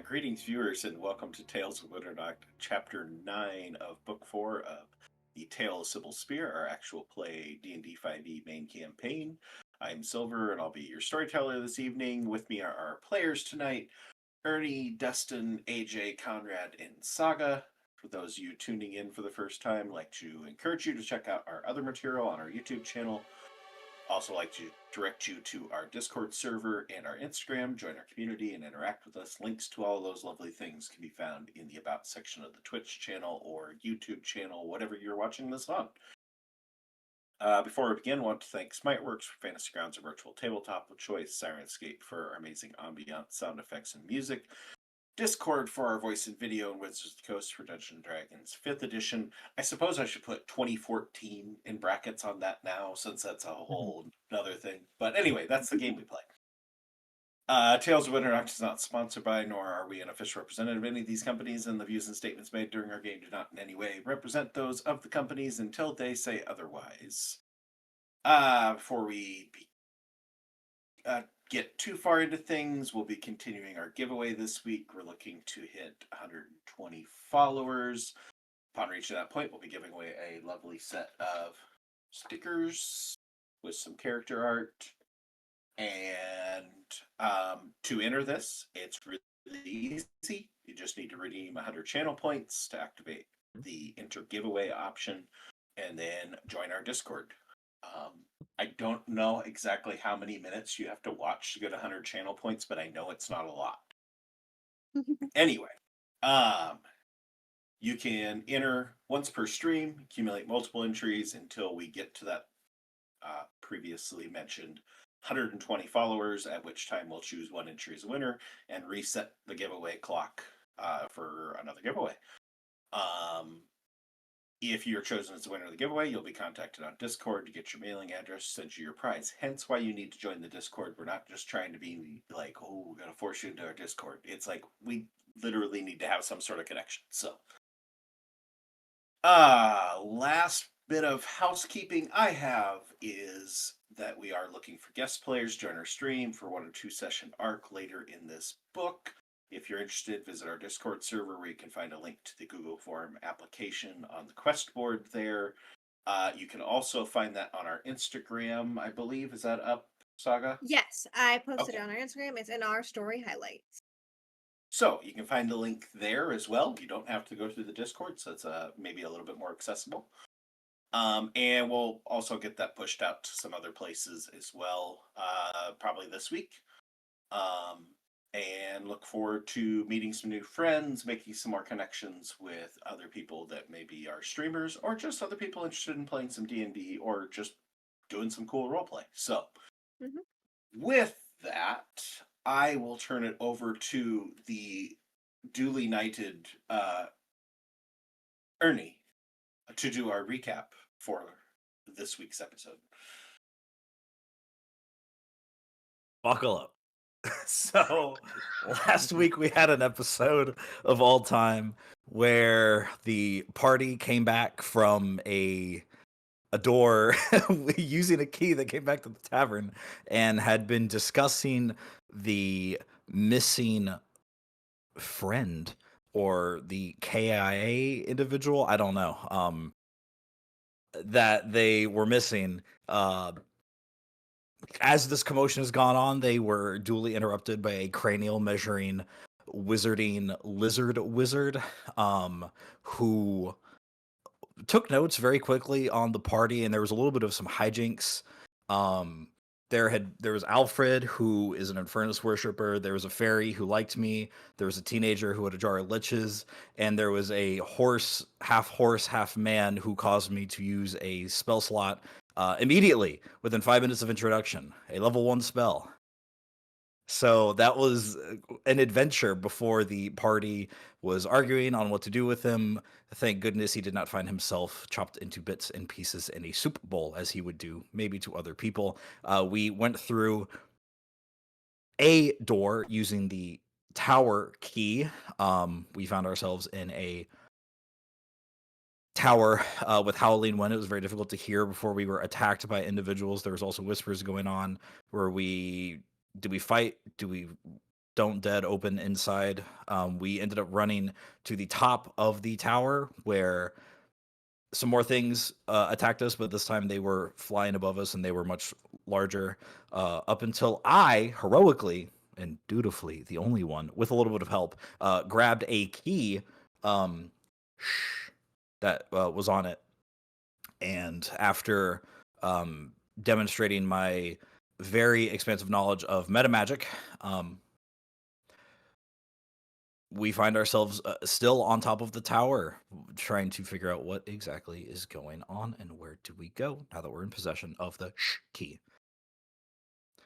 Greetings, viewers, and welcome to Tales of Winternock, Chapter 9 of Book 4 of the Tale of Cybil Spear, our actual play D&D 5e main campaign. I'm Silver, and I'll be your storyteller this evening. With me are our players tonight, Ernie, Dustin, AJ, Conrad, and Saga. For those of you tuning in for the first time, I'd like to encourage you to check out our other material on our YouTube channel. Also like to direct you to our Discord server and our Instagram. Join our community and interact with us. Links to all those lovely things can be found in the About section of the Twitch channel or YouTube channel, whatever you're watching this on. Before we begin, I want to thank Smiteworks for Fantasy Grounds, a virtual tabletop of choice, Sirenscape for our amazing ambient sound effects and music, Discord for our voice and video, and Wizards of the Coast for Dungeons & Dragons 5th edition. I suppose I should put 2014 in brackets on that now, since that's a whole other thing. But anyway, that's the game we play. Tales of Winternock is not sponsored by, nor are we an official representative of any of these companies, and the views and statements made during our game do not in any way represent those of the companies until they say otherwise. Before we get too far into things, we'll be continuing our giveaway this week. We're looking to hit 120 followers. Upon reaching that point, we'll be giving away a lovely set of stickers with some character art. And to enter this, it's really easy. You just need to redeem 100 channel points to activate the enter giveaway option, and then join our Discord. I don't know exactly how many minutes you have to watch to get 100 channel points, but I know it's not a lot. Anyway, you can enter once per stream, accumulate multiple entries until we get to that previously mentioned 120 followers, at which time we'll choose one entry as a winner and reset the giveaway clock for another giveaway. If you're chosen as the winner of the giveaway, you'll be contacted on Discord to get your mailing address, send you your prize. Hence why you need to join the Discord. We're not just trying to be like, oh, we're going to force you into our Discord. It's like we literally need to have some sort of connection. So, last bit of housekeeping I have is that we are looking for guest players to join our stream for 1 or 2 session arc later in this book. If you're interested, visit our Discord server where you can find a link to the Google Form application on the quest board there. You can also find that on our Instagram, I believe. Is that up, Saga? Yes, I posted it on our Instagram. It's in our story highlights. So you can find the link there as well. You don't have to go through the Discord, so it's maybe a little bit more accessible. And we'll also get that pushed out to some other places as well, probably this week. And look forward to meeting some new friends, making some more connections with other people that maybe are streamers or just other people interested in playing some D&D or just doing some cool roleplay. So, with that, I will turn it over to the duly knighted Ernie to do our recap for this week's episode. Buckle up. So last week we had an episode of All Time where the party came back from a door using a key that came back to the tavern and had been discussing the missing friend or the KIA individual, I don't know, that they were missing. As this commotion has gone on, they were duly interrupted by a cranial measuring wizarding lizard wizard, who took notes very quickly on the party, and there was a little bit of some hijinks. There was Alfred, who is an Infernus worshiper. There was a fairy who liked me. There was a teenager who had a jar of liches, and there was a horse, half man, who caused me to use a spell slot immediately within 5 minutes of introduction, a level 1 spell. So that was an adventure before the party was arguing on what to do with him. Thank goodness he did not find himself chopped into bits and pieces in a soup bowl, as he would do maybe to other people. We went through a door using the tower key. We found ourselves in a tower with howling wind. It was very difficult to hear before we were attacked by individuals. There was also whispers going on where did we fight? Do we don't dead open inside. We ended up running to the top of the tower where some more things attacked us, but this time they were flying above us and they were much larger. Up until I heroically and dutifully, the only one with a little bit of help, grabbed a key that was on it. And after demonstrating my very expansive knowledge of metamagic, we find ourselves still on top of the tower, trying to figure out what exactly is going on and where do we go now that we're in possession of the key.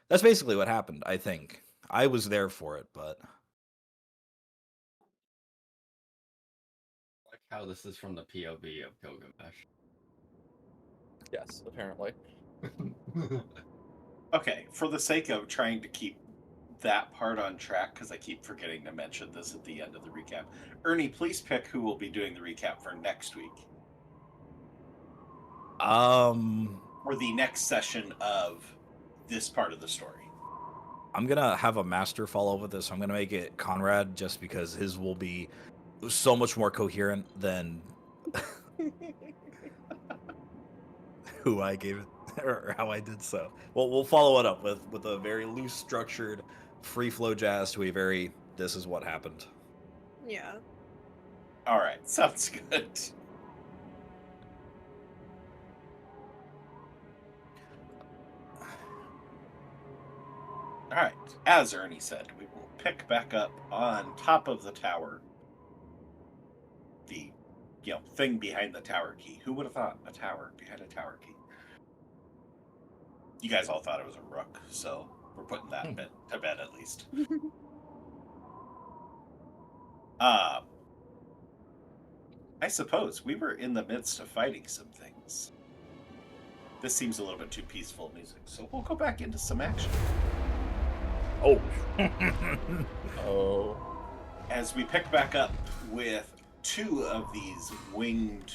That's basically what happened, I think. I was there for it, but... I like how this is from the POV of Gilgamesh. Yes, apparently. Okay, for the sake of trying to keep that part on track, because I keep forgetting to mention this at the end of the recap, Ernie, please pick who will be doing the recap for next week. Or the next session of this part of the story. I'm gonna have a master follow with this. I'm gonna make it Conrad just because his will be so much more coherent than who I gave it or how I did so. Well, we'll follow it up with a very loose, structured, free flow jazz to a very this is what happened. Yeah. All right, sounds good. All right, as Ernie said, we will pick back up on top of the tower. The, thing behind the tower key. Who would have thought a tower behind a tower key? You guys all thought it was a rook, so we're putting that to bed at least. I suppose we were in the midst of fighting some things. This seems a little bit too peaceful music, so we'll go back into some action. Oh. Oh. As we pick back up with two of these winged,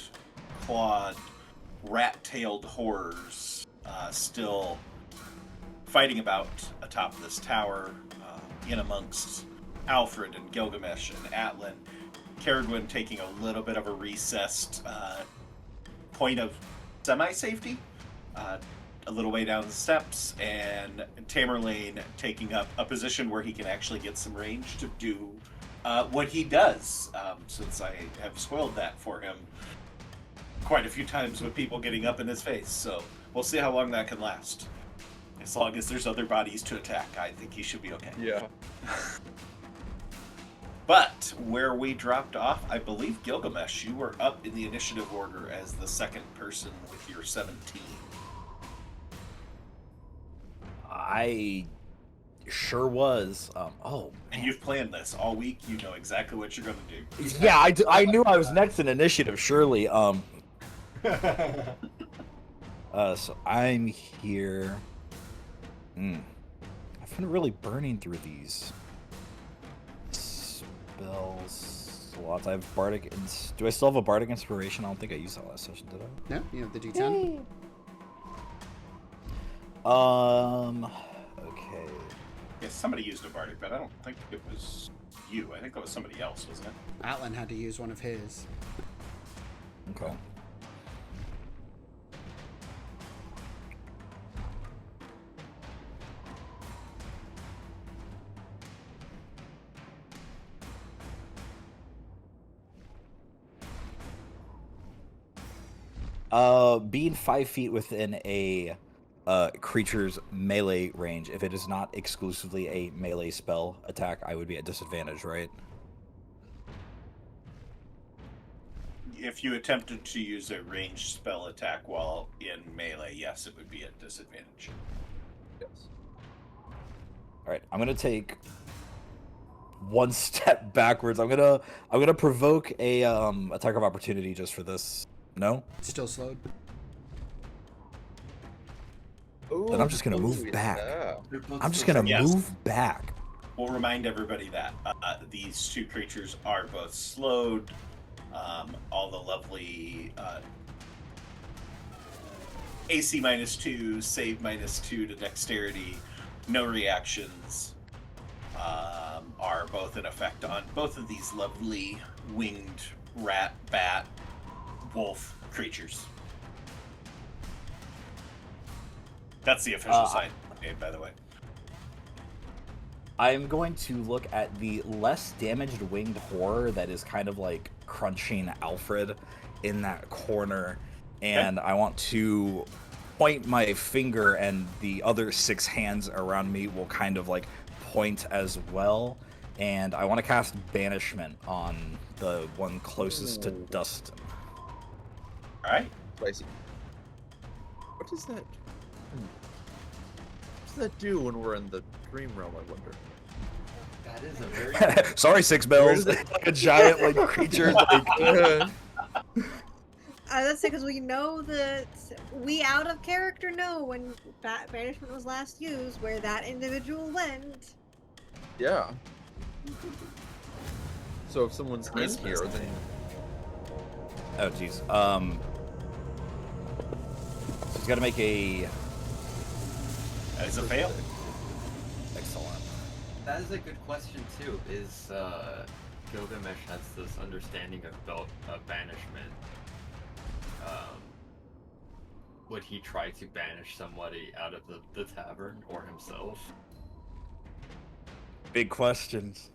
clawed, rat-tailed horrors still fighting about atop this tower, in amongst Alfred and Gilgamesh and Atlan. Caragwin taking a little bit of a recessed point of semi-safety, a little way down the steps, and Tamerlane taking up a position where he can actually get some range to do what he does, since I have spoiled that for him quite a few times with people getting up in his face. So we'll see how long that can last. As long as there's other bodies to attack, I think he should be okay. Yeah. But where we dropped off, I believe, Gilgamesh, you were up in the initiative order as the second person with your 17. I sure was. And you've planned this all week. You know exactly what you're going to do. Yeah, I knew I was next in initiative, surely. So I'm here. I've been really burning through these spells a lot. I have Bardic. Do I still have a Bardic Inspiration? I don't think I used that last session, did I? No, you have the D10. Okay. Yeah, somebody used a Bardic, but I don't think it was you. I think that was somebody else, wasn't it? Atlan had to use one of his. Okay. Being 5 feet within a creature's melee range, if it is not exclusively a melee spell attack, I would be at disadvantage, right? If you attempted to use a ranged spell attack while in melee, yes, it would be at disadvantage. Yes. All right, I'm gonna take one step backwards. I'm gonna provoke a attack of opportunity just for this. No? Still slowed. Then I'm just gonna move Ooh, back. yeah. I'm just gonna Yes. move back. We'll remind everybody that these two creatures are both slowed. All the lovely AC -2, save -2 to dexterity, no reactions. are both in effect on both of these lovely winged rat, bat, wolf creatures. That's the official sign name, by the way. I'm going to look at the less damaged winged horror that is kind of like crunching Alfred in that corner, and I want to point my finger, and the other 6 hands around me will kind of like point as well, and I want to cast Banishment on the one closest to Dustin. All right. Spicy. What does that? What does that do when we're in the dream realm? I wonder. That is a very Sorry, 6 bells. Like a giant like creature. Like, That's because we know that we out of character know when banishment was last used, where that individual went. Yeah. So if someone's in here, then oh jeez. So he's got to make a. That is a fail. Excellent. That is a good question too. Is Gilgamesh has this understanding of banishment? Would he try to banish somebody out of the tavern or himself? Big questions.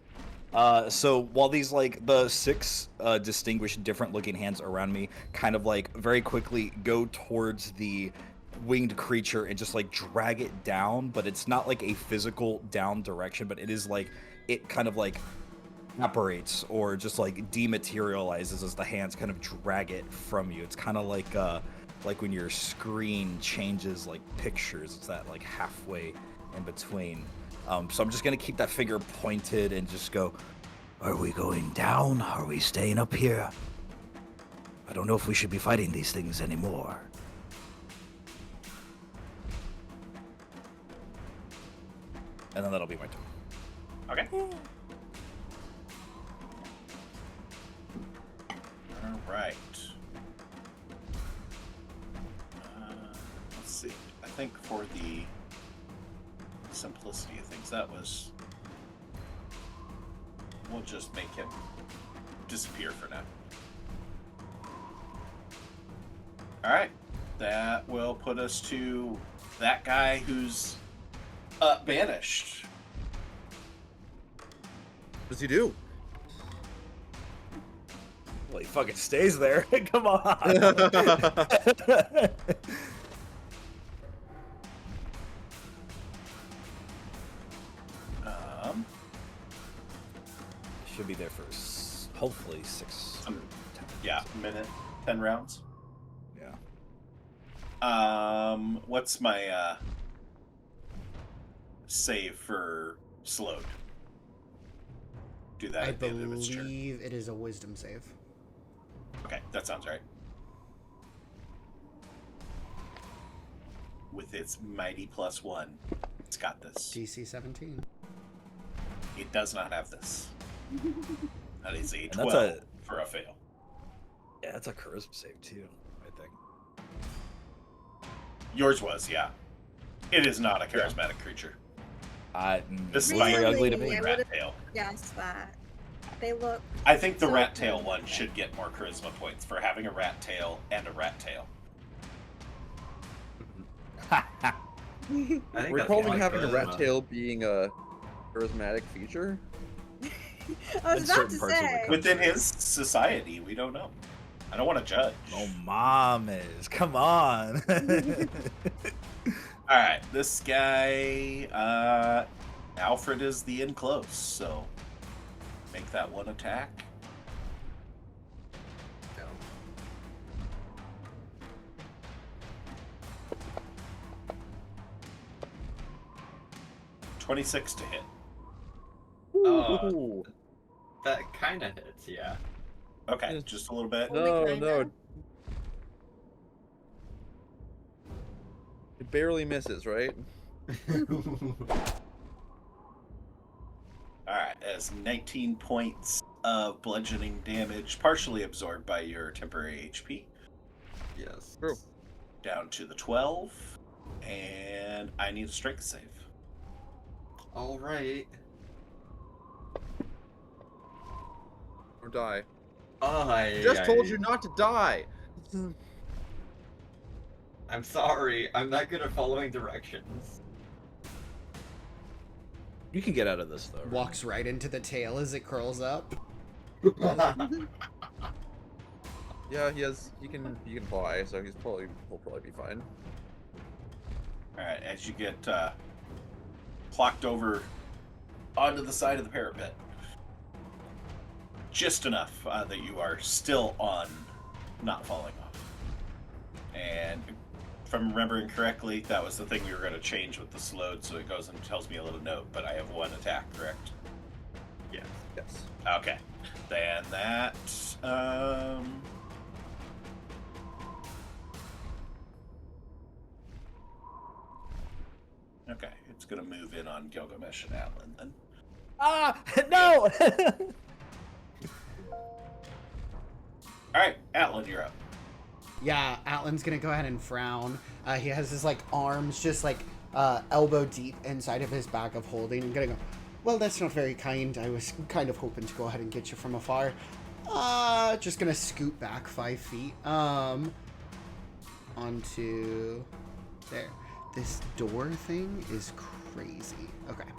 So while these like the 6 distinguished different looking hands around me kind of like very quickly go towards the winged creature and just like drag it down, but it's not like a physical down direction, but it is like it kind of like evaporates or just like dematerializes as the hands kind of drag it from you. It's kind of like when your screen changes like pictures, it's that like halfway in between. So I'm just gonna keep that finger pointed and just go, are we going down? Are we staying up here? I don't know if we should be fighting these things anymore. And then that'll be my turn. Okay. All right. Let's see. I think for the simplicity of things, that was. We'll just make him disappear for now. All right. That will put us to that guy who's banished. what does he do? Well, he fucking stays there. Come on. Should be there for hopefully 6. 10, Yeah, minute, 10 rounds. Yeah. What's my save for slowed? Do that I at the end of its turn. believe it is a wisdom save. Okay, that sounds right. With its mighty +1, it's got this. DC 17. It does not have this. That is a And 12 for a fail. Yeah, that's a charisma save too, I think. Yours was, yeah. It is not a charismatic creature. This Despite looks very ugly to Really? me. I rat would've- tail. Yes, that. They look. I think the So rat tail good. one should get more charisma points for having a rat tail and a rat tail. I think We're that's calling my having a rat charisma. tail being a charismatic feature. I was In about certain to parts of the say. country. Within his society, we don't know. I don't want to judge. Oh, mom is. Come on. All right, this guy, Alfred is the in close, so make that one attack. No. 26 to hit. Ooh. That kind of hits, yeah. Okay, just a little bit. Only No, kinda? no. It barely misses, right? All right, as 19 points of bludgeoning damage, partially absorbed by your temporary HP, Yes. True. down to the 12, and I need a strength save. All right. Don't die. I Just told you not to die. I'm sorry. I'm not good at following directions. You can get out of this though. Right? Walks right into the tail as it curls up. Yeah, he can fly, so he'll probably be fine. All right, as you get clocked over onto the side of the parapet, just enough that you are still on, not falling off. And if I'm remembering correctly, that was the thing we were going to change with the slowed, so it goes and tells me a little note, but I have one attack, correct? Yes. Yes. Okay. Then that... Okay, it's going to move in on Gilgamesh and Atlan then. Ah, no! Alright, Atlan, you're up. Yeah, Atlan's gonna go ahead and frown. He has his like arms just like elbow deep inside of his bag of holding. I'm gonna go, well, that's not very kind. I was kind of hoping to go ahead and get you from afar. Just gonna scoot back 5 feet. Onto there. This door thing is crazy. Okay.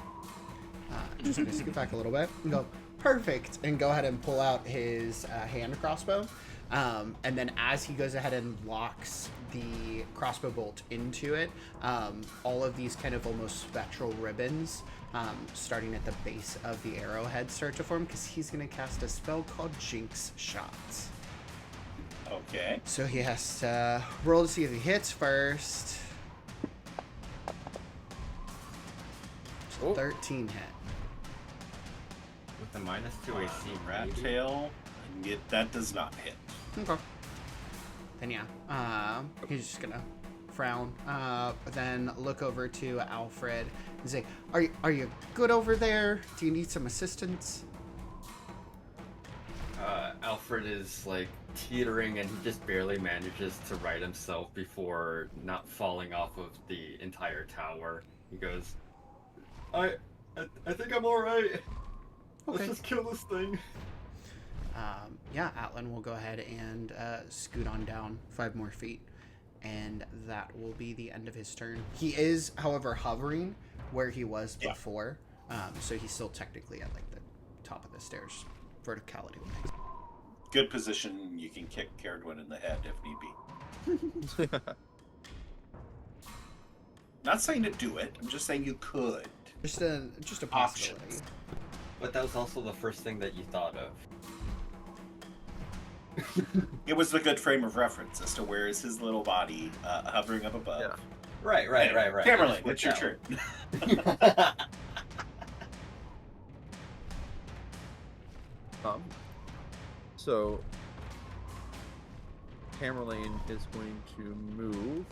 Just gonna scoot back a little bit and go, perfect, and go ahead and pull out his hand crossbow. And then as he goes ahead and locks the crossbow bolt into it, all of these kind of almost spectral ribbons, starting at the base of the arrowhead, start to form, because he's going to cast a spell called Jinx Shots. Okay. So he has to roll to see if he hits first. Oh. 13 hit. With a -2 AC, Rat maybe? tail, that does not hit. Okay. Then yeah, he's just gonna frown. Then look over to Alfred and say, "Are you good over there? Do you need some assistance?" Alfred is like teetering, and he just barely manages to right himself before not falling off of the entire tower. He goes, I think I'm all right. Let's Okay. just kill this thing. Yeah, Atlan will go ahead and scoot on down 5 more feet, and that will be the end of his turn. He is, however, hovering where he was before, so he's still technically at like the top of the stairs, verticality wise. Good position. You can kick Caradwin in the head if need be. Not saying to do it. I'm just saying you could. Just a possibility. Options. But that was also the first thing that you thought of. It was the good frame of reference as to where is his little body hovering up above. Yeah. Right. Camerlin, it's your turn. So Tamerlane is going to move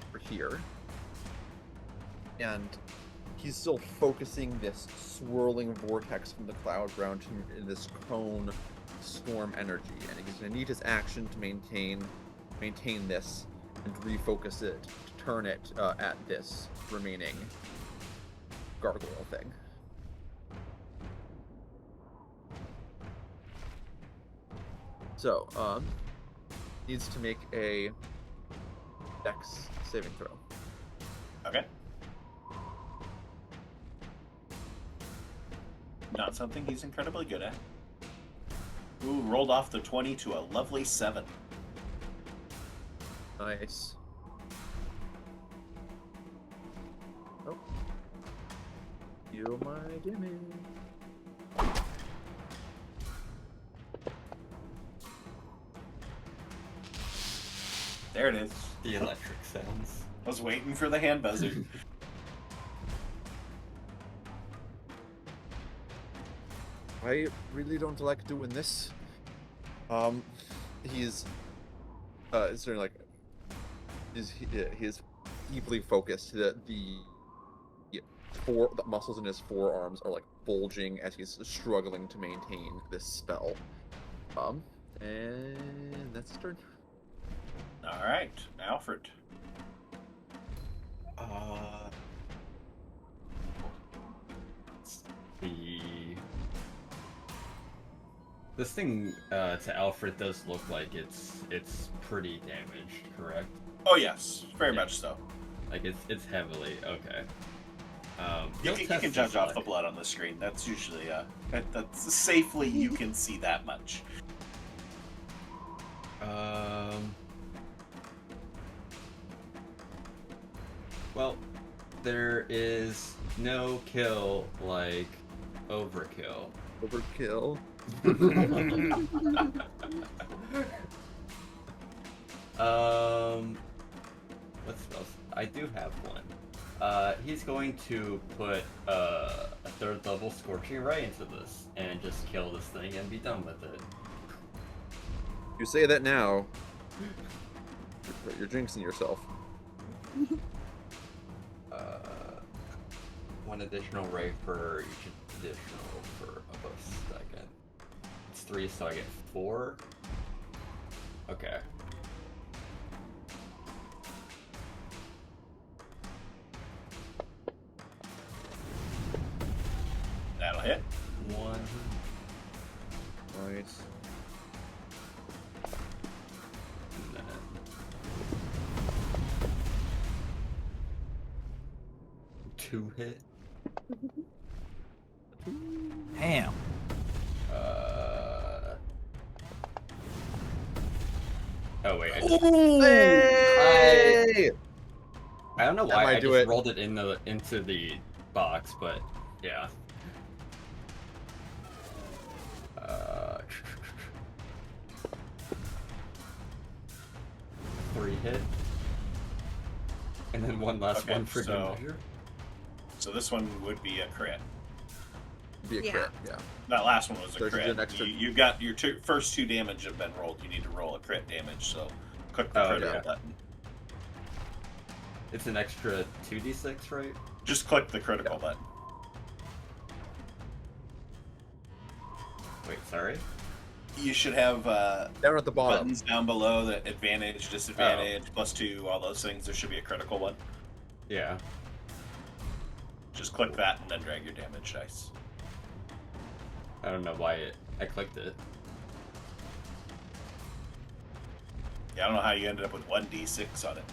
over here, and he's still focusing this swirling vortex from the cloud around him in this cone storm energy, and he's going to need his action to maintain this and refocus it, to turn it at this remaining gargoyle thing. So, needs to make a Dex saving throw. Okay. Not something he's incredibly good at. Ooh, rolled off the 20 to a lovely 7. Nice. Oh. Feel my damage. There it is. The electric sounds. I was waiting for the hand buzzer. I really don't like doing this. He's sort of like he's deeply focused. The muscles in his forearms are like bulging as he's struggling to maintain this spell. And that's his turn. All right, Alfred. The this thing to Alfred does look like it's pretty damaged, correct? Oh yes, very Yeah. much so. Like it's heavily okay. You can judge off the blood on the screen. That's usually that's safely you can see that much. Well, there is no kill like overkill. Overkill. What spells? I do have one. He's going to put a 3rd level Scorching Ray into this and just kill this thing and be done with it. You say that now. You're jinxing yourself. One additional ray for each additional for a second. It's 3, so I get 4. Okay. That'll hit. 1. Nice. And then 2 hit. Damn. Oh wait. Hey! I don't know That why might I do just it. rolled it into the box, but yeah. 3 hit, and then one last Okay, one for good so- measure. So this one would be a crit. Be a Yeah. crit, yeah. That last one was a There's crit. an extra- You got your first 2 damage have been rolled. You need to roll a crit damage. So click the Oh, critical yeah. button. It's an extra 2d6, right? Just click the critical button. Wait, sorry. You should have Down at the bottom. buttons down below the advantage, disadvantage, +2, all those things. There should be a critical one. Yeah. Just click that and then drag your damage dice. I don't know why I clicked it. Yeah, I don't know how you ended up with 1d6 on it.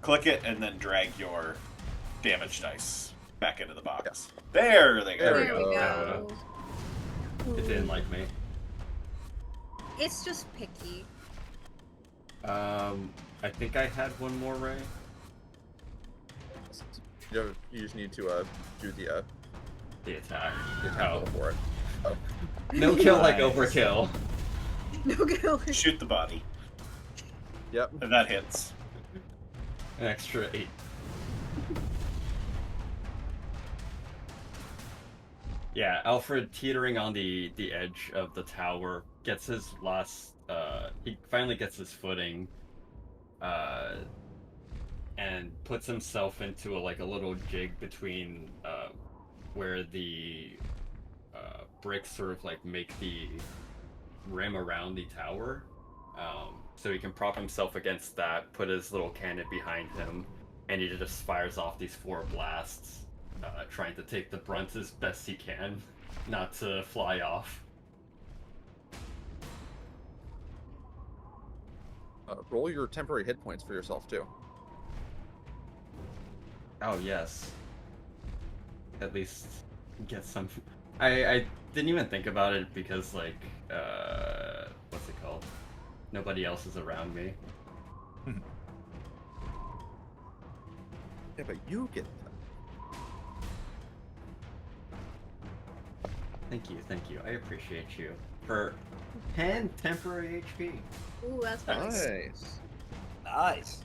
Click it and then drag your damage dice back into the box. There they go. There we There we go. go. It didn't like me. It's just picky. I think I had one more ray. You just need to do the The attack. attack Oh. roll for it. No kill like Nice. overkill. No go. Shoot the body. Yep. And that hits. An extra 8. Yeah, Alfred teetering on the edge of the tower gets his last. He finally gets his footing, and puts himself into a little jig between where the bricks sort of make the rim around the tower. So he can prop himself against that, put his little cannon behind him, and he just fires off these 4 blasts, trying to take the brunt as best he can, not to fly off. Roll your temporary hit points for yourself too. Oh yes. At least get some. I didn't even think about it because what's it called? Nobody else is around me. Yeah, but you get that. Thank you. I appreciate you for 10 temporary HP. Ooh, that's nice. Nice. Nice.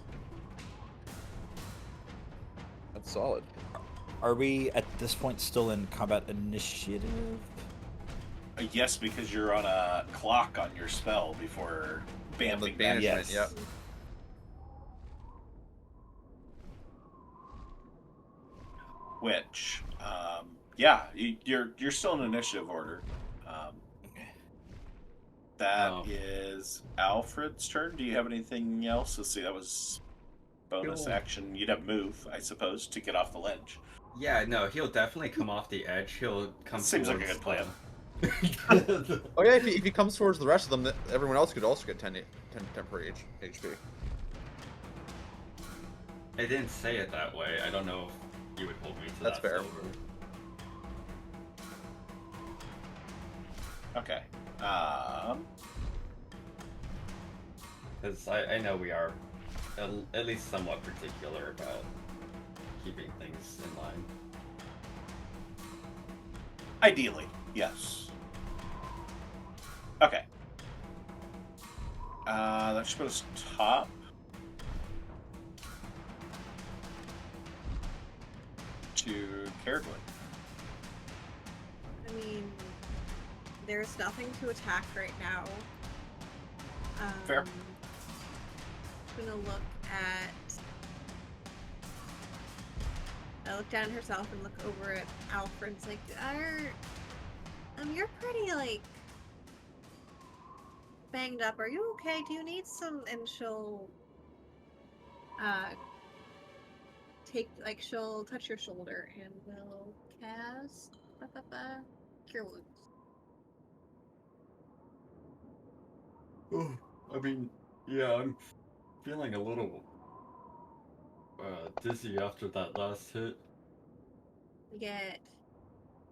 That's solid. Are we at this point still in combat initiative? Yes, because you're on a clock on your spell before vamping. banishment, Yes. yep. Which, yeah, you're still in initiative order. That Oh. is Alfred's turn. Do you have anything else? Let's see, that was bonus Cool. action. You'd have move, I suppose, to get off the ledge. Yeah, no, he'll definitely come off the edge. He'll come. Seems like a towards good plan. Oh yeah, if he comes towards the rest of them, everyone else could also get 10 temporary HP. I didn't say it that way. I don't know if you would hold me to That's that. fair. Silver. Okay. Because I know we are at least somewhat particular about keeping things in line. Ideally, yes. Okay. That should put us top. To Caradwin. I mean, there's nothing to attack right now. Fair. I'm gonna look at. I look down at herself and look over at Alfred's like, you're pretty like banged up. Are you okay? Do you need some? And she'll she'll touch your shoulder and will cast Cure Wounds. Oh, I mean, yeah, I'm feeling a little dizzy after that last hit. You get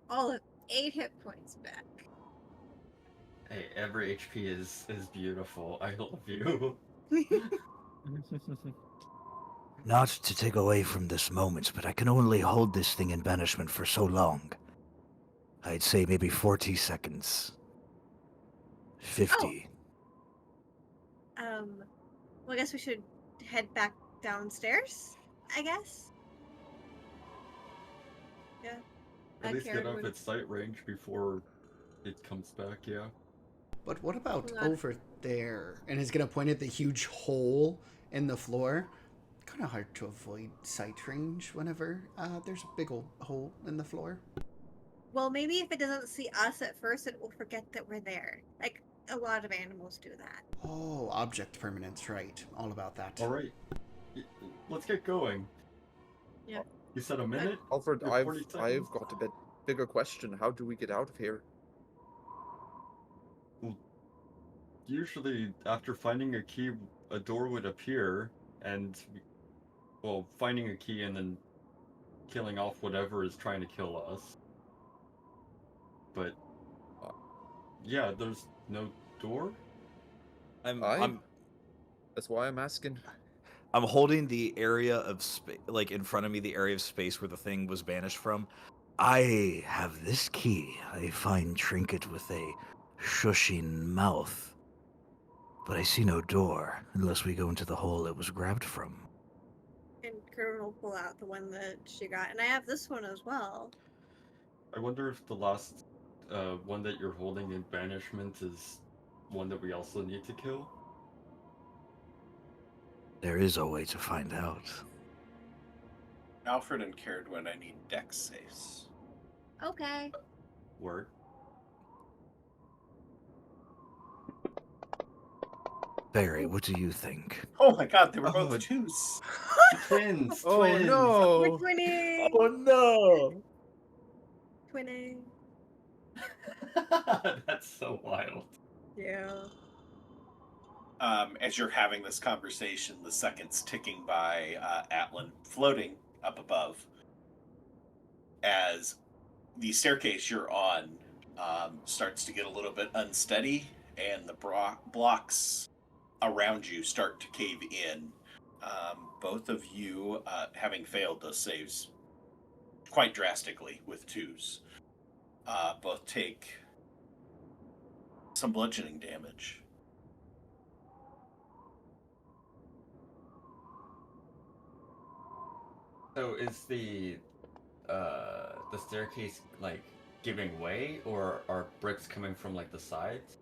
all of 8 hit points back. Hey, every HP is beautiful. I love you. Not to take away from this moment, but I can only hold this thing in banishment for so long. I'd say maybe 40 seconds. 50. Well, I guess we should head back downstairs, I guess. Yeah. At least get Karen up would- at sight range before it comes back, yeah. But what about Hold on. over there? And he's gonna point at the huge hole in the floor. Kind of hard to avoid sight range whenever there's a big old hole in the floor. Well, maybe if it doesn't see us at first, it will forget that we're there. Like, a lot of animals do that. Oh, object permanence, right. All about that. Alright, let's get going. Yeah. You said a minute? Alfred, Or I've 40 seconds? got a bit bigger question. How do we get out of here? Usually, after finding a key, a door would appear, and, well, finding a key and then killing off whatever is trying to kill us. But, yeah, there's no door? I'm That's why I'm asking. I'm holding the area of space, like in front of me, the area of space where the thing was banished from. I have this key, a fine trinket with a shushing mouth. But I see no door, unless we go into the hole it was grabbed from. And Karen will pull out the one that she got. And I have this one as well. I wonder if the last one that you're holding in banishment is one that we also need to kill? There is a way to find out. Alfred and Caradwin, I need dex saves. Okay. Word. Barry, what do you think? Oh my god, they were Oh, both twos. Twins! Oh twins! We're no! twinning! no! Twinning. That's so wild. Yeah. As you're having this conversation, the seconds ticking by, Atlan floating up above. As the staircase you're on starts to get a little bit unsteady, and the blocks around you start to cave in. Both of you, having failed those saves quite drastically with twos, both take some bludgeoning damage. So is the staircase like giving way, or are bricks coming from like the sides?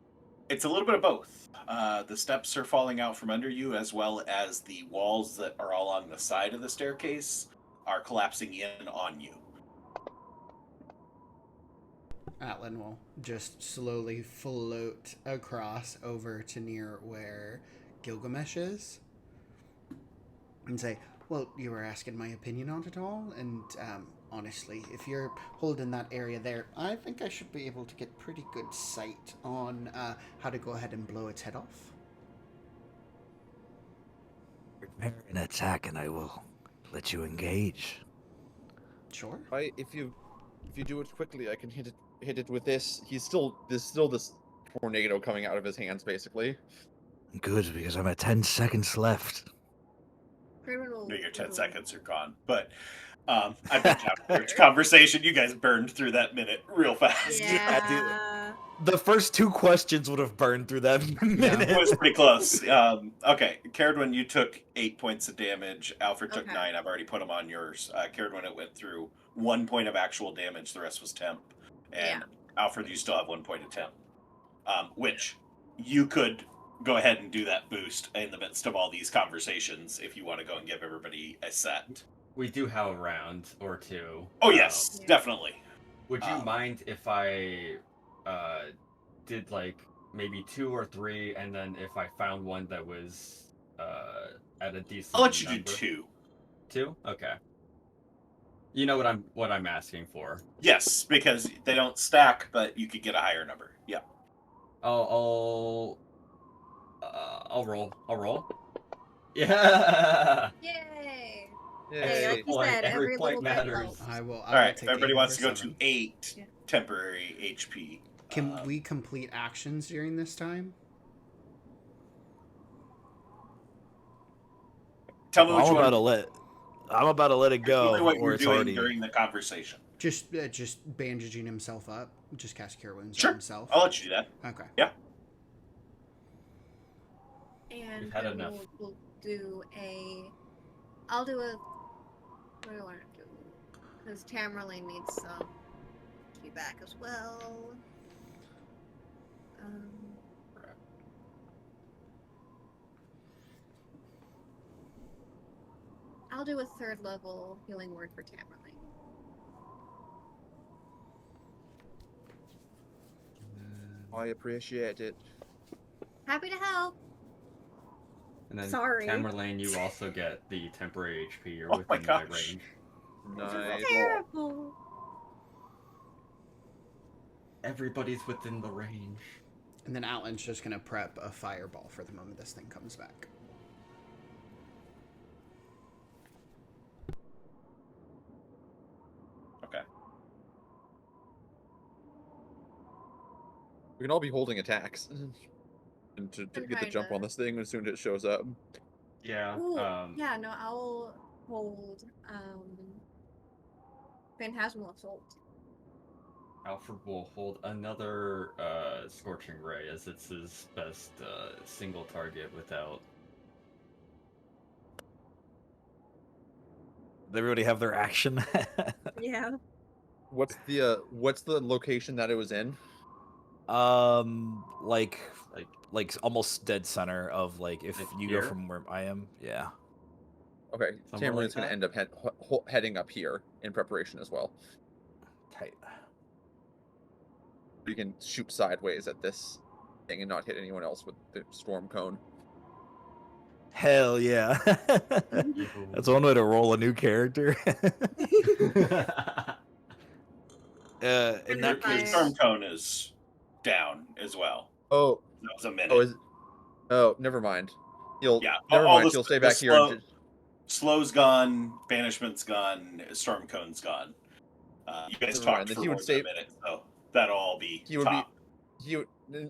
It's a little bit of both. The steps are falling out from under you, as well as the walls that are all on the side of the staircase are collapsing in on you. Atlan will just slowly float across over to near where Gilgamesh is and say, Well, you were asking my opinion on it all, and honestly, if you're holding that area there, I think I should be able to get pretty good sight on how to go ahead and blow its head off. Prepare an attack, and I will let you engage. Sure. If you do it quickly, I can hit it with this. There's still this tornado coming out of his hands, basically. Good, because I'm at 10 seconds left. Criminal. No, your 10 seconds are gone. But I've been having this conversation. You guys burned through that minute real fast. Yeah. The first 2 questions would have burned through that minute. It was pretty close. Okay, Caradwin, you took 8 points of damage. Alfred took Okay. 9. I've already put them on yours. Caradwin, it went through 1 point of actual damage. The rest was temp. And Alfred, you still have 1 point of temp. Which you could go ahead and do that boost in the midst of all these conversations if you want to go and give everybody a set. We do have a round or two. Oh, yes, Yeah. definitely. Would you mind if I did like maybe 2 or 3, and then if I found one that was at a decent I'll let you number? do 2. 2? Okay. You know what I'm asking for. Yes, because they don't stack, but you could get a higher number. Yeah. I'll roll. I'll roll. Yeah. Yay! Yay. Hey, like you said, Every every point little bit matters. helps. I will. All right, take if everybody 8 wants to over go 7. to 8 Yeah. temporary HP. Can we complete actions during this time? Tell me what I'm you about to want let it to go, do. What or you're it's doing already. during the conversation. Just bandaging himself up. Just cast cure wounds Sure. on himself. I'll let you do that. Okay. And We've had then enough. we'll do a. I'll do a. What do I want to do? Because Tamerlane needs some feedback as well. I'll do a 3rd level healing word for Tamerlane. I appreciate it. Happy to help. And then Sorry. Tamerlane, you also get the temporary HP. You're Oh my within my gosh. range. Nice. Terrible. Everybody's within the range. And then Outland's just gonna prep a fireball for the moment this thing comes back. Okay. We can all be holding attacks. And to get the jump on this thing as soon as it shows up. Yeah. Ooh, yeah, no, I'll hold Phantasmal Assault. Alfred will hold another Scorching Ray, as it's his best single target without... They already have their action. Yeah. What's the location that it was in? Like almost dead center of like if Like you here? go from where I am, yeah. Okay, Somewhere Tamerlane's like going to end up heading up here in preparation as well. Tight. You can shoot sideways at this thing and not hit anyone else with the storm cone. Hell yeah. That's one way to roll a new character. And that Fire. case, Storm cone is down as well. Oh, That was a minute. never mind. He'll stay back here. Slow, slow's gone. Banishment's gone. Storm cone's gone. You guys Never talked mind, then for he more would than a stay- minute, so that'll all be He would top.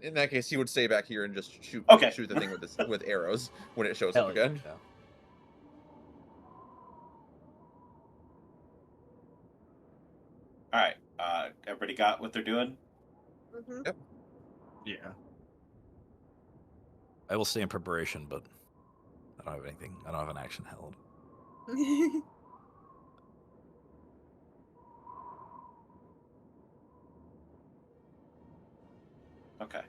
in that case, he would stay back here and just shoot the thing with arrows when it shows hell up again. yeah. All right. Everybody got what they're doing? Mm-hmm. Yep. Yeah. I will stay in preparation, but I don't have anything. I don't have an action held. Okay.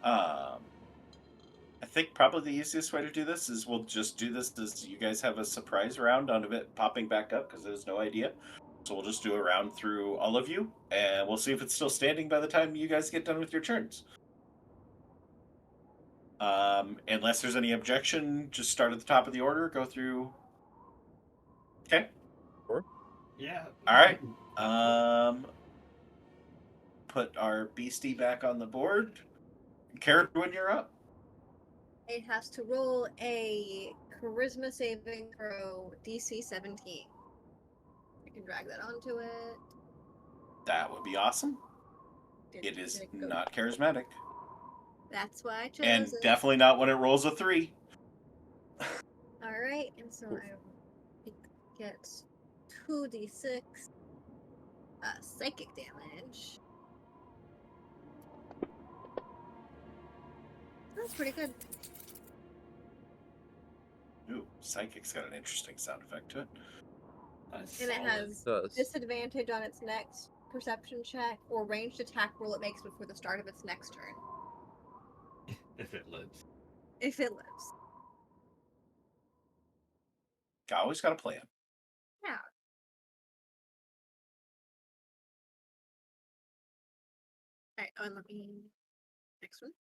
I think probably the easiest way to do this is we'll just do this as you guys have a surprise round out of it popping back up because there's no idea. So we'll just do a round through all of you, and we'll see if it's still standing by the time you guys get done with your turns. Unless there's any objection, just start at the top of the order, go through Okay. Yeah. All right. Put our beastie back on the board. Character, when you're up. It has to roll a charisma saving throw DC 17. I can drag that onto it. That would be awesome. It is not charismatic. That's why I chose And it. definitely not when it rolls a 3. Alright, and so I get 2d6 psychic damage. That's pretty good. Ooh, Psychic's got an interesting sound effect to it. That's And it solid. has Does. disadvantage on its next perception check or ranged attack roll it makes before the start of its next turn. If it lives. If it lives. Always got a plan. Yeah. Alright, oh, and let me... Next one.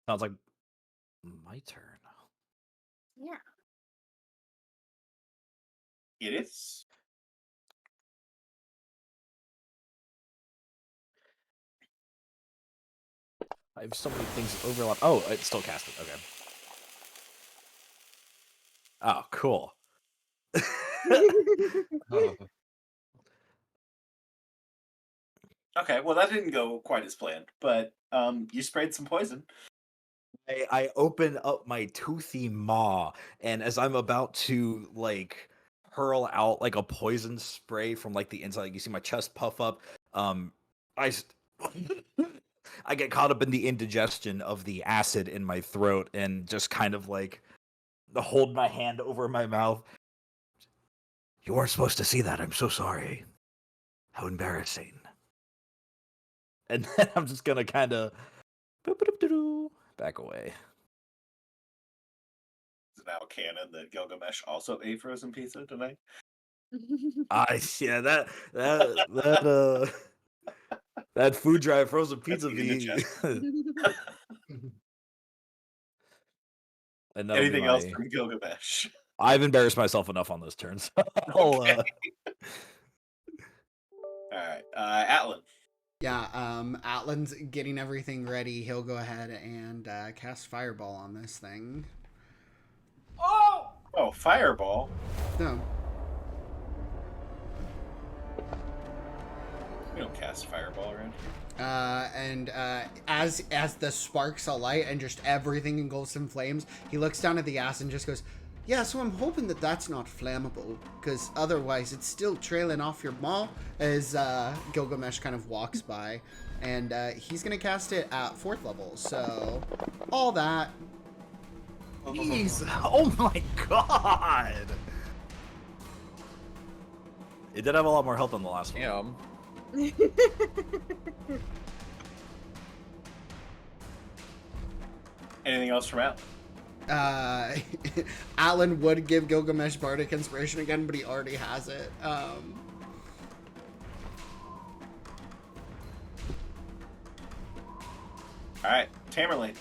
Sounds like my turn. Yeah. It is. I have so many things overlap. Oh, it's still casted. Okay. Oh, cool. Oh, Okay, well, that didn't go quite as planned, but you sprayed some poison. I open up my toothy maw, and as I'm about to like hurl out like a poison spray from like the inside, like, you see my chest puff up. I st- I get caught up in the indigestion of the acid in my throat, and just kind of like hold my hand over my mouth. You weren't supposed to see that. I'm so sorry. How embarrassing. And then I'm just gonna kind of back away. Is it now canon that Gilgamesh also ate frozen pizza tonight? Yeah, that food drive frozen pizza That's eating the be and that'll be Anything else my. from Gilgamesh? I've embarrassed myself enough on those turns. Okay. All right, Atlan. Yeah, Atlan's getting everything ready. He'll go ahead and cast Fireball on this thing. Oh, fireball. No. We don't cast fireball around here. And as the sparks alight and just everything engulfs in flames, he looks down at the ass and just goes, "Yeah, so I'm hoping that that's not flammable, because otherwise it's still trailing off your maw." As Gilgamesh kind of walks by, and he's gonna cast it at 4th level. So all that. Jeez. Oh my god! It did have a lot more health than the last one. Damn. Anything else from Atlan? Alan would give Gilgamesh Bardic Inspiration again, but he already has it. All right, Tamerlane.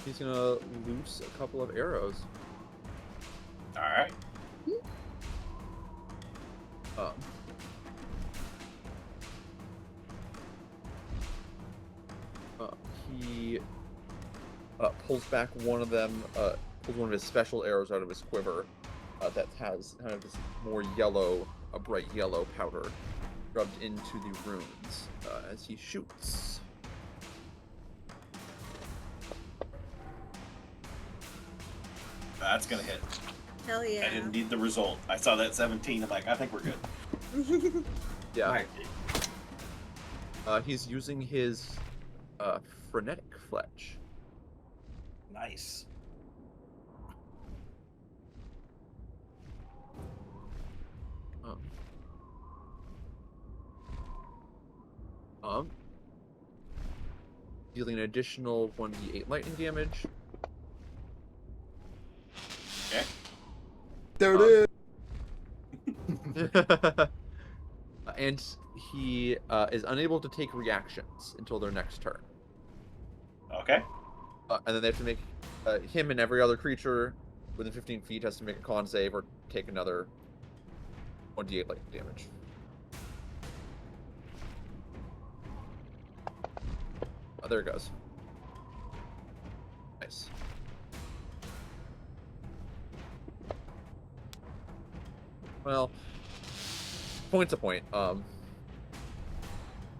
He's gonna loose a couple of arrows. All right. He pulls back one of them, pulls one of his special arrows out of his quiver that has kind of this more yellow, a bright yellow powder rubbed into the runes as he shoots. That's gonna hit. Hell yeah. I didn't need the result. I saw that 17. I'm like, I think we're good. Yeah. might be. He's using his frenetic fletch. Nice. Dealing an additional 1d8 lightning damage. Okay. There it is. And he is unable to take reactions until their next turn. Okay. And then they have to make him and every other creature within 15 feet has to make a con save or take another 1d8 lightning damage. Oh, there it goes. Nice. Well, point's a point. And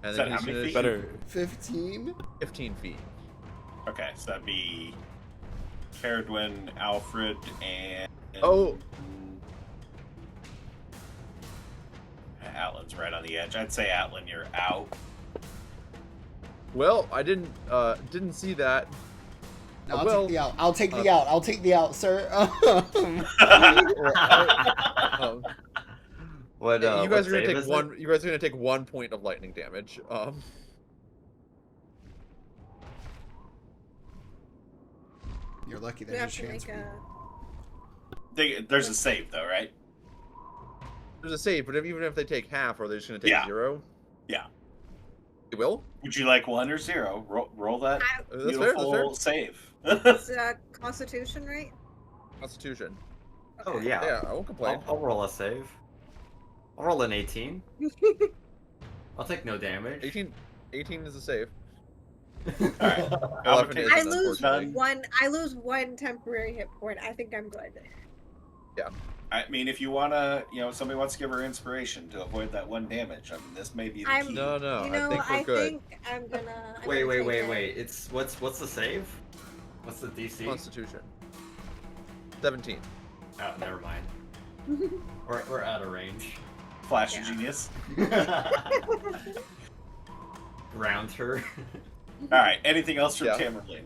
Is then that how he's many gonna feet? Better. 15? 15 feet. Okay, so that'd be Caradwin, Alfred, and Oh. Atlan's right on the edge. I'd say Atlan, you're out. Well, I didn't see that. No, I'll Well, take the out. I'll take the out. I'll take the out, sir. What? You guys what are gonna save take is one. it? You guys are gonna take 1 point of lightning damage. You're lucky We there's a have to chance. make a. There's a save though, right? There's a save, but even if they take half, are they just gonna take Yeah. 0? Yeah. They will. Would you like 1 or 0? Roll that That's fair. That's beautiful fair. save. It's Constitution, right? Constitution. Oh yeah. Yeah, I won't complain. I'll roll a save. I'll roll an 18. I'll take no damage. 18 is a save. Alright. 11 is, I lose unfortunately. one. I lose one temporary hit point. I think I'm good. I mean, if you wanna, somebody wants to give her inspiration to avoid that 1 damage. I mean, this may be the I'm- key. No, no, You know, I think we're good. think I'm gonna. I'm Wait. gonna take it. It's what's the save? What's the DC? Constitution. 17. Oh, never mind. We're out of range. Flash Yeah. of genius. Ground her. Alright, anything else from Yeah. Tamerlane?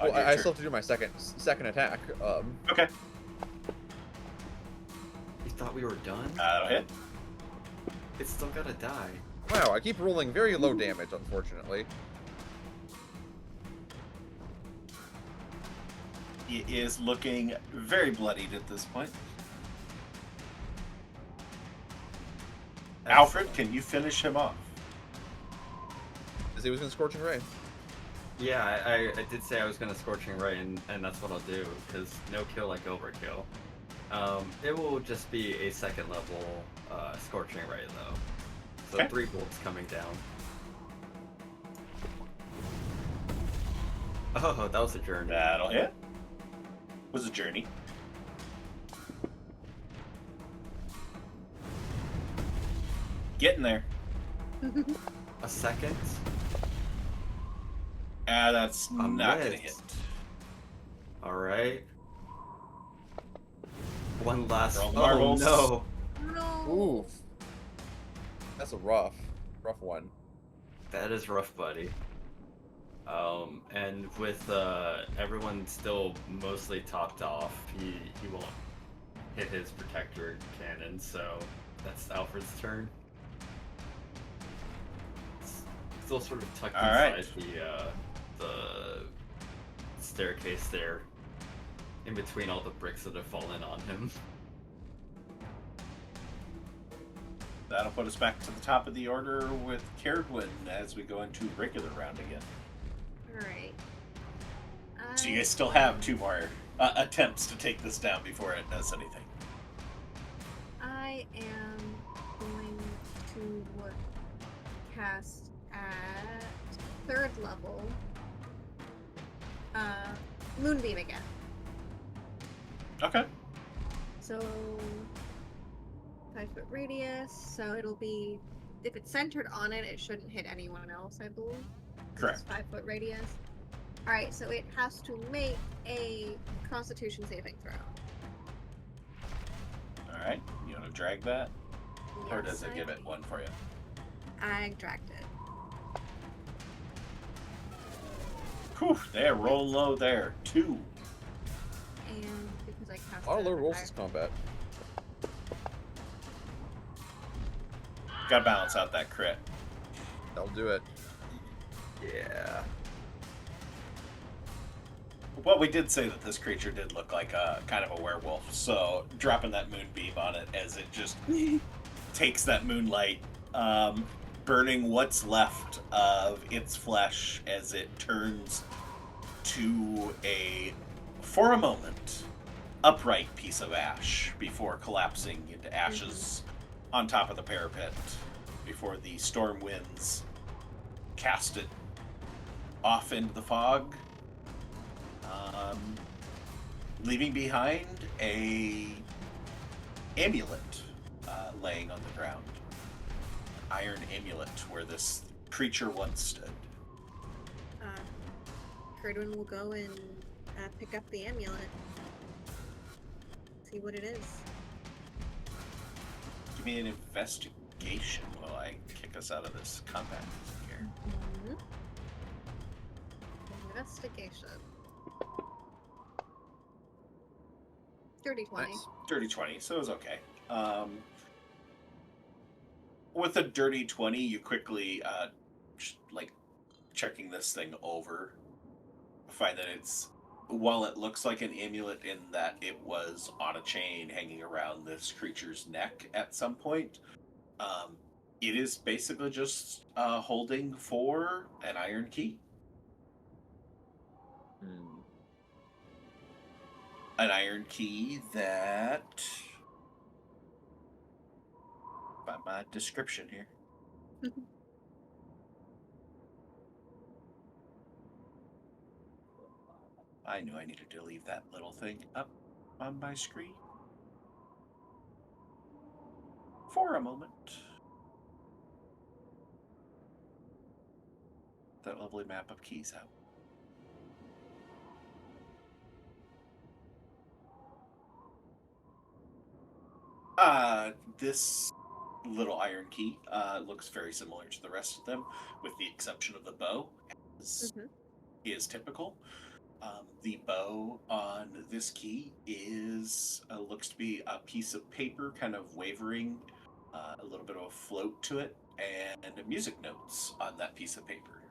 Well, I still have to do my second attack. Okay, You thought we were done? that'll hit. It's still gotta die. Wow, I keep rolling very low damage, unfortunately. He is looking very bloodied at this point. Alfred, can you finish him off? As he was in Scorching Ray. Yeah, I did say I was gonna Scorching Ray, and that's what I'll do, because no kill like overkill. It will just be a 2nd level Scorching Ray, though. So Okay. 3 bolts coming down. Oh, that was a journey. That'll hit. Was a journey. Getting there. A 2nd? That's A not gonna miss. hit. Alright. One last. Roll Oh marbles. no! No. Ooh. That's a rough one. That is rough, buddy. And with everyone still mostly topped off, he won't hit his protector cannon, so that's Alfred's turn. Still sort of tucked All inside right. the staircase there, in between all the bricks that have fallen on him. That'll put us back to the top of the order with Caradwin as we go into regular round again. Alright. So you guys still have 2 more attempts to take this down before it does anything. I am going to cast at 3rd level Moonbeam again. Okay. So 5-foot radius, so it'll be, if it's centered on it, it shouldn't hit anyone else, I believe. Correct. 5-foot radius. Alright, so it has to make a Constitution saving throw. Alright. You want to drag that? Or does Yes, it give it 1 for you? I dragged it. Whew, they're rolling low there. 2. And because I cast A lot of it, low rolls I- this combat. Gotta balance out that crit. That'll do it. Yeah. Well, we did say that this creature did look like a kind of a werewolf, so dropping that moonbeam on it as it just takes that moonlight, burning what's left of its flesh as it turns to for a moment, upright piece of ash before collapsing into ashes on top of the parapet before the storm winds cast it off into the fog, leaving behind a amulet laying on the ground. An iron amulet where this creature once stood. Curdwin will go and pick up the amulet. See what it is. Give me an investigation while I kick us out of this combat here. Mm-hmm. Investigation. Dirty 20. Nice. Dirty 20, so it was okay. With a dirty 20, you quickly, checking this thing over, find that while it looks like an amulet in that it was on a chain hanging around this creature's neck at some point, it is basically just holding for an iron key. An iron key that, by my description here, I knew I needed to leave that little thing up on my screen for a moment. That lovely map of keys out. This little iron key looks very similar to the rest of them, with the exception of the bow, as is typical. The bow on this key looks to be a piece of paper, kind of wavering, a little bit of a float to it, and music notes on that piece of paper,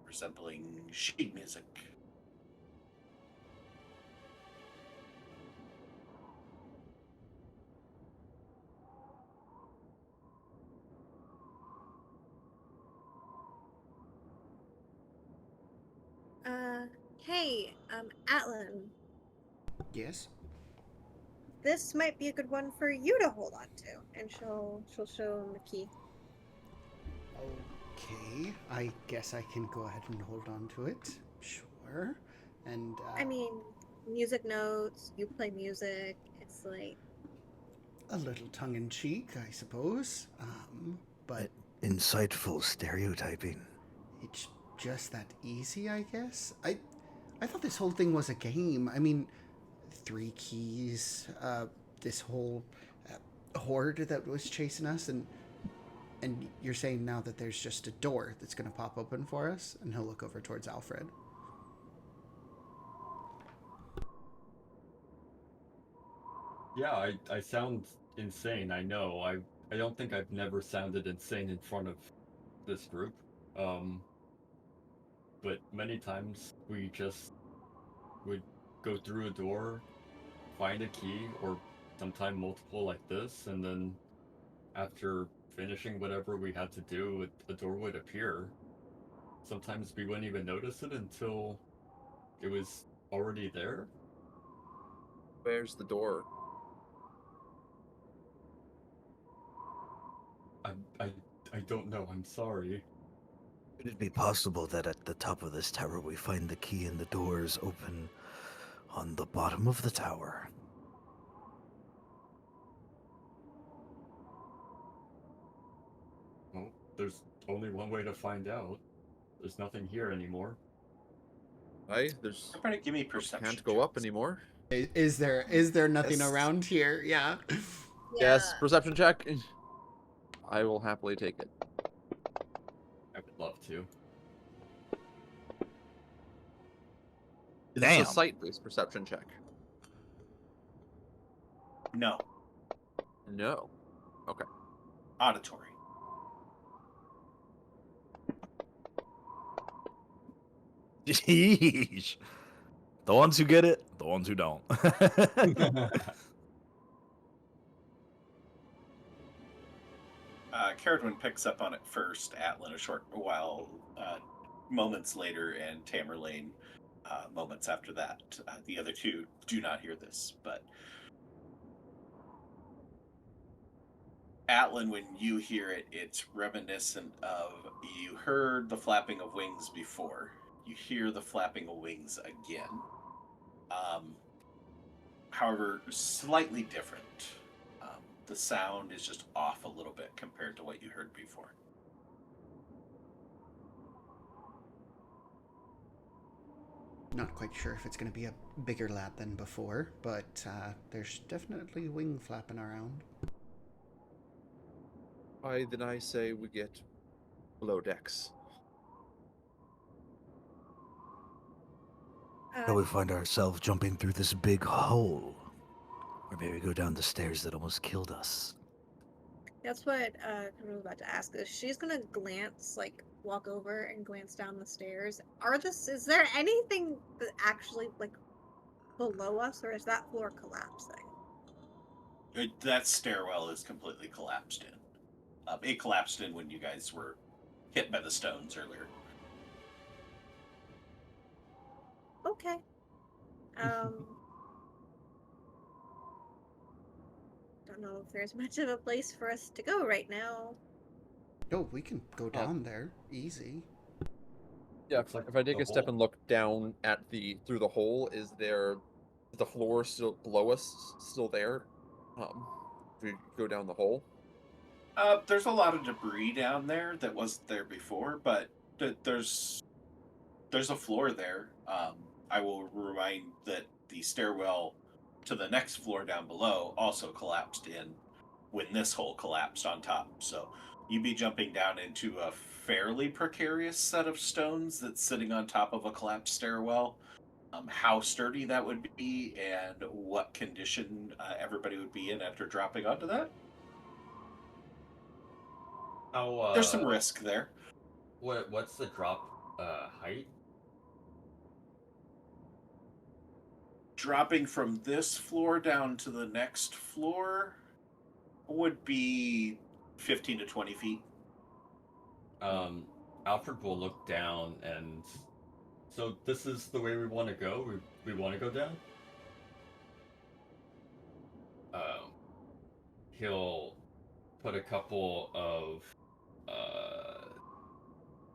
resembling sheet music. Hey, Atlan. Yes. This might be a good one for you to hold on to. And she'll show him the key. Okay, I guess I can go ahead and hold on to it. Sure. And I mean, music notes, you play music, it's like a little tongue-in-cheek, I suppose. But Insightful stereotyping. it's just that easy, I guess. I thought this whole thing was a game. I mean, 3 keys, this whole horde that was chasing us, and you're saying now that there's just a door that's going to pop open for us? And he'll look over towards Alfred. Yeah, I sound insane, I know. I don't think I've never sounded insane in front of this group. But many times we just would go through a door, find a key, or sometime multiple like this, and then after finishing whatever we had to do, a door would appear. Sometimes we wouldn't even notice it until it was already there. Where's the door? I don't know, I'm sorry. Could it be possible that at the top of this tower we find the key and the doors open on the bottom of the tower? Well, there's only one way to find out. There's nothing here anymore. There's Everybody give me perception. can't go up checks. anymore. Is there nothing Yes. around here? Yeah. Yes, perception check. I will happily take it. I would love to. It's Damn. a sight-based perception check. No. No. Auditory. Jeez. The ones who get it, the ones who don't. Caradwin picks up on it first, Atlan a short while, moments later, and Tamerlane moments after that. The other two do not hear this, but Atlan, when you hear it, it's reminiscent of you heard the flapping of wings before. You hear the flapping of wings again. However, slightly different. The sound is just off a little bit compared to what you heard before. Not quite sure if it's going to be a bigger lab than before, but there's definitely wing flapping around. Then I say we get below decks. Shall we find ourselves jumping through this big hole? Or maybe go down the stairs that almost killed us? That's what I was about to ask. Is she's gonna glance, like, walk over and glance down the stairs. Is there anything that actually, like, below us, or is that floor collapsing? That stairwell is completely collapsed in. It collapsed in when you guys were hit by the stones earlier. Okay. Don't know if there's much of a place for us to go right now. Oh, we can go down there. Easy. Yeah, Looks like if I take the a step hole. and look down at through the hole, is the floor still below us still there? If we go down the hole. There's a lot of debris down there that wasn't there before, but there's a floor there. I will remind that the stairwell to the next floor down below also collapsed in when this hole collapsed on top. So you'd be jumping down into a fairly precarious set of stones that's sitting on top of a collapsed stairwell. How sturdy that would be and what condition everybody would be in after dropping onto that. How There's some risk there. What's the drop height? Dropping from this floor down to the next floor would be 15 to 20 feet. Alfred will look down and so this is the way we want to go. We want to go down. He'll put a couple of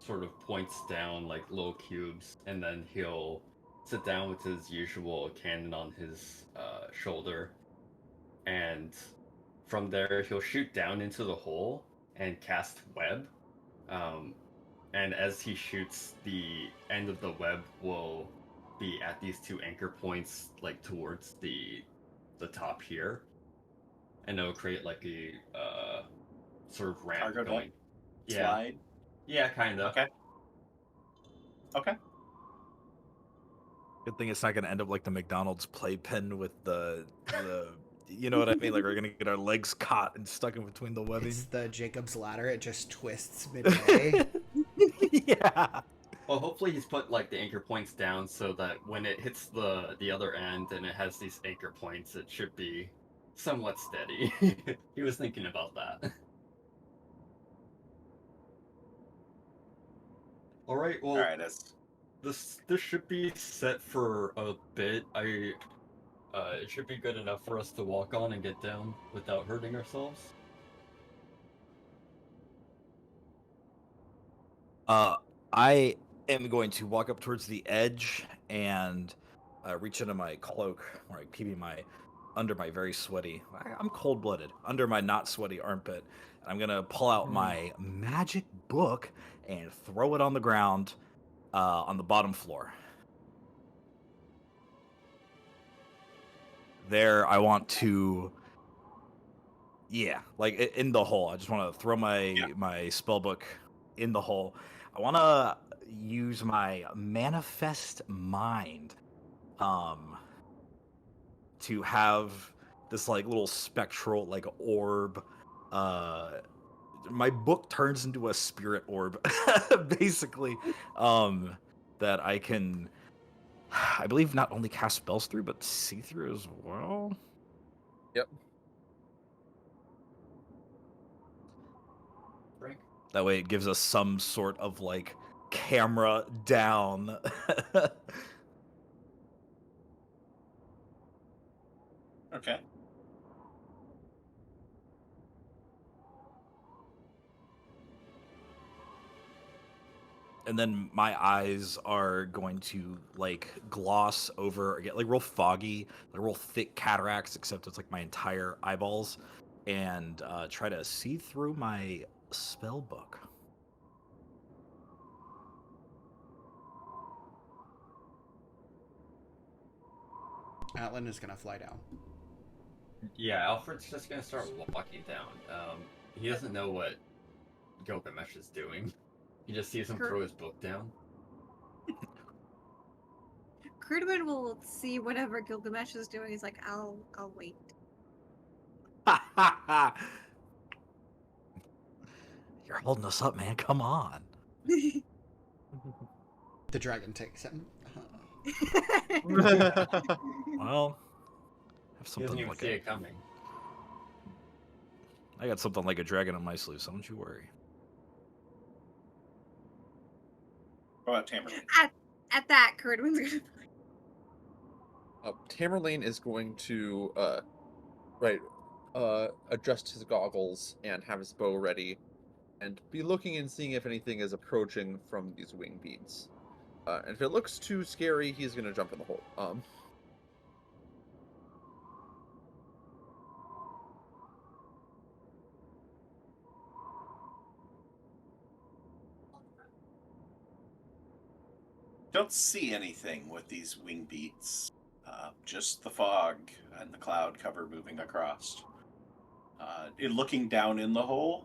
sort of points down like little cubes, and then he'll sit down with his usual cannon on his shoulder, and from there he'll shoot down into the hole and cast web. And as he shoots, the end of the web will be at these two anchor points, like towards the top here, and it'll create like a sort of ramp Cargo going. deck? Slide? Yeah, kind of. Okay. Good thing it's not going to end up like the McDonald's playpen with the you know what I mean? Like we're going to get our legs caught and stuck in between the webbing. It's the Jacob's ladder. It just twists midway. Yeah. Well, hopefully he's put like the anchor points down so that when it hits the other end and it has these anchor points, it should be somewhat steady. He was thinking about that. All right. Well, this should be set for a bit. It should be good enough for us to walk on and get down without hurting ourselves. I am going to walk up towards the edge and reach into my cloak, or like keeping under my very sweaty. I'm cold-blooded. Under my not sweaty armpit, I'm gonna pull out my magic book and throw it on the ground on the bottom floor. There, I want to. Yeah, like in the hole. I just want to throw my spell book in the hole. I want to use my manifest mind to have this like little spectral like orb. My book turns into a spirit orb basically, that I can, I believe, not only cast spells through but see through as well. Yep. That way it gives us some sort of like camera down. Okay. And then my eyes are going to like gloss over or get like real foggy, like real thick cataracts, except it's like my entire eyeballs, and try to see through my spell book. Atlan is gonna fly down. Yeah, Alfred's just gonna start walking down. He doesn't know what Gilgamesh is doing. He just sees him throw his book down. Crudeman will see whatever Gilgamesh is doing. He's like, I'll wait. You're holding us up, man. Come on. The dragon takes him. Well, have He doesn't something even like see it coming. I got something like a dragon on my sleeve, so don't you worry. What about Tamerlane? At that, Crudeman's gonna. Tamerlane is going to adjust his goggles and have his bow ready, and be looking and seeing if anything is approaching from these wing beats. And if it looks too scary, he's gonna jump in the hole. Don't see anything with these wing beats. Just the fog and the cloud cover moving across. Looking down in the hole,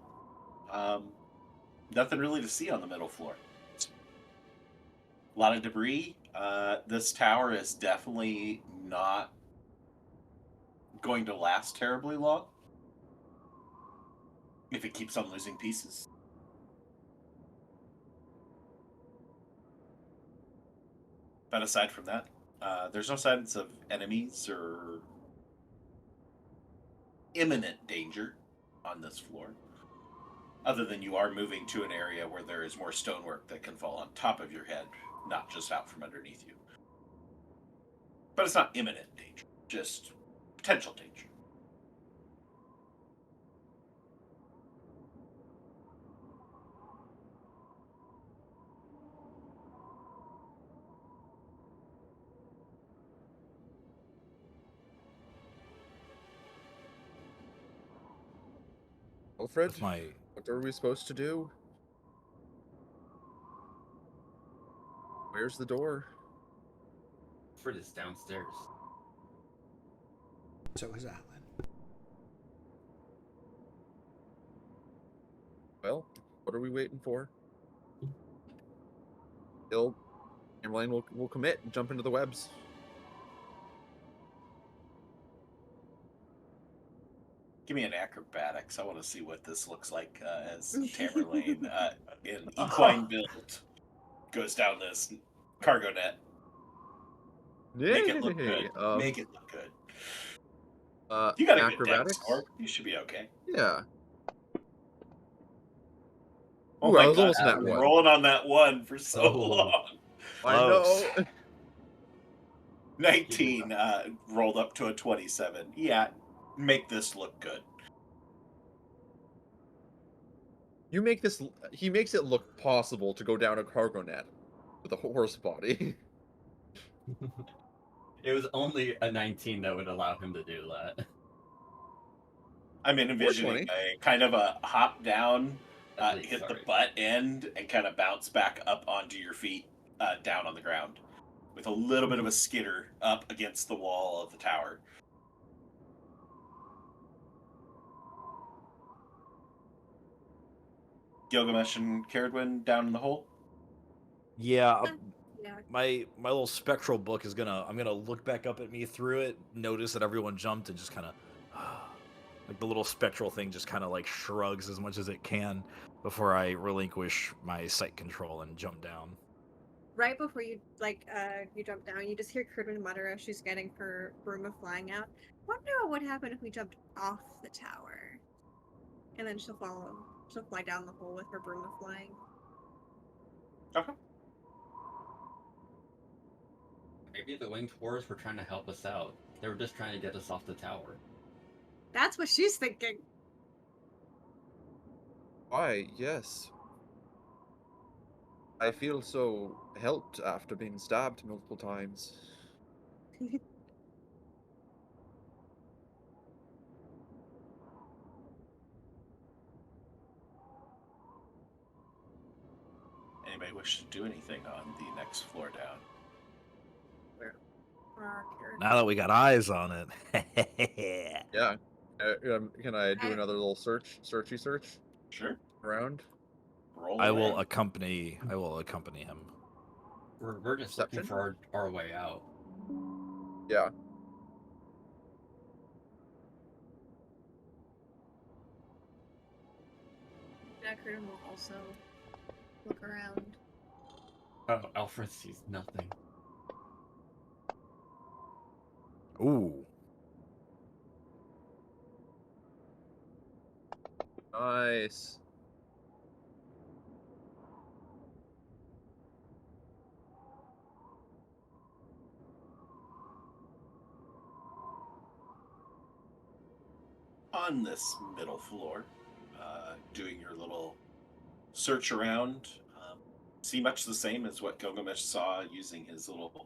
nothing really to see on the middle floor. A lot of debris. This tower is definitely not going to last terribly long if it keeps on losing pieces. But aside from that, there's no signs of enemies or imminent danger on this floor. Other than you are moving to an area where there is more stonework that can fall on top of your head, not just out from underneath you. But it's not imminent danger, just potential danger. Alfred, With my what are we supposed to do? Where's the door? Alfred is downstairs. So is Atlan. Well, what are we waiting for? Tamerlane will commit and jump into the webs. Give me an acrobatics. I want to see what this looks like as Tamerlane in equine build goes down this cargo net. Make it look good. Make it look good. You got a good dex score. You should be okay. Yeah. Oh Ooh, my I was God, almost I've that been one. rolling on that one for so long. I know. Close. 19 rolled up to a 27. Yeah, make this look good. He makes it look possible to go down a cargo net with a horse body. It was only a 19 that would allow him to do that. I'm envisioning a kind of a hop down, Least, hit the sorry. butt end, and kind of bounce back up onto your feet down on the ground. With a little bit of a skitter up against the wall of the tower. Gilgamesh and Caradwin down in the hole? yeah, Yeah. my little spectral book is I'm gonna look back up at me through it, notice that everyone jumped, and just kind of like the little spectral thing just kind of like shrugs as much as it can before I relinquish my sight control and jump down. Right before you you jump down, you just hear Crudeman mutter as she's getting her broom of flying out. Wonder what would happen if we jumped off the tower. And then she'll follow to fly down the hole with her broom of flying. Okay. Maybe the winged horrors were trying to help us out. They were just trying to get us off the tower. That's what she's thinking. Why, yes. I feel so helped after being stabbed multiple times. Anybody wish to do anything on the next floor down? Where are our characters? Now that we got eyes on it. Yeah. Can I do I- another little search Sure. around? Roll I away. will accompany him. We're just looking Perception? for our way out. Yeah. Deckard will also look around. Oh, Alfred sees nothing. Ooh. Nice. On this middle floor, doing your little search around, see much the same as what Gilgamesh saw using his little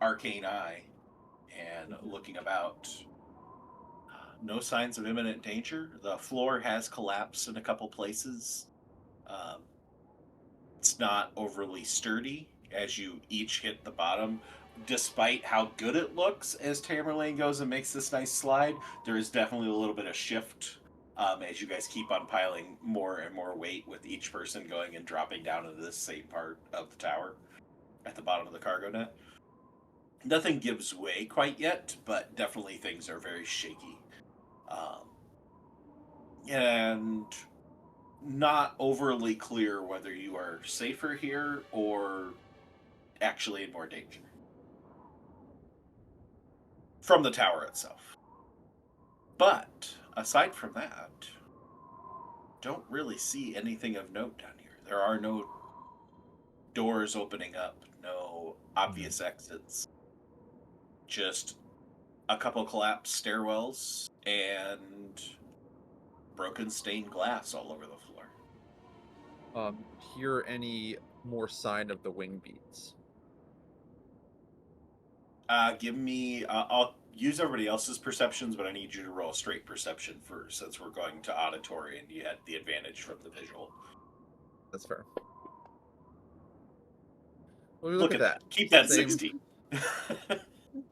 arcane eye and looking about. No signs of imminent danger. The floor has collapsed in a couple places. It's not overly sturdy as you each hit the bottom. Despite how good it looks as Tamerlane goes and makes this nice slide, there is definitely a little bit of shift as you guys keep on piling more and more weight with each person going and dropping down into this same part of the tower at the bottom of the cargo net. Nothing gives way quite yet, but definitely things are very shaky. And not overly clear whether you are safer here or actually in more danger from the tower itself. But aside from that, don't really see anything of note down here. There are no doors opening up, no obvious exits, just a couple collapsed stairwells and broken stained glass all over the floor. Hear any more sign of the wing beats? Give me. I'll use everybody else's perceptions, but I need you to roll straight perception first, since we're going to auditory and you had the advantage from the visual. That's fair. Well, Look at that. Keep that Same. 16.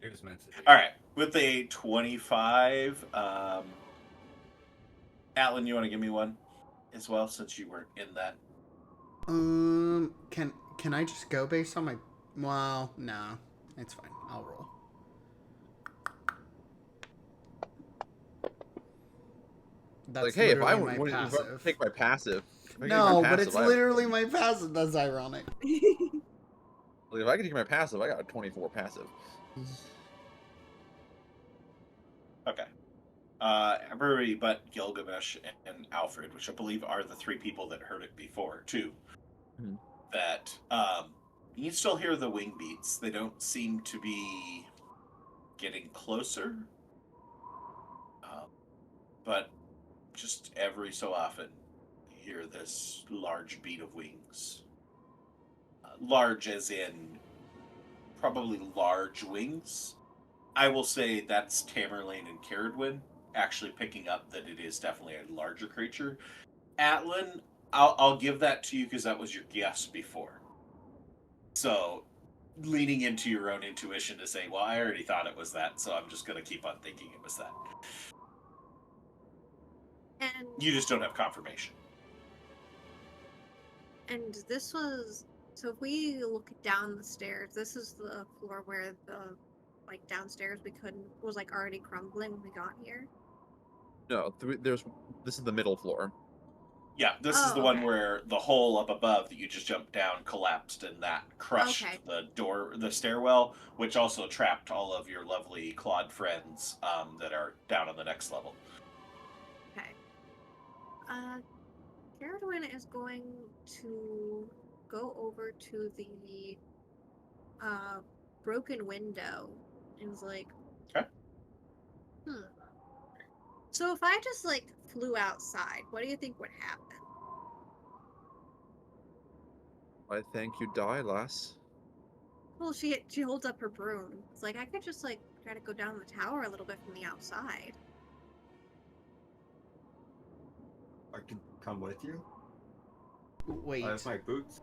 It was meant to be. All right, with a 25, Atlin, you want to give me one as well, since you weren't in that? Can I just go based on my? Well, no, it's fine. I'll roll. That's Like, hey, if I literally would my if I passive. take my passive. if I could take No, my but it's passive, literally my passive. That's ironic. If I could take my passive, I got a 24 passive. Okay. Everybody but Gilgamesh and Alfred, which I believe are the three people that heard it before, too. Mhm. That, you still hear the wing beats. They don't seem to be getting closer. But just every so often, you hear this large beat of wings. Large as in probably large wings. I will say that's Tamerlane and Caradwin actually picking up that it is definitely a larger creature. Atlin, I'll give that to you because that was your guess before. So, leaning into your own intuition to say, well, I already thought it was that, so I'm just going to keep on thinking it was that. And You just don't have confirmation. and this was so if we look down the stairs, this is the floor where the like downstairs we couldn't was like already crumbling when we got here. No, this is the middle floor. Yeah, this is Oh, the one okay. where the hole up above that you just jumped down collapsed and that crushed Okay. the stairwell, which also trapped all of your lovely clawed friends that are down on the next level. Okay. Caradwin is going to go over to the broken window and is like, Okay. So if I just like flew outside, what do you think would happen? I think you die, lass. Well, she holds up her broom. It's like I could just like try to go down the tower a little bit from the outside. I could come with you. Wait. I have my boots.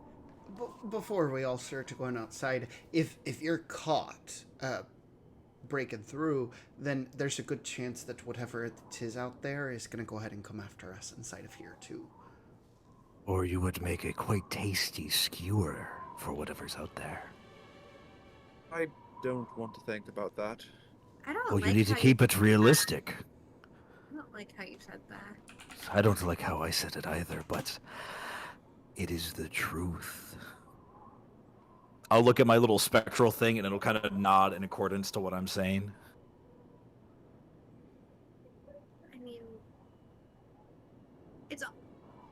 Before we all start to going outside, if you're caught breaking through, then there's a good chance that whatever it is out there is going to go ahead and come after us inside of here too. Or you would make a quite tasty skewer for whatever's out there. I don't want to think about that. I don't Well, like you need to how keep you it realistic. I don't like how you said that. I don't like how I said it either, but it is the truth. I'll look at my little spectral thing and it'll kind of nod in accordance to what I'm saying. I mean, it's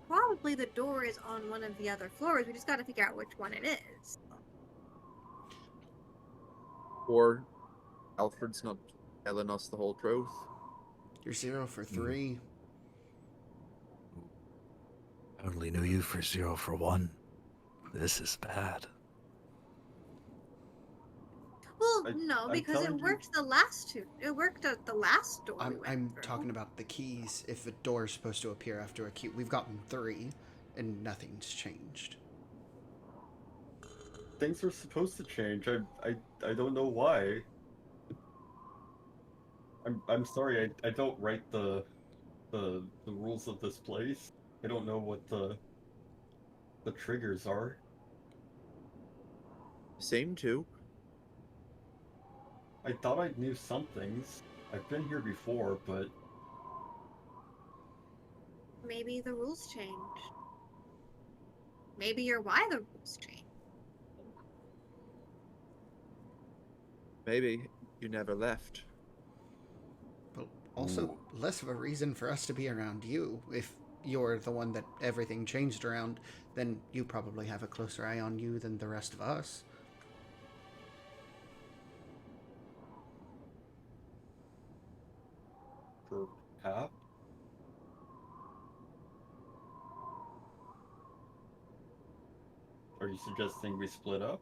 probably the door is on one of the other floors. We just got to figure out which one it is. Or Alfred's not telling us the whole truth. You're 0 for 3. I only knew you for 0 for 1. This is bad. Well, no, I'm because it telling you- worked the last two. It worked at the last door. we went I'm through. talking about the keys. If a door is supposed to appear after a key, we've gotten 3, and nothing's changed. Things are supposed to change. I don't know why. I'm sorry. I don't write the rules of this place. I don't know what the triggers are. Same too. I thought I knew some things. I've been here before, but Maybe the rules changed. Maybe you're why the rules changed. Maybe you never left. But also, less of a reason for us to be around you. If you're the one that everything changed around, then you probably have a closer eye on you than the rest of us. perhaps. Are you suggesting we split up?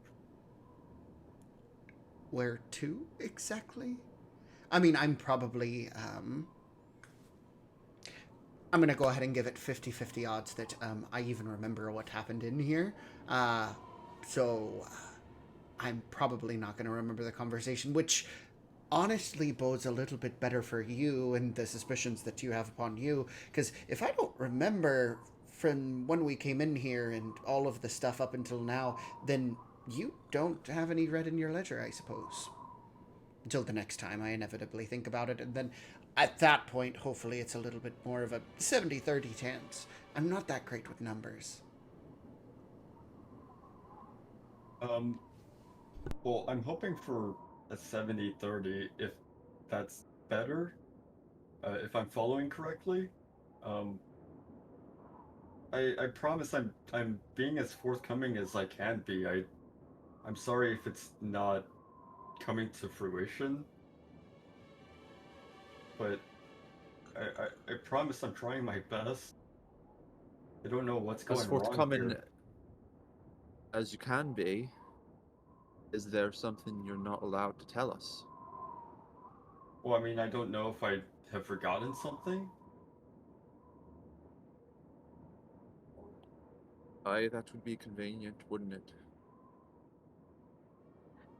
Where to, exactly? I mean, I'm probably, I'm gonna go ahead and give it 50-50 odds that, I even remember what happened in here. So, I'm probably not gonna remember the conversation, which honestly bodes a little bit better for you and the suspicions that you have upon you, because if I don't remember from when we came in here and all of the stuff up until now, then you don't have any red in your ledger, I suppose. Until the next time I inevitably think about it, and then at that point, hopefully it's a little bit more of a 70-30 chance. I'm not that great with numbers. Well, I'm hoping for a 70-30 if that's better. If I'm following correctly. I promise I'm being as forthcoming as I can be. I'm sorry if it's not coming to fruition. But I promise I'm trying my best. I don't know what's going As wrong forthcoming here. as you can be, is there something you're not allowed to tell us? Well, I mean, I don't know if I have forgotten something. Aye, that would be convenient, wouldn't it?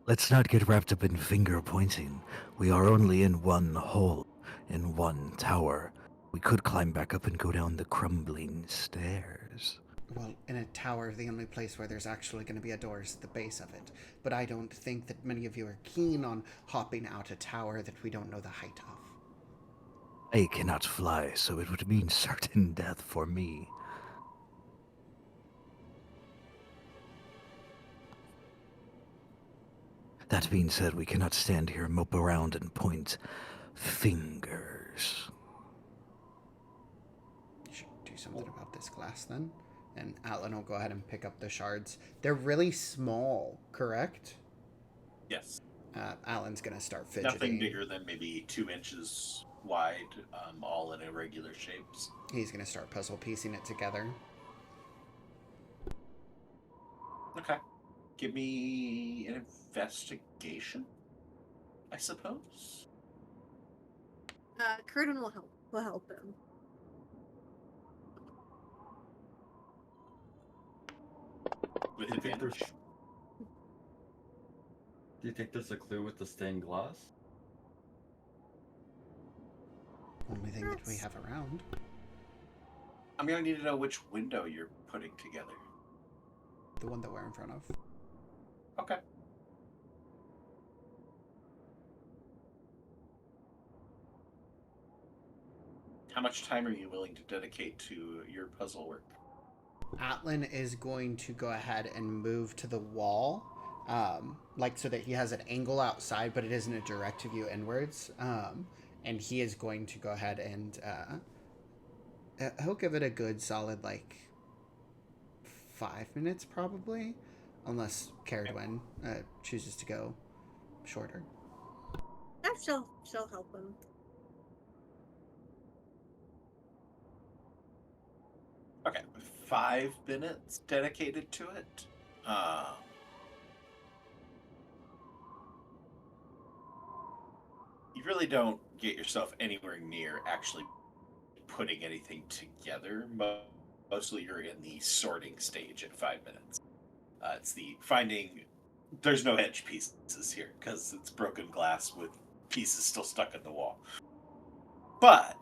Let's not get wrapped up in finger pointing. We are only in one hole, in one tower. We could climb back up and go down the crumbling stairs. Well, in a tower, the only place where there's actually going to be a door is at the base of it. But I don't think that many of you are keen on hopping out a tower that we don't know the height of. I cannot fly, so it would mean certain death for me. That being said, we cannot stand here, mope around, and point fingers. You should do something about this glass then. And Atlan will go ahead and pick up the shards. They're really small, correct? Yes. Atlan's going to start fidgeting. Nothing bigger than maybe 2 inches wide, all in irregular shapes. He's going to start puzzle piecing it together. Okay. Give me an investigation, I suppose. Curtin will help him. With Do you think advantage. Do you think there's a clue with the stained glass? Only thing that we have around. I'm going to need to know which window you're putting together. The one that we're in front of. Okay. How much time are you willing to dedicate to your puzzle work? Atlan is going to go ahead and move to the wall, like so that he has an angle outside, but it isn't a direct view inwards. And he is going to go ahead and he'll give it a good solid 5 minutes probably, unless Caradwin chooses to go shorter. She'll help him. Okay, 5 minutes dedicated to it. You really don't get yourself anywhere near actually putting anything together. Mostly you're in the sorting stage at 5 minutes. It's the finding. There's no edge pieces here because it's broken glass with pieces still stuck in the wall. But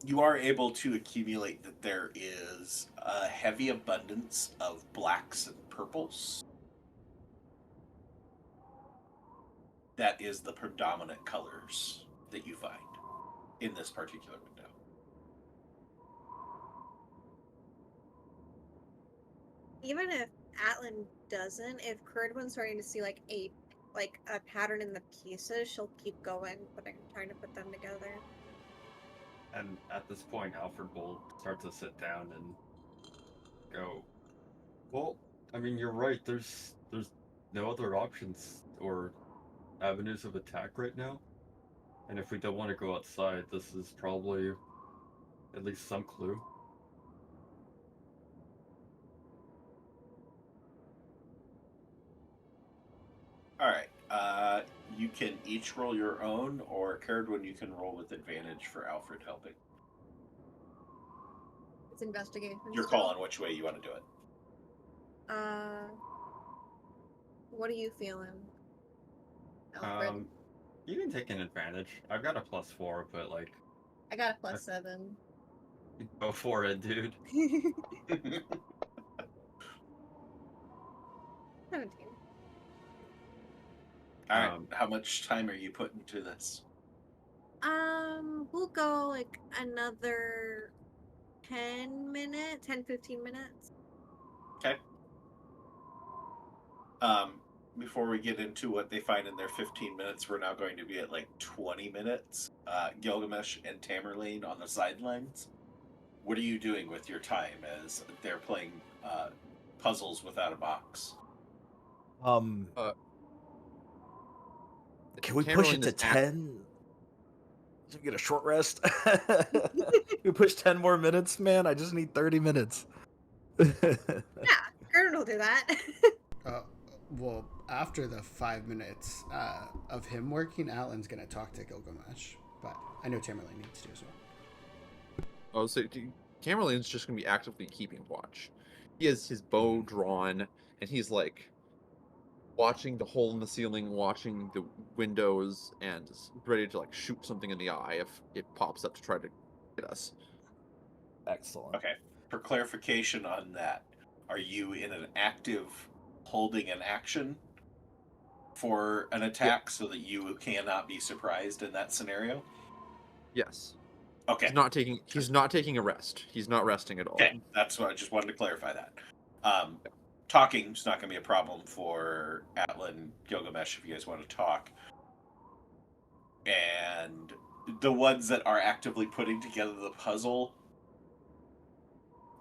you are able to accumulate that there is a heavy abundance of blacks and purples. That is the predominant colors that you find in this particular window. Even if Atlan doesn't, if Curdwin's starting to see a pattern in the pieces, she'll keep going, trying to put them together. And at this point, Alfred will start to sit down and go, well, I mean, you're right. There's no other options or avenues of attack right now. And if we don't want to go outside, this is probably at least some clue. All right. You can each roll your own, or Caradwin, you can roll with advantage for Alfred helping. It's investigation. You're calling which way you want to do it. What are you feeling, Alfred? You can take an advantage. I've got a +4, but I got a +7. Go for it, dude. 17. All right. How much time are you putting to this? We'll go another 10 minutes, 10-15 minutes. Okay. Before we get into what they find in their 15 minutes, we're now going to be at 20 minutes. Gilgamesh and Tamerlane on the sidelines. What are you doing with your time as they're playing puzzles without a box? Can we push it to 10? So we get a short rest? We push 10 more minutes, man? I just need 30 minutes. Yeah, Curtin will do that. Well, after the 5 minutes of him working, Alan's going to talk to Gilgamesh. But I know Tamerlane needs to as well. Oh, so Tamerlane's just going to be actively keeping watch. He has his bow drawn, and he's watching the hole in the ceiling, watching the windows, and is ready to shoot something in the eye if it pops up to try to hit us. Excellent. Okay. For clarification on that, are you in an active holding an action for an attack so that you cannot be surprised in that scenario? Yes. Okay. He's not taking a rest. He's not resting at all. Okay, that's what I just wanted to clarify that. Talking's not going to be a problem for Atlan, Gilgamesh, if you guys want to talk. And the ones that are actively putting together the puzzle,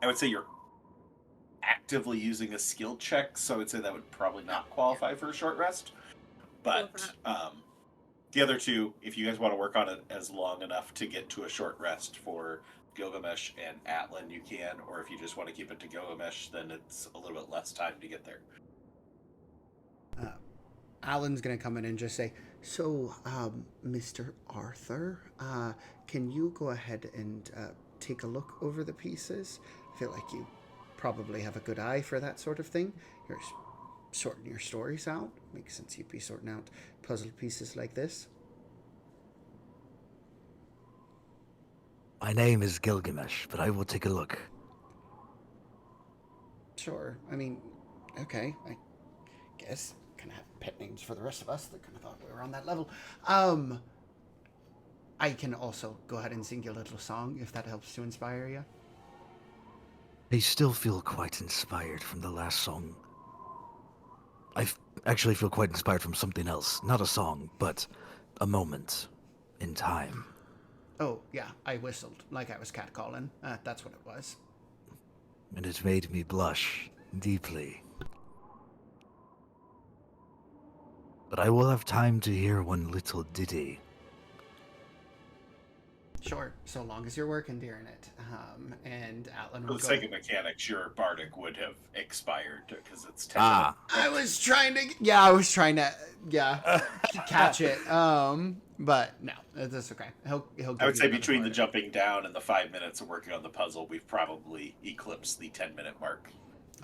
I would say you're actively using a skill check, so I would say that would probably not qualify for a short rest. But the other two, if you guys want to work on it as long enough to get to a short rest for Gilgamesh and Atlan, you can. Or if you just want to keep it to Gilgamesh, then it's a little bit less time to get there. Alan's gonna come in and just say, so, Mr. Arthur, can you go ahead and take a look over the pieces? I feel like you probably have a good eye for that sort of thing. You're sorting your stories out. Makes sense you'd be sorting out puzzle pieces like this. My name is Gilgamesh, but I will take a look. Sure. I mean, okay. I guess kind of have pet names for the rest of us that kind of thought we were on that level. I can also go ahead and sing you a little song if that helps to inspire you. I still feel quite inspired from the last song. Actually feel quite inspired from something else. Not a song, but a moment in time. Oh, yeah, I whistled like I was catcalling. That's what it was. And it made me blush deeply. But I will have time to hear one little ditty. Sure, so long as you're working during it. And Atlan For will the go... sake of mechanics, your bardic would have expired because it's 10 I was trying to catch it. But no, that's okay. He'll I would give say you between the another jumping down and the 5 minutes of working on the puzzle, we've probably eclipsed the 10-minute mark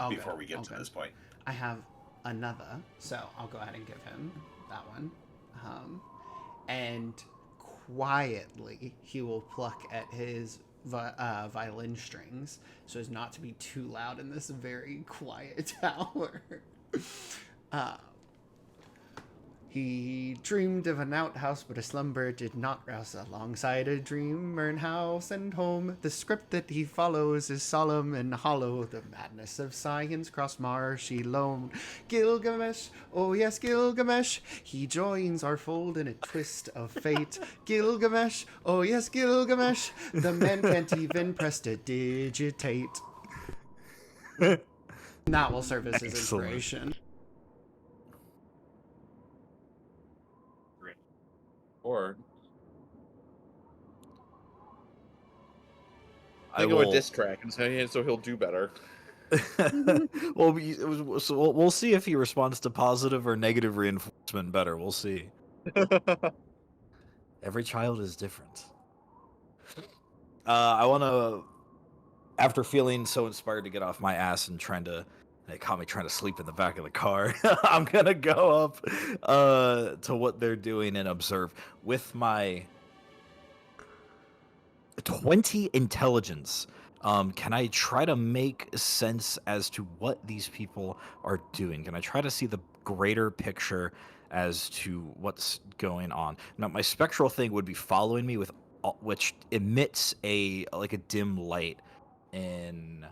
before we get to this point. I have another, so I'll go ahead and give him that one. And quietly, he will pluck at his violin strings so as not to be too loud in this very quiet tower. He dreamed of an outhouse, but a slumber did not rouse. Alongside a dreamer in house and home, the script that he follows is solemn and hollow. The madness of science crossed marshy loam. Gilgamesh, oh yes, Gilgamesh, he joins our fold in a twist of fate. Gilgamesh, oh yes, Gilgamesh, the man can't even prestidigitate. That will serve as his inspiration. Or I will will a diss track and say, so he'll do better. Well, we'll see if he responds to positive or negative reinforcement better. We'll see. Every child is different. I want to, after feeling so inspired to get off my ass and they caught me trying to sleep in the back of the car. I'm gonna go up to what they're doing and observe with my 20 intelligence. Can I try to make sense as to what these people are doing? Can I try to see the greater picture as to what's going on? Now, my spectral thing would be following me which emits a dim light in,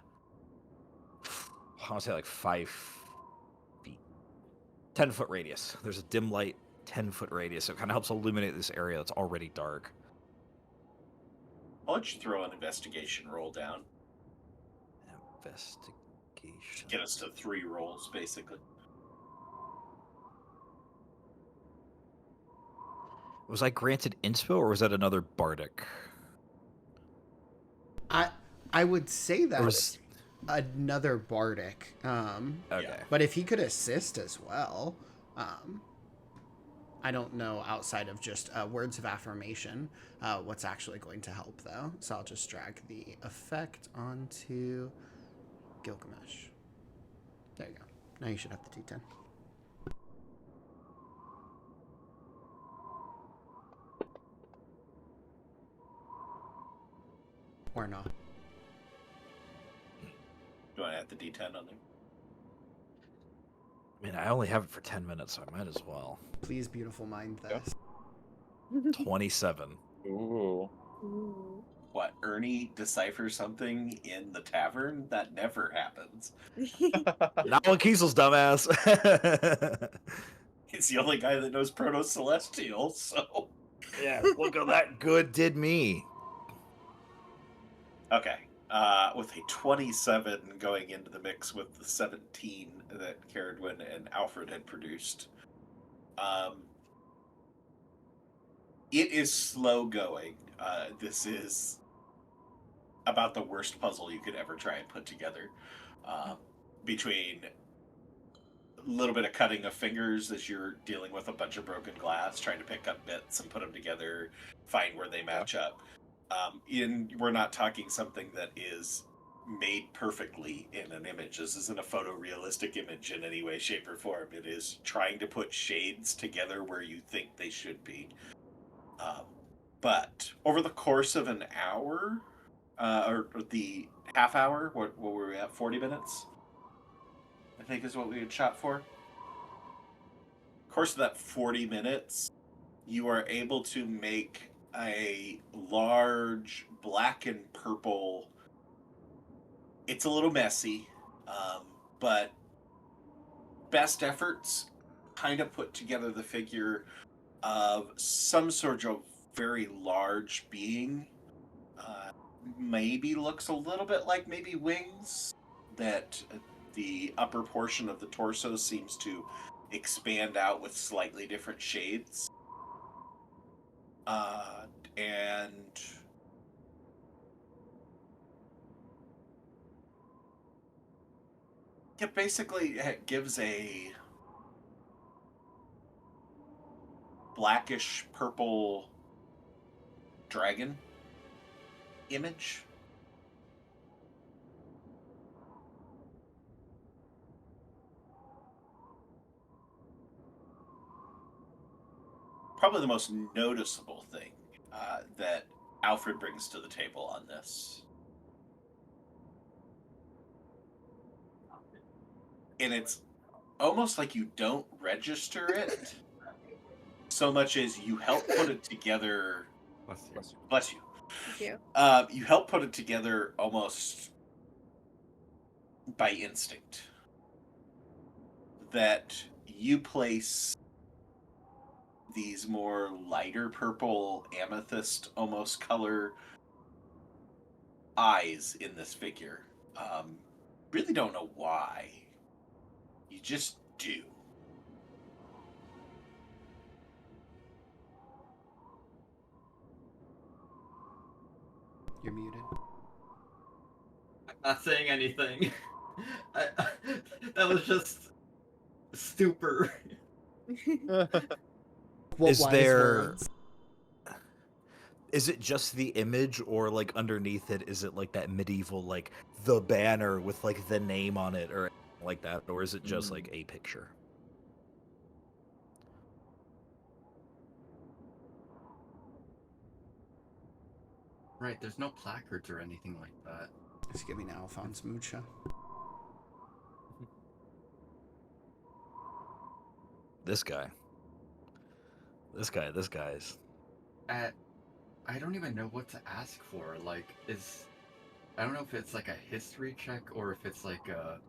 I want to say like 5 feet, 10-foot radius. There's a dim light 10-foot radius, so it kind of helps illuminate this area that's already dark. I'll let you throw an investigation roll down. Investigation. Get us to 3 rolls, basically. Was I granted inspo, or was that another bardic? I would say that was another bardic. Okay. But if he could assist as well, I don't know outside of just words of affirmation what's actually going to help, though. So I'll just drag the effect onto Gilgamesh. There you go. Now you should have the D10. Or not. Do I add the D10 on there? I mean, I only have it for 10 minutes, so I might as well. Please, beautiful mind this. 27. Ooh. Ooh. What, Ernie deciphers something in the tavern? That never happens. Not on Kiesel's dumbass. He's the only guy that knows Proto-Celestial, so... Yeah, look at that good did me. Okay. with a 27 going into the mix with the 17 that Caradwin and Alfred had produced. It is slow going. This is about the worst puzzle you could ever try and put together. Between a little bit of cutting of fingers as you're dealing with a bunch of broken glass, trying to pick up bits and put them together, find where they match up. We're not talking something that is made perfectly in an image. This isn't a photorealistic image in any way, shape, or form. It is trying to put shades together where you think they should be. But over the course of an hour, or the half hour, what were we at, 40 minutes? I think is what we had shot for. Course of that 40 minutes, you are able to make a large black and purple. It's a little messy, but best efforts kind of put together the figure of some sort of very large being. Maybe looks a little bit like maybe wings, that the upper portion of the torso seems to expand out with slightly different shades. And it basically gives a blackish purple dragon image. Probably the most noticeable thing that Alfred brings to the table on this. And it's almost like you don't register it so much as you help put it together. Bless you. Thank you. You help put it together almost by instinct. That you place these more lighter purple, amethyst almost color eyes in this figure. Really don't know why. You just do. You're muted. I'm not saying anything. That was just super. Is Wise there? words. Is it just the image, or like underneath it, is it like that medieval, like the banner with like the name on it, or like that, or is it just like a picture? Right, there's no placards or anything like that. Just give me an Alphonse Mucha. This guy's. I don't even know what to ask for. Like, I don't know if it's like a history check or if it's like a.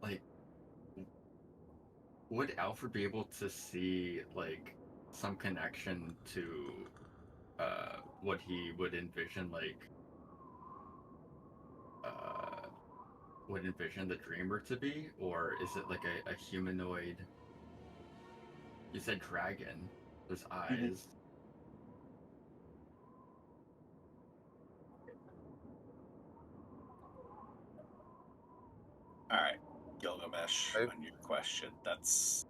Like, would Alfred be able to see like some connection to what he would envision, like would envision the dreamer to be, or is it like a humanoid? You said dragon. There's eyes. All right, Gilgamesh, on your question, that's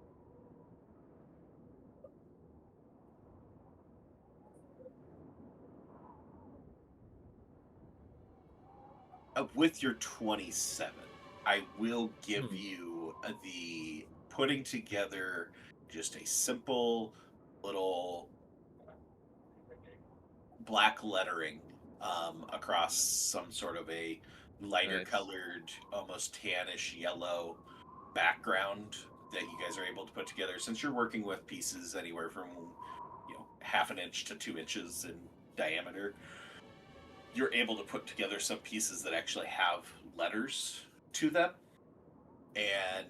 with your 27. I will give you the putting together just a simple little black lettering across some sort of a lighter colored, almost tannish yellow background that you guys are able to put together. Since you're working with pieces anywhere from, half an inch to 2 inches in diameter, you're able to put together some pieces that actually have letters to them, and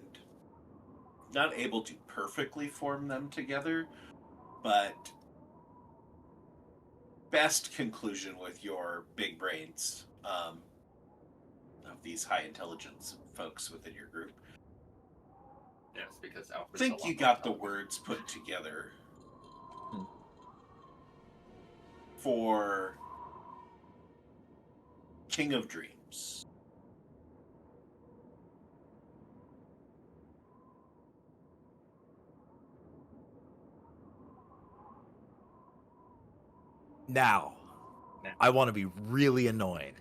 not able to perfectly form them together, but best conclusion with your big brains of these high intelligence folks within your group. Yes, because I Alfred's think you got the words put together for King of Dreams. Now, I want to be really annoying.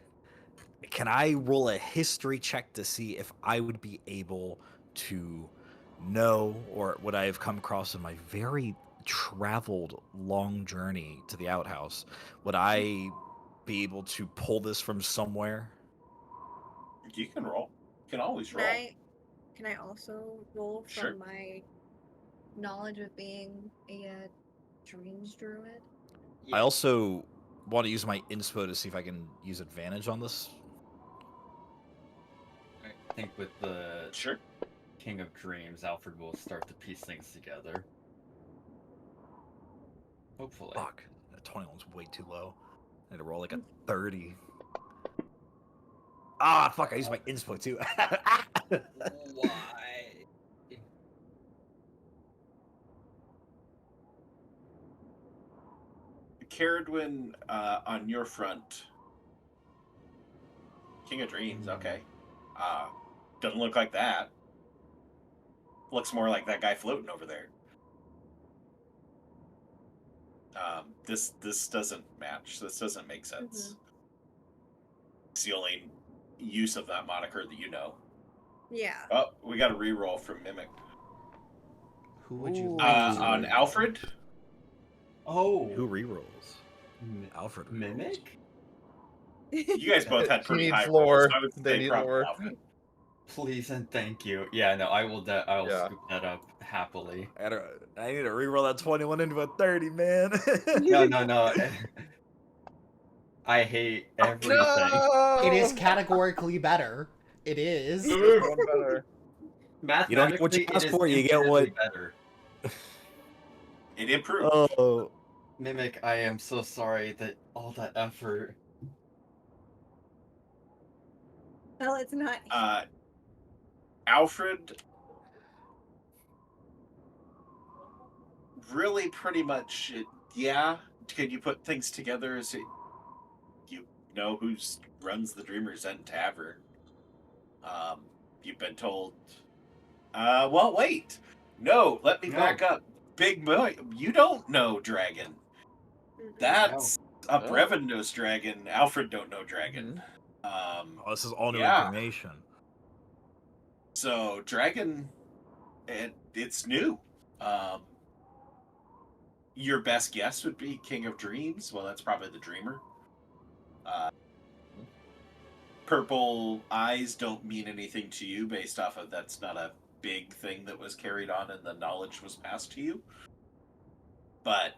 Can I roll a history check to see if I would be able to know, or would I have come across in my very traveled long journey to the outhouse? Would I be able to pull this from somewhere? You can roll. You can always Can roll. can I also roll from Sure. my knowledge of being a dreams druid? I also want to use my inspo to see if I can use advantage on this. I think with the Sure. King of Dreams, Alfred will start to piece things together. Hopefully. Fuck, that 21's way too low. I need to roll like a 30. Ah, fuck, I used my inspo too. Why? Caradwin, on your front. King of Dreams, okay. Doesn't look like that. Looks more like that guy floating over there. This doesn't match. This doesn't make sense. It's the only use of that moniker that you know. Yeah. Oh, we got a reroll from Mimic. Who would you Ooh. like to On reroll? Alfred? Oh, Who rerolls? Alfred. Mimic? You guys both had He pretty needs high lore. rolls. I would They say need probably lore. Alfred. Please and thank you. Yeah, no, I will. I'll Yeah. scoop that up happily. I need to reroll that 21 into a 30, man. No. I hate everything. No! It is categorically better. It is. Just one better. You don't get what you Mathematically, it ask is for, you get what- infinitely better. It improved. Oh, Mimic, I am so sorry that all that effort. Well, it's not. Alfred really pretty much, yeah. Can you put things together? So you know who runs the Dreamer's End Tavern. You've been told. Well, wait. No, let me back up. Big boy, you don't know Dragon. That's a No. Brevin knows Dragon. Alfred don't know Dragon. this is all new Yeah. information. So Dragon, it's new. Your best guess would be King of Dreams. Well, that's probably the Dreamer. Purple eyes don't mean anything to you based off of that's not a big thing that was carried on and the knowledge was passed to you. But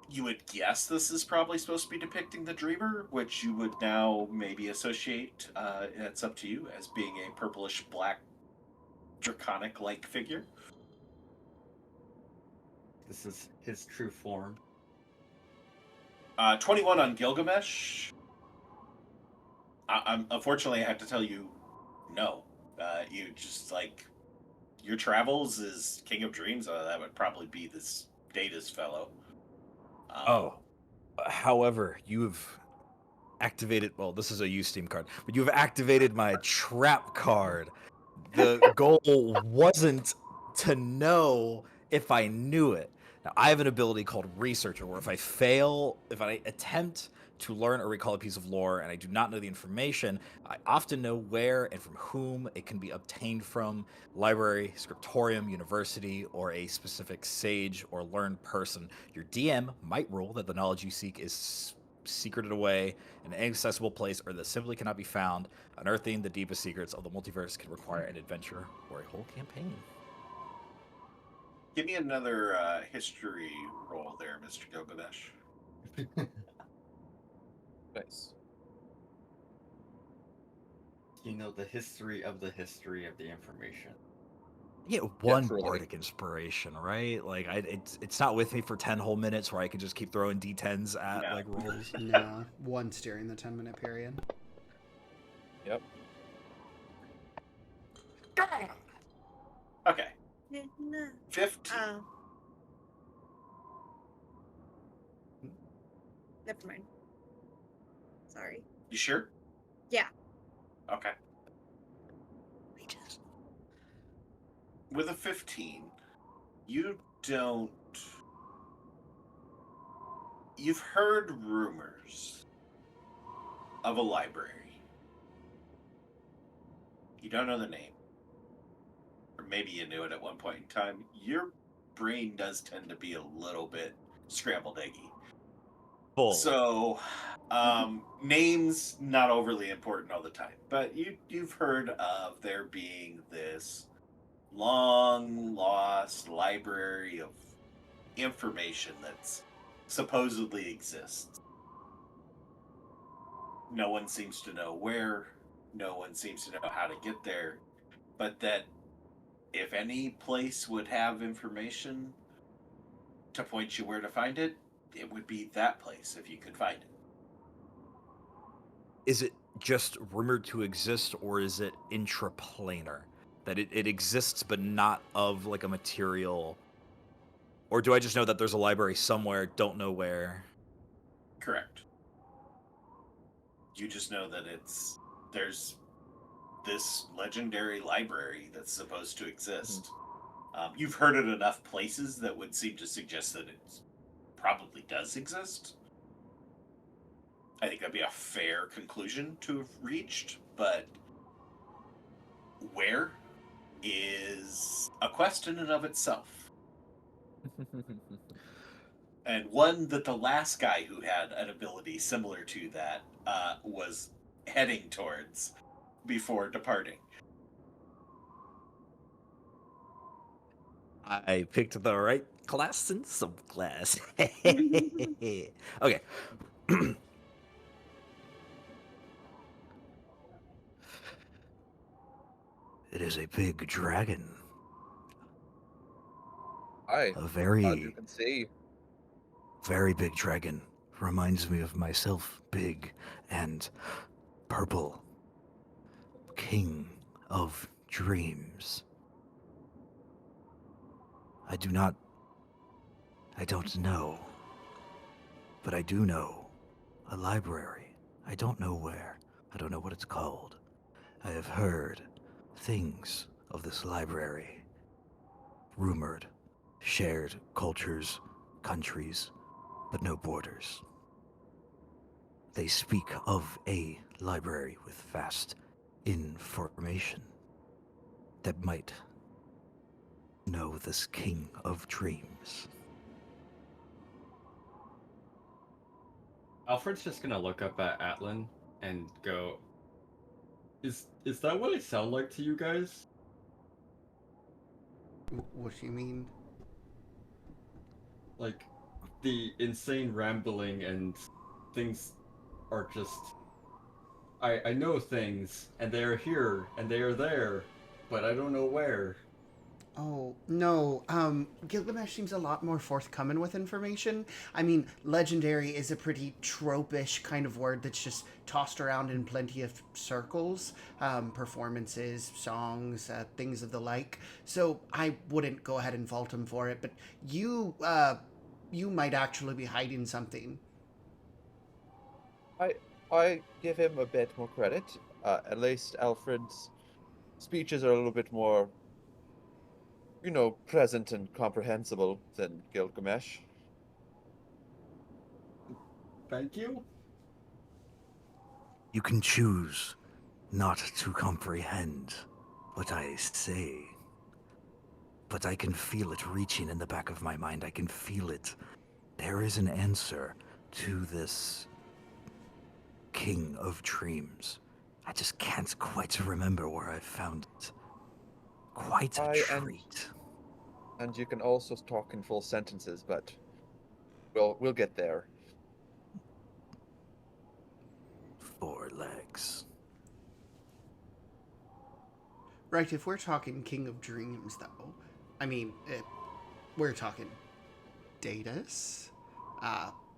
you would guess this is probably supposed to be depicting the Dreamer, which you would now maybe associate, it's up to you, as being a purplish black draconic-like figure. This is his true form. 21 on Gilgamesh. Unfortunately, I have to tell you, no. You just, like, your travels is King of Dreams. That would probably be this Data's fellow. However, you have activated, well, this is a use Steam card, but you've activated my trap card. The goal wasn't to know if I knew it. Now, I have an ability called Researcher, where if I attempt to learn or recall a piece of lore and I do not know the information, I often know where and from whom it can be obtained from: library, scriptorium, university, or a specific sage or learned person. Your DM might rule that the knowledge you seek is secreted away in an inaccessible place or that simply cannot be found. Unearthing the deepest secrets of the multiverse can require an adventure or a whole campaign. Give me another history roll there, Mr. Gilgamesh. Nice. You know the history of the information. get one truly. bardic inspiration, right? Like it's not with me for 10 whole minutes where I can just keep throwing d10s at No. like rolls. No, once during the 10-minute period. Yep. Okay. No. 15. Oh. Never mind. Sorry. You sure? Yeah. Okay. With a 15, you don't. You've heard rumors of a library. You don't know the name. Or maybe you knew it at one point in time. Your brain does tend to be a little bit scrambled eggy. Full. So, names not overly important all the time, but you've heard of there being this long lost library of information that's supposedly exists. No one seems to know where, no one seems to know how to get there, but that if any place would have information to point you where to find it, it would be that place if you could find it. Is it just rumored to exist, or is it intraplanar? That it exists but not of like a material? Or do I just know that there's a library somewhere, don't know where? Correct. You just know that there's this legendary library that's supposed to exist. You've heard it enough places that would seem to suggest that it probably does exist. I think that'd be a fair conclusion to have reached, but where is a quest in and of itself. And one that the last guy who had an ability similar to that was heading towards before departing. I picked the right class and subclass. Okay. It is a big dragon. Hi. A As you very, can see. very big dragon. Reminds me of myself, big and purple. King of dreams. I don't know. But I do know a library. I don't know where. I don't know what it's called. I have heard things of this library. Rumored, shared cultures, countries, but no borders. They speak of a library with vast information that might know this king of dreams. Alfred's just gonna look up at Atlan and go, Is that what I sound like to you guys? What do you mean? Like, the insane rambling and things are just... I know things, and they are here, and they are there, but I don't know where. Oh, no. Gilgamesh seems a lot more forthcoming with information. I mean, legendary is a pretty tropish kind of word that's just tossed around in plenty of circles. Performances, songs, things of the like. So I wouldn't go ahead and fault him for it, but you might actually be hiding something. I give him a bit more credit. At least Alfred's speeches are a little bit more, present and comprehensible than Gilgamesh. Thank you? You can choose not to comprehend what I say. But I can feel it reaching in the back of my mind. I can feel it. There is an answer to this king of dreams. I just can't quite remember where I found it. Quite a treat. And you can also talk in full sentences, but we'll get there. 4 legs. Right, if we're talking King of Dreams, though, I mean, we're talking Datus.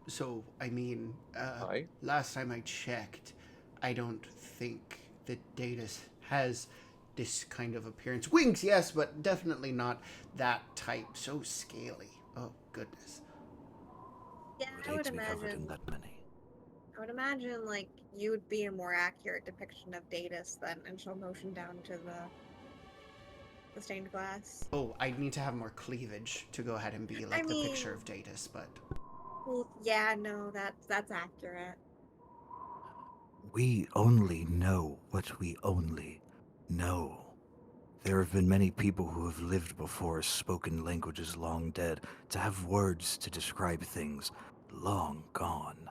So, I mean, Hi. last time I checked, I don't think that Datus has this kind of appearance. Wings, yes, but definitely not that type. So scaly. Oh, goodness. Yeah, It I would hates me covered in imagine. that many. I would imagine like you would be a more accurate depiction of Datus than, and she'll motion down to the stained glass. Oh, I need to have more cleavage to go ahead and be like the picture mean- of Datus, but Well, yeah, no, that's accurate. We only know what we only know. There have been many people who have lived before us, spoken languages long dead, to have words to describe things long gone.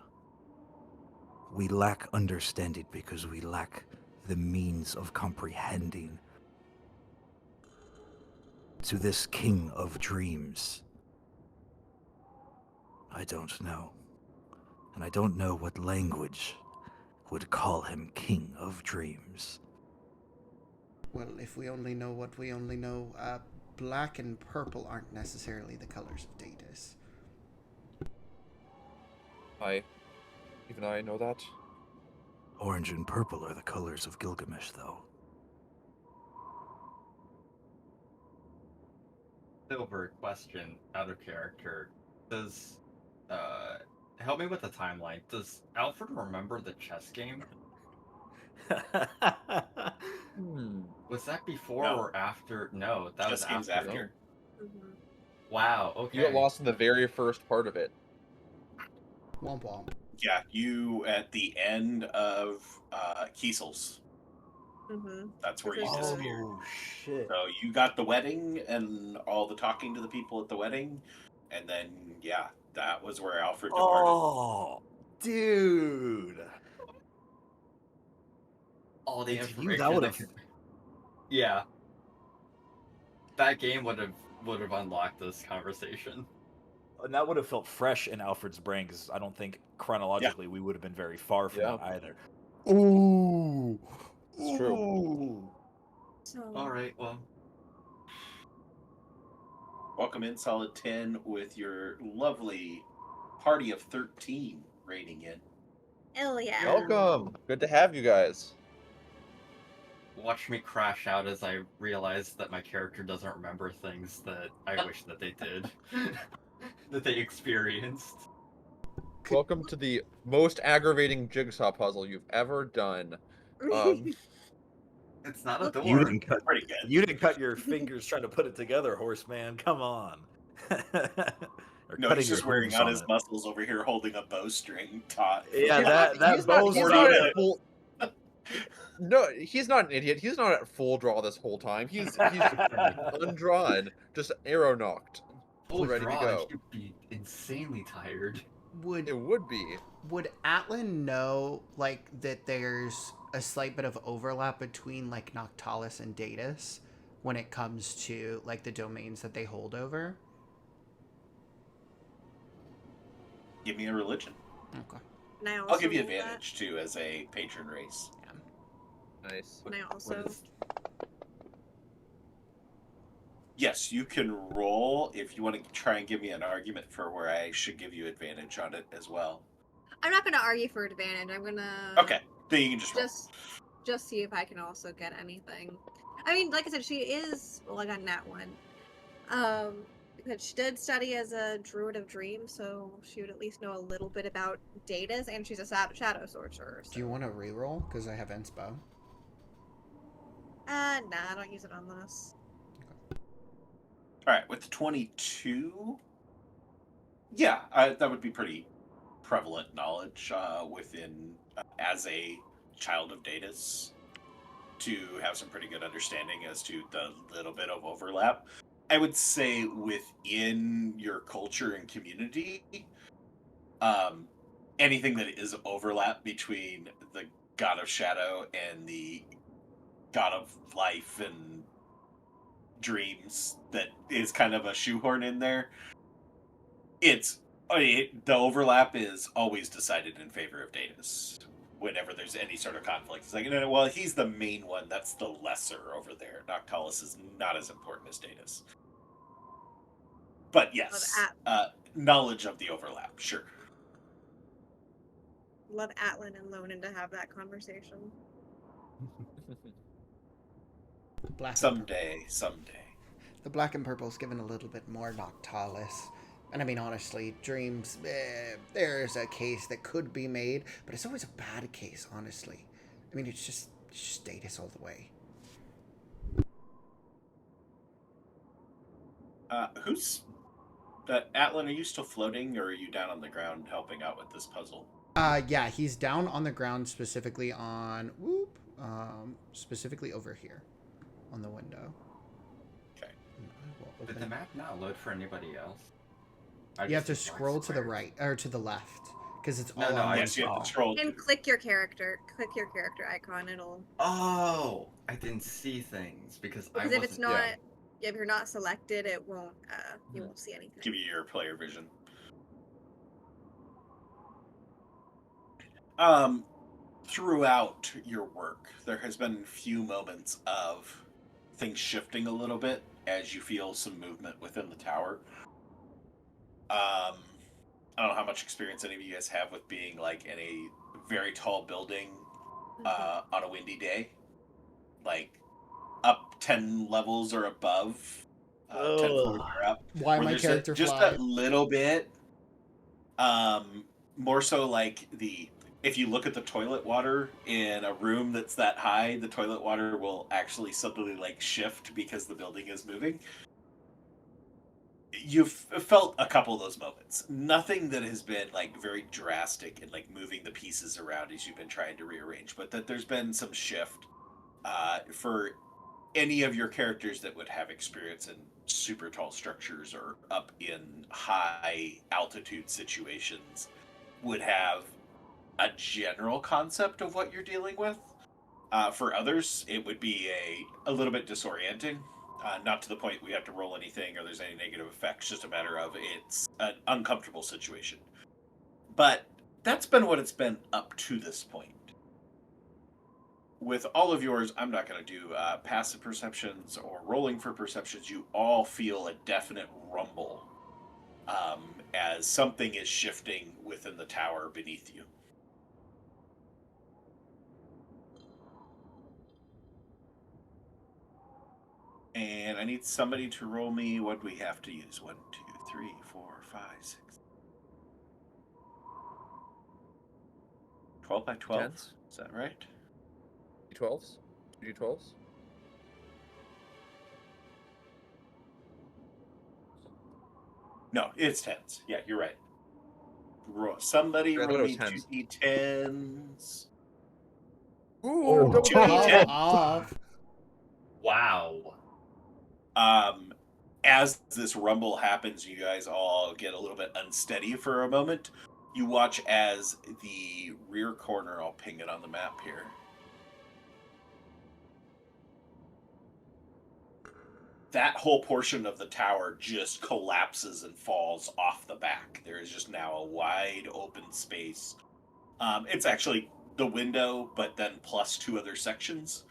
We lack understanding because we lack the means of comprehending. To this king of dreams, I don't know. And I don't know what language would call him king of dreams. well, if we only know what we only know, black and purple aren't necessarily the colors of Datus. Even I know that. Orange and purple are the colors of Gilgamesh, though. Silver question, out of character. Does help me with the timeline. Does Alfred remember the chess game? Was that before No. or after? No, that Chess was game's after. after. Mhm. Wow. Okay. You got lost in the very first part of it. Womp womp. Yeah, you at the end of Kiesel's. Mhm. That's where you This is the- disappeared. shit. So you got the wedding and all the talking to the people at the wedding, and then yeah, that was where Alfred departed. Oh, dude. All the And to you, information. that would have. Yeah. That game would have unlocked this conversation. And that would have felt fresh in Alfred's brain, because I don't think chronologically we would have been very far from Yeah. that either. Ooh. It's true. Ooh. So All right. Well, Welcome in, Solid 10, with your lovely party of 13 rating in. hell yeah. Welcome. Good to have you guys. watch me crash out as I realize that my character doesn't remember things that I wish that they did, that they experienced. Welcome to the most aggravating jigsaw puzzle you've ever done. It's not a Look, door. You didn't cut. Pretty good. You didn't cut your fingers trying to put it together, horseman. Come on. Or No, cutting he's just your wearing hooves out on his it. muscles over here holding a bowstring taut. Yeah, He's that not- he's not- bow's he's already not in at it. full. No, he's not an idiot. He's not at full draw this whole time. He's undrawn, just arrow knocked. Full ready to draw, go. You'd be insanely tired. It would be. Would Atlan know like that there's a slight bit of overlap between like Noctalis and Datus when it comes to like the domains that they hold over? Give me a religion. Okay. And I I'll give you roll that. advantage too as a patron race. Nice. And I also What is- Yes, you can roll if you want to try and give me an argument for where I should give you advantage on it as well. I'm not gonna argue for advantage. I'm gonna Okay, then you can just roll. just see if I can also get anything. I mean, like I said, she is I got that one. Because she did study as a druid of dreams, so she would at least know a little bit about datas, and she's a shadow sorcerer. So. Do you want to reroll? Because I have inspo. Nah, I don't use it on this. All right, with 22, yeah, that would be pretty prevalent knowledge within as a child of Datus to have some pretty good understanding as to the little bit of overlap. I would say within your culture and community, anything that is overlap between the god of shadow and the god of life and dreams that is kind of a shoehorn in there, the overlap is always decided in favor of Datus. whenever there's any sort of conflict. It's like, no, well, he's the main one. That's the lesser over there. Noctalis is not as important as Datus. But yes, knowledge of the overlap, sure. Love Atlan and Lonan to have that conversation. Black and Someday. The black and purple's given a little bit more Noctalis. And I mean, honestly, Dreams, there's a case that could be made, but it's always a bad case, honestly. I mean, it's just Datus all the way. Who's... Atlan, are you still floating, or are you down on the ground helping out with this puzzle? Yeah, he's down on the ground, specifically on, specifically over here, on the window. Okay. Did the map not load for anybody else? You have to scroll to the right, or to the left, because it's all on yes, you have to scroll. And click your character icon, it'll... Oh, I didn't see things, because I wasn't... if it's not... If you're not selected, it won't, you won't see anything. Give you your player vision. Throughout your work, there has been few moments of things shifting a little bit as you feel some movement within the tower. I don't know how much experience any of you guys have with being like in a very tall building on a windy day, like up 10 levels or above, 10 feet or up. Why my character just fly? a little bit. More so like if you look at the toilet water in a room that's that high, the toilet water will actually suddenly like shift because the building is moving. You've felt a couple of those moments. Nothing that has been like very drastic and like moving the pieces around as you've been trying to rearrange, but that there's been some shift. For any of your characters that would have experience in super tall structures or up in high altitude situations would have a general concept of what you're dealing with. For others, it would be a little bit disorienting. Not to the point we have to roll anything or there's any negative effects, just a matter of it's an uncomfortable situation. But that's been what it's been up to this point. With all of yours, I'm not going to do passive perceptions or rolling for perceptions. You all feel a definite rumble as something is shifting within the tower beneath you. And I need somebody to roll me. What do we have to use? 1, 2, 3, 4, 5, 6. 12 by 12? Tens. Is that right? D12s? 2D12s? No, it's 10s. Yeah, you're right. Somebody I thought roll it me was 2 D10s. Ooh, double 2 D10. D10. Off. Wow. As this rumble happens, you guys all get a little bit unsteady for a moment. You watch as the rear corner, I'll ping it on the map here. That whole portion of the tower just collapses and falls off the back. There is just now a wide open space. It's actually the window, but then plus 2 other sections.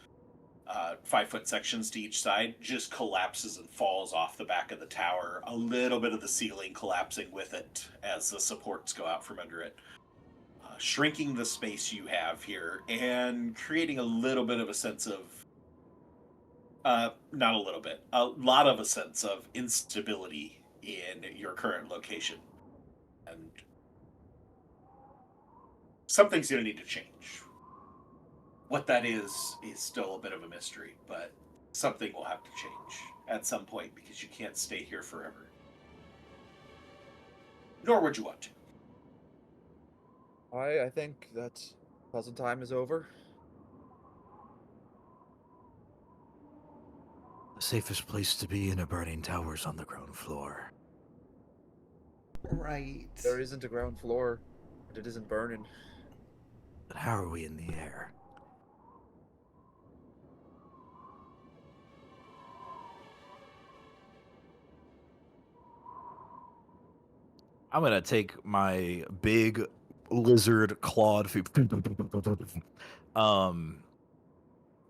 5-foot sections to each side, just collapses and falls off the back of the tower. A little bit of the ceiling collapsing with it as the supports go out from under it. Shrinking the space you have here and creating a little bit of a sense of, not a little bit, a lot of a sense of instability in your current location. And something's going to need to change. What that is still a bit of a mystery, but something will have to change at some point because you can't stay here forever. Nor would you want to. I think that puzzle time is over. The safest place to be in a burning tower is on the ground floor. Right. There isn't a ground floor, and it isn't burning. But how are we in the air? I'm going to take my big lizard clawed feet.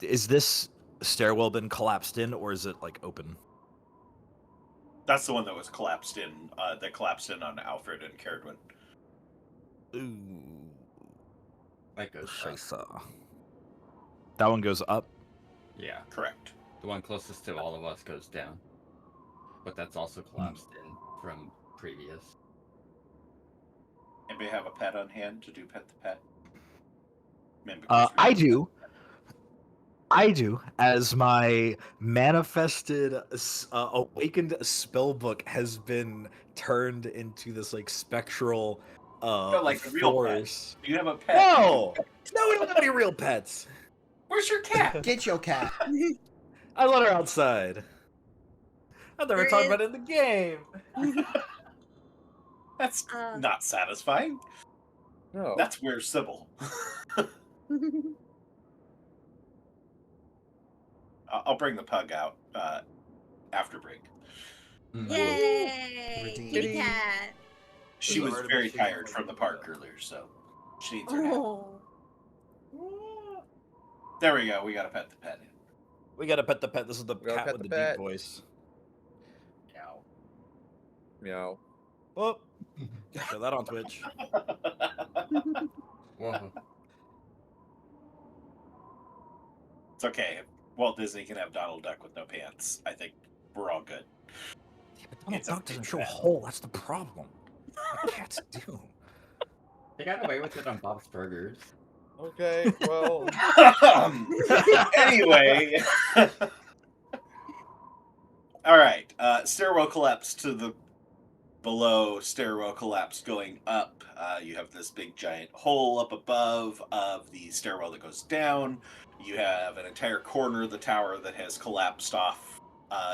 Is this stairwell been collapsed in, or is it like open? That's the one that was collapsed in. That collapsed in on Alfred and Caradwin. Ooh, That goes up. Scheisse. That one goes up. Yeah. Correct. The one closest to all of us goes down. But that's also collapsed in from previous. Anybody have a pet on hand to do pet the pet? I do. I do, as my manifested, awakened spell book has been turned into this like spectral, like a real pet. force. Do you have a pet? No, no, we don't have any real pets. Where's your cat? Get your cat. I let her outside. I never talked about it in the game. That's not satisfying. No. That's where Cybil. I'll bring the pug out after break. Yay! Redeemed. Kitty cat. She was very tired from the park earlier, so she needs her nap. Oh. There we go. We got to pet the pet in. We gotta pet the pet. This is the gotta cat pet with the the pet. deep voice. Meow. Meow. Oh, show that on Twitch. Whoa. It's okay. Walt Disney can have Donald Duck with no pants. I think we're all good. Yeah, but Donald It's a Duck doesn't big show a pet. hole. That's the problem. What cats do. They got away with it on Bob's Burgers. Okay, well, Anyway. All right. Stairwell collapse to the below. Stairwell collapse going up. You have this big giant hole up above of the stairwell that goes down. You have an entire corner of the tower that has collapsed off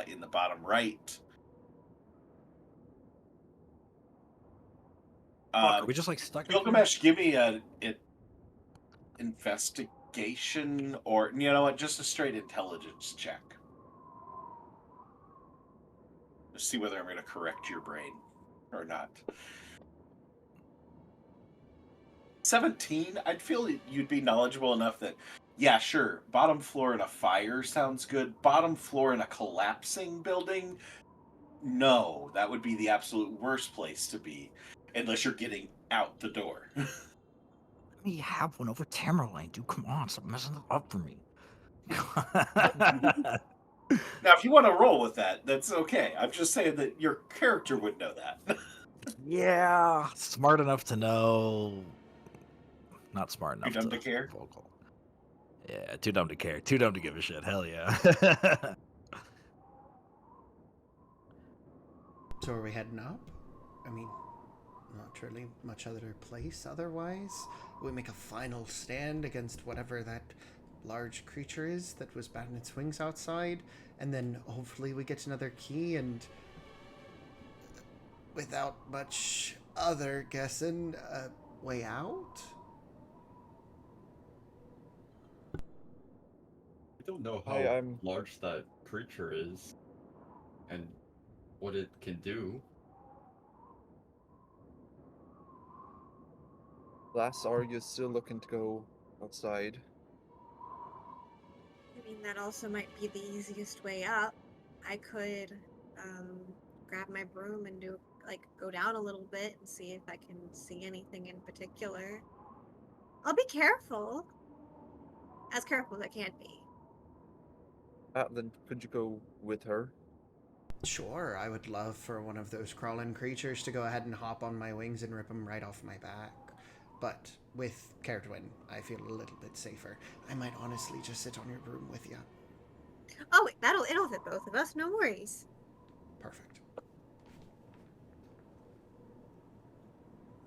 in the bottom right. Fuck, are we just like stuck? Gilgamesh, give me an investigation, or you know what, just a straight intelligence check. Let's see whether I'm going to correct your brain or not. 17. I'd feel you'd be knowledgeable enough that, yeah, sure, bottom floor in a fire sounds good. Bottom floor in a collapsing building, no, that would be the absolute worst place to be, unless you're getting out the door. We have one over Tamerlane, dude. Come on, stop messing it up for me. Now, if you want to roll with that, that's okay. I'm just saying that your character would know that. Yeah, smart enough to know. Not smart enough Too dumb to care? Vocal. Yeah, too dumb to care. Too dumb to give a shit. Hell yeah. So are we heading up? I mean, not really much other place otherwise. We make a final stand against whatever that large creature is that was batting its wings outside, and then hopefully we get another key, and without much other guessing, way out? I don't know how I'm- large that creature is and what it can do. Lass, are you still looking to go outside? I mean, that also might be the easiest way up. I could grab my broom and go down a little bit and see if I can see anything in particular. I'll be careful. As careful as I can be. Then could you go with her? Sure, I would love for one of those crawling creatures to go ahead and hop on my wings and rip them right off my back. But with Caradwin, I feel a little bit safer. I might honestly just sit on your broom with you. Oh, it'll fit both of us. No worries. Perfect.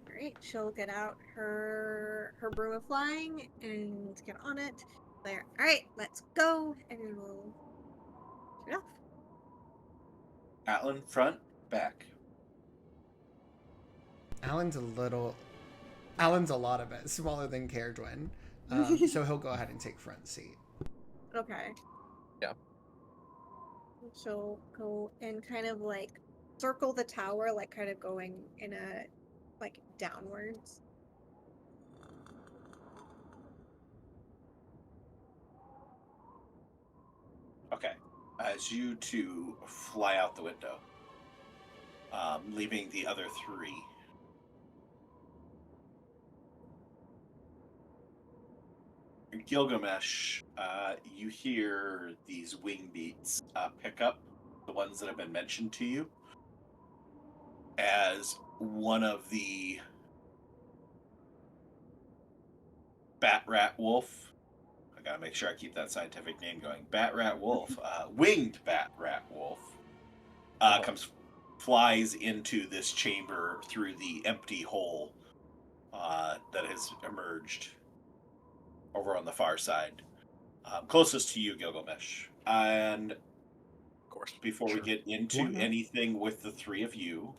Great. She'll get out her broom of flying and get on it. There. All right, let's go, and we'll get off. Atlan, front, back. Alan's a lot of it smaller than Caradwin, so he'll go ahead and take front seat. Okay. Yeah. She'll go and kind of circle the tower, kind of going in a downwards. as you two fly out the window, leaving the other three. Gilgamesh, you hear these wing beats pick up, the ones that have been mentioned to you, as one of the Bat Rat Wolf, I gotta make sure I keep that scientific name going, Bat Rat Wolf, winged Bat Rat Wolf, flies into this chamber through the empty hole that has emerged over on the far side, closest to you, Gilgamesh. And of course, before we get into anything with the three of you,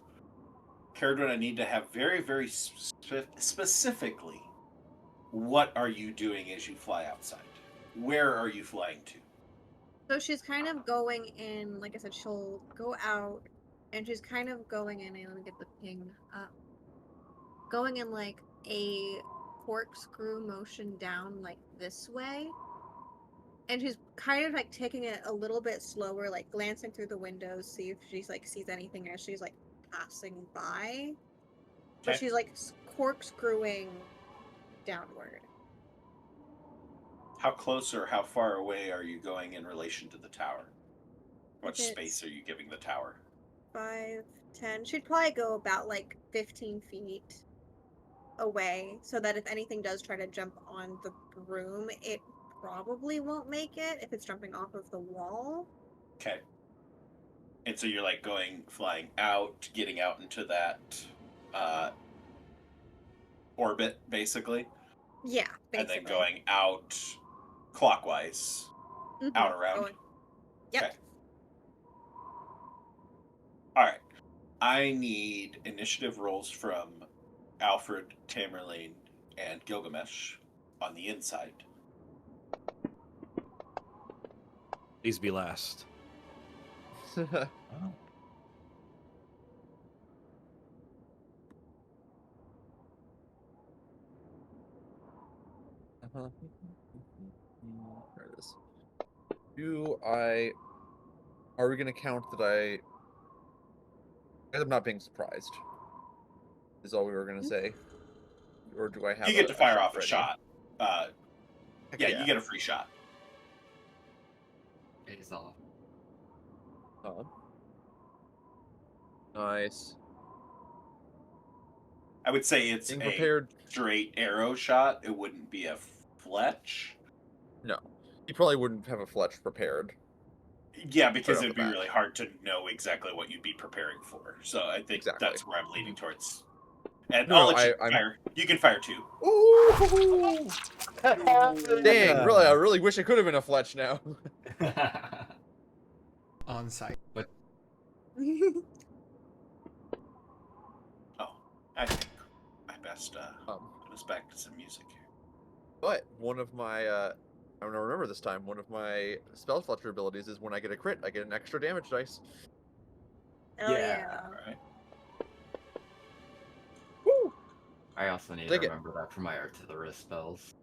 Caradron, I need to have very, very specifically, what are you doing as you fly outside? Where are you flying to? So she's kind of going in, like I said, she'll go out, and she's kind of going in, and let me get the ping up. Going in like a corkscrew motion down like this way. And she's kind of like taking it a little bit slower, like glancing through the windows, see if she's like sees anything as she's like passing by. But she's like corkscrewing downward. How close or how far away are you going in relation to the tower? What space are you giving the tower? 5, 10. She'd probably go about like 15 feet away, so that if anything does try to jump on the broom, it probably won't make it if it's jumping off of the wall. Okay. And so you're like flying out, getting out into that orbit, basically? Yeah, basically. And then going out clockwise, out around? Yep. Okay. Alright. I need initiative rolls from Alfred, Tamerlane, and Gilgamesh on the inside. Please be last. Oh. There it is. Are we going to count that I am not being surprised? Is all we were going to say? Or do I have You get to fire off a ready? shot. Yeah, you get a free shot. Pays off. Oh. Nice. I would say it's Being a prepared. straight arrow shot. It wouldn't be a fletch. No. You probably wouldn't have a fletch prepared. Yeah, because off it'd the be bat. really hard to know exactly what you'd be preparing for. So I think that's where I'm leaning towards. And No, I'll let you I'm- fire. You can fire too. Ooh! Dang, really, I really wish it could have been a fletch now. On site. Oh, I think I best put us back to some music here. But one of my, I'm gonna remember this time, one of my spell fletcher abilities is when I get a crit, I get an extra damage dice. Oh yeah. All right. Woo! I also need to remember that for my artillerist spells.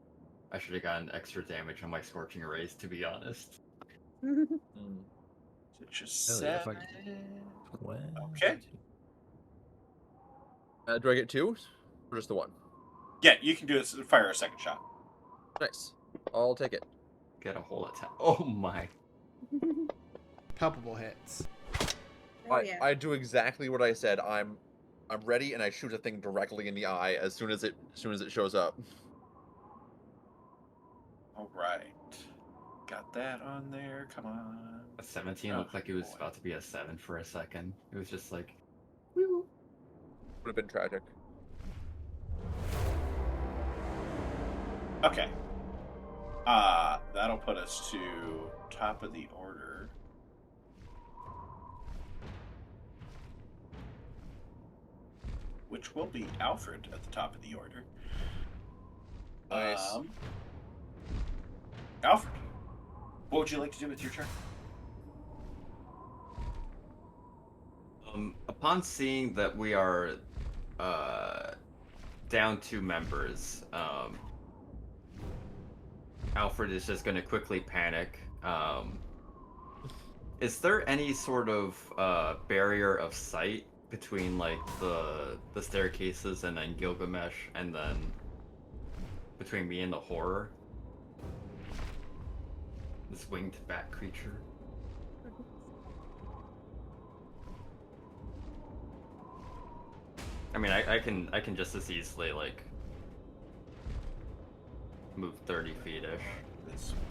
I should have gotten extra damage on my Scorching Rays, to be honest. Just Really, if okay. Do I get 2? Or just the 1? Yeah, you can do it. Fire a second shot. Nice. I'll take it. Get a whole attack. Oh my. Palpable hits. Oh, yeah. I do exactly what I said. I'm ready, and I shoot a thing directly in the eye as soon as it shows up. All right. Got that on there. Come on. A 17 looked like it was about to be a 7 for a second. It was just like, Would have been tragic. Okay. That'll put us to top of the order. Which will be Alfred at the top of the order. Nice. Alfred, what would you like to do with your turn? Upon seeing that we are down 2 members, Alfred is just going to quickly panic, Is there any sort of barrier of sight between like the staircases and then Gilgamesh, and then between me and the horror? This winged bat creature. I mean, I can just as easily like move 30 feet-ish. This one.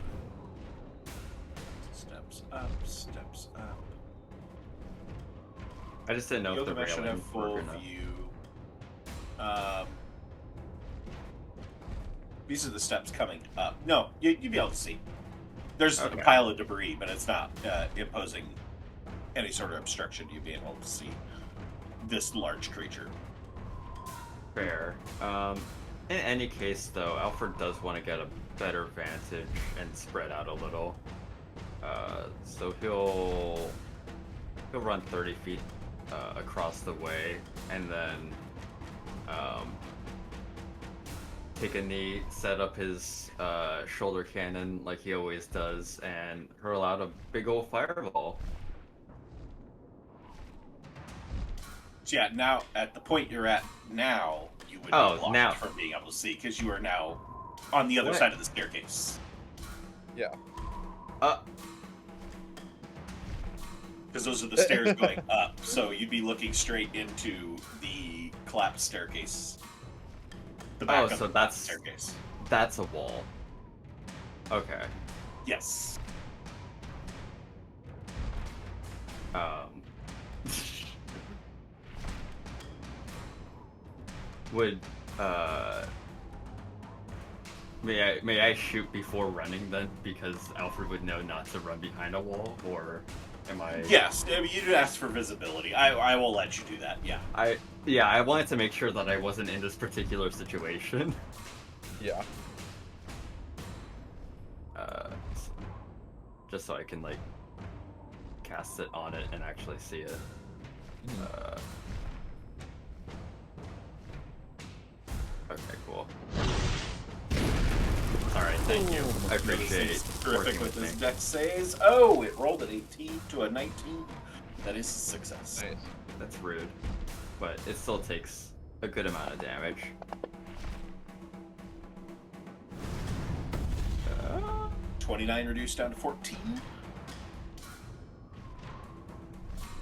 Steps up, steps up. I just didn't know if the Gilgamesh should railing have full were gonna... view. These are the steps coming up. No, you'd be able to see. There's Okay. a pile of debris, but it's not imposing any sort of obstruction. You'd be able to see this large creature. Fair. In any case, though, Alfred does want to get a better vantage and spread out a little. So he'll run 30 feet across the way, and then take a knee, set up his shoulder cannon like he always does, and hurl out a big old fireball. So yeah, now at the point you're at now, you would be blocked now. from being able to see because you are now on the other What? side of the staircase. Yeah. Because those are the stairs going up, so you'd be looking straight into the collapsed staircase. The back of so the that's- staircase. That's a wall. Okay. Yes. Would may I shoot before running then, because Alfred would know not to run behind a wall, or am I? Yes, I mean, you'd ask for visibility. I will let you do that. Yeah. I wanted to make sure that I wasn't in this particular situation. Yeah. Just so I can like cast it on it and actually see it. Okay, cool. Alright, thank you. I appreciate He's it. terrific with his dex saves. Oh, it rolled an 18 to a 19. That is a success. Nice. That's rude. But it still takes a good amount of damage. 29 reduced down to 14.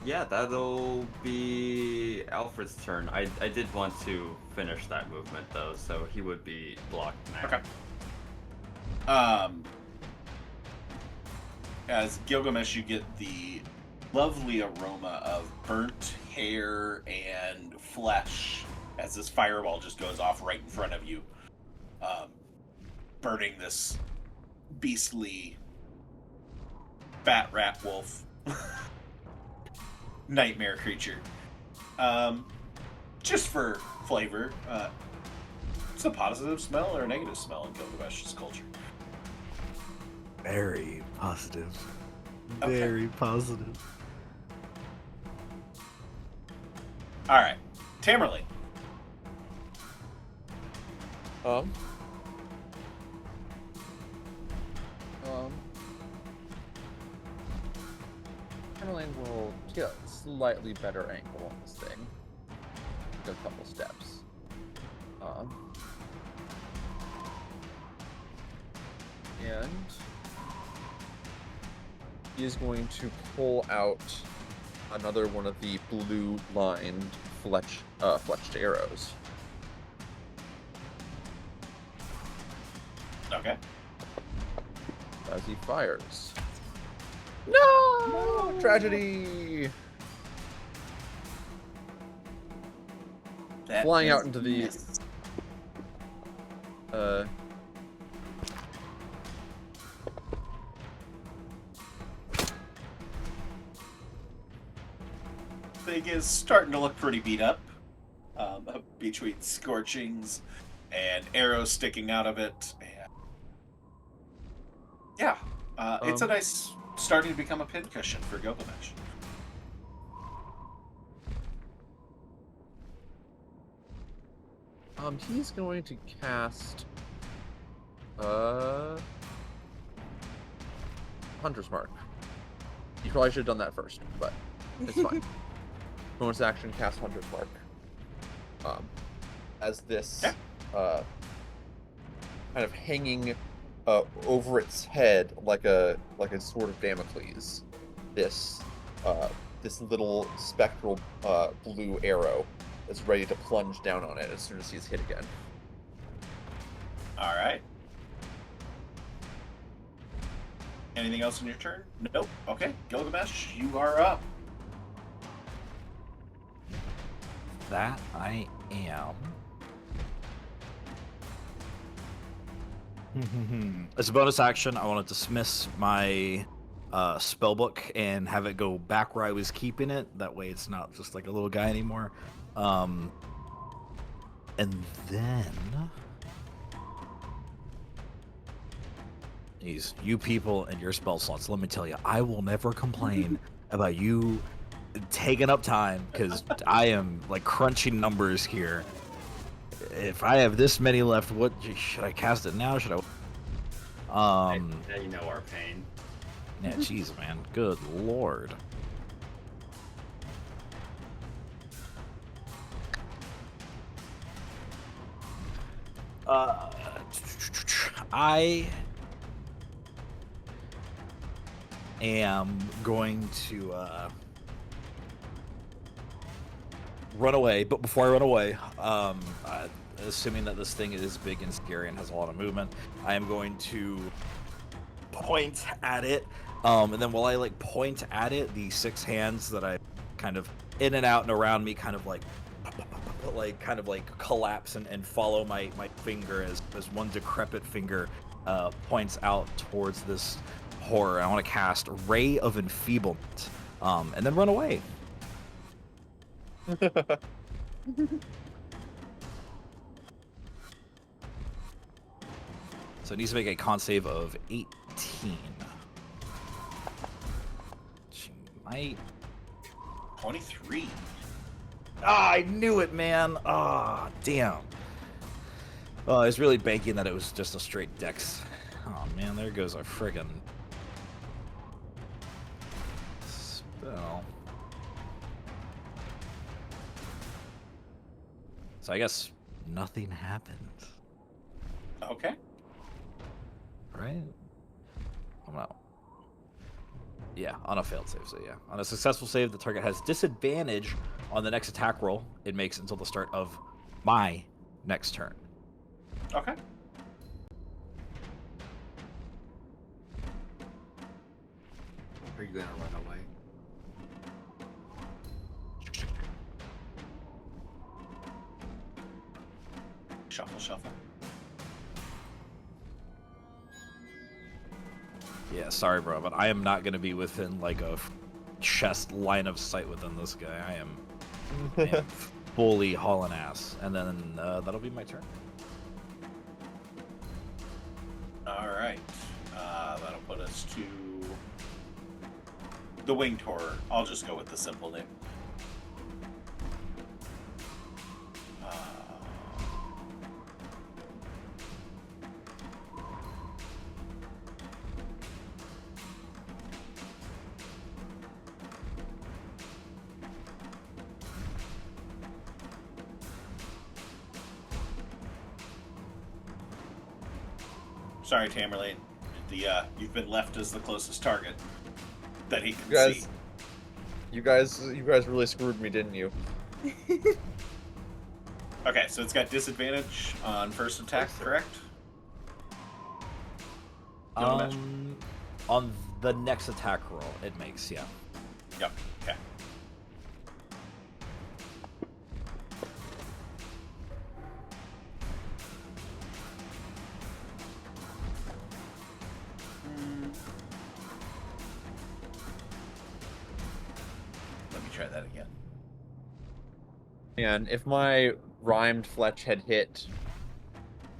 Yeah, that'll be Alfred's turn. I did want to finish that movement though, so he would be blocked now. Okay. As Gilgamesh, you get the lovely aroma of burnt hair and flesh as this fireball just goes off right in front of you, burning this beastly bat rat wolf nightmare creature. Just for flavor, it's a positive smell or a negative smell in Gilgamesh's culture. Very positive. Okay. Very positive. All right, Tamerlane. Tamerlane will get a slightly better angle on this thing. Go a couple steps. And he is going to pull out another one of the blue-lined fletched arrows. Okay. As he fires. No! Tragedy! That Flying is out into the- miss. Thing is starting to look pretty beat up, between scorchings and arrows sticking out of it. And yeah, it's a nice starting to become a pincushion for Gilgamesh. He's going to cast Hunter's Mark. You probably should have done that first, but it's fine. Bonus action, cast Hunter's Mark. As this kind of hanging over its head like a sword of Damocles, this little spectral blue arrow is ready to plunge down on it as soon as he's hit again. All right. Anything else in your turn? Nope. Okay, Gilgamesh, you are up. That I am. As a bonus action, I want to dismiss my spellbook and have it go back where I was keeping it. That way it's not just like a little guy anymore. And then... you people and your spell slots, let me tell you, I will never complain about you taking up time, because I am like crunching numbers here. If I have this many left, what should I cast it now? Should I? Yeah, you know our pain. Yeah, jeez, man. Good lord. I am going to run away, but before I run away, assuming that this thing is big and scary and has a lot of movement, I am going to point at it, and then while I like point at it, the 6 hands that I kind of in and out and around me kind of like collapse and follow my finger as one decrepit finger points out towards this horror. I want to cast Ray of Enfeeblement, and then run away. So it needs to make a con save of 18. She might. 23. Ah, I knew it, man. Ah, damn. Oh, I was really banking that it was just a straight dex. Oh man, there goes our friggin' spell. So I guess nothing happened. Okay. Right? I'm out. Yeah, on a failed save, so yeah. On a successful save, the target has disadvantage on the next attack roll it makes until the start of my next turn. Okay. Are you gonna run away? Shuffle, shuffle. Yeah, sorry, bro, but I am not going to be within, like, a chest line of sight within this guy. I am fully hauling ass. And then that'll be my turn. All right. That'll put us to the Winged Horror. I'll just go with the simple name. Sorry, Tamerlane. You've been left as the closest target that he can see. You guys really screwed me, didn't you? Okay, so it's got disadvantage on first attack, correct? Gilgamesh? On the next attack roll, it makes, yeah. Yep. Okay. Let me try that again. And if my rhymed Fletch had hit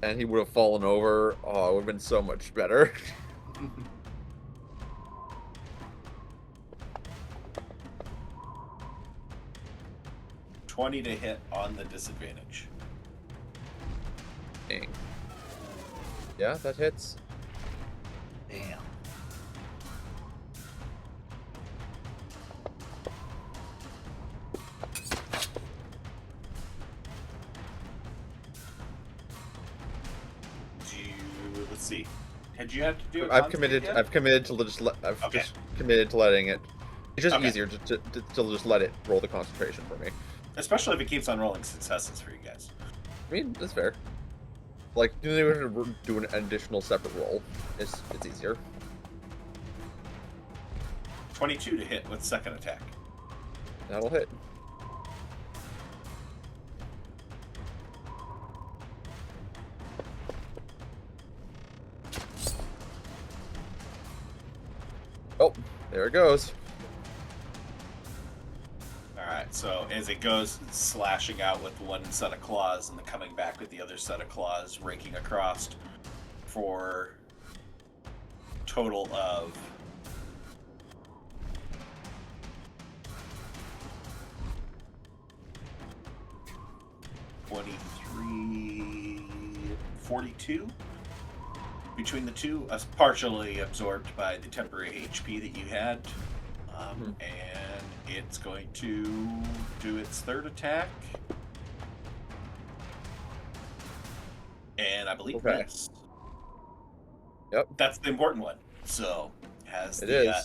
and he would have fallen over, oh, it would have been so much better. $20 to hit on the disadvantage. Dang. Yeah, that hits. Damn. see. Had you had to do it? I've committed to just committed to letting it. It's just easier to just let it roll the concentration for me. Especially if it keeps on rolling successes for you guys. I mean, that's fair. Like, you have to do an additional separate roll. It's easier. 22 to hit with second attack. That'll hit. Oh, there it goes. Alright, so as it goes slashing out with one set of claws and then coming back with the other set of claws, raking across for total of 42 between the two, partially absorbed by the temporary HP that you had. And it's going to do its third attack. And I believe miss. Yep. That's the important one. So, as it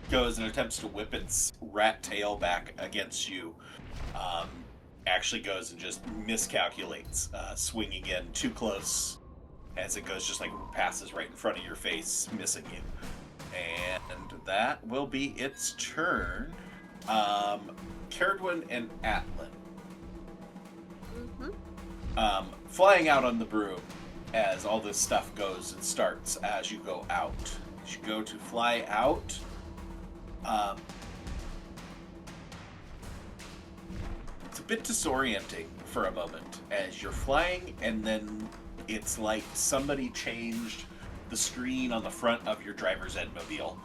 goes and attempts to whip its rat tail back against you, actually goes and just miscalculates, swinging in too close as it goes, just like passes right in front of your face, missing you. And that will be its turn. Caradwin and Atlan. Flying out on the broom as all this stuff goes and starts as you go out. As you go to fly out, it's a bit disorienting for a moment as you're flying, and then it's like somebody changed the screen on the front of your driver's ed mobile,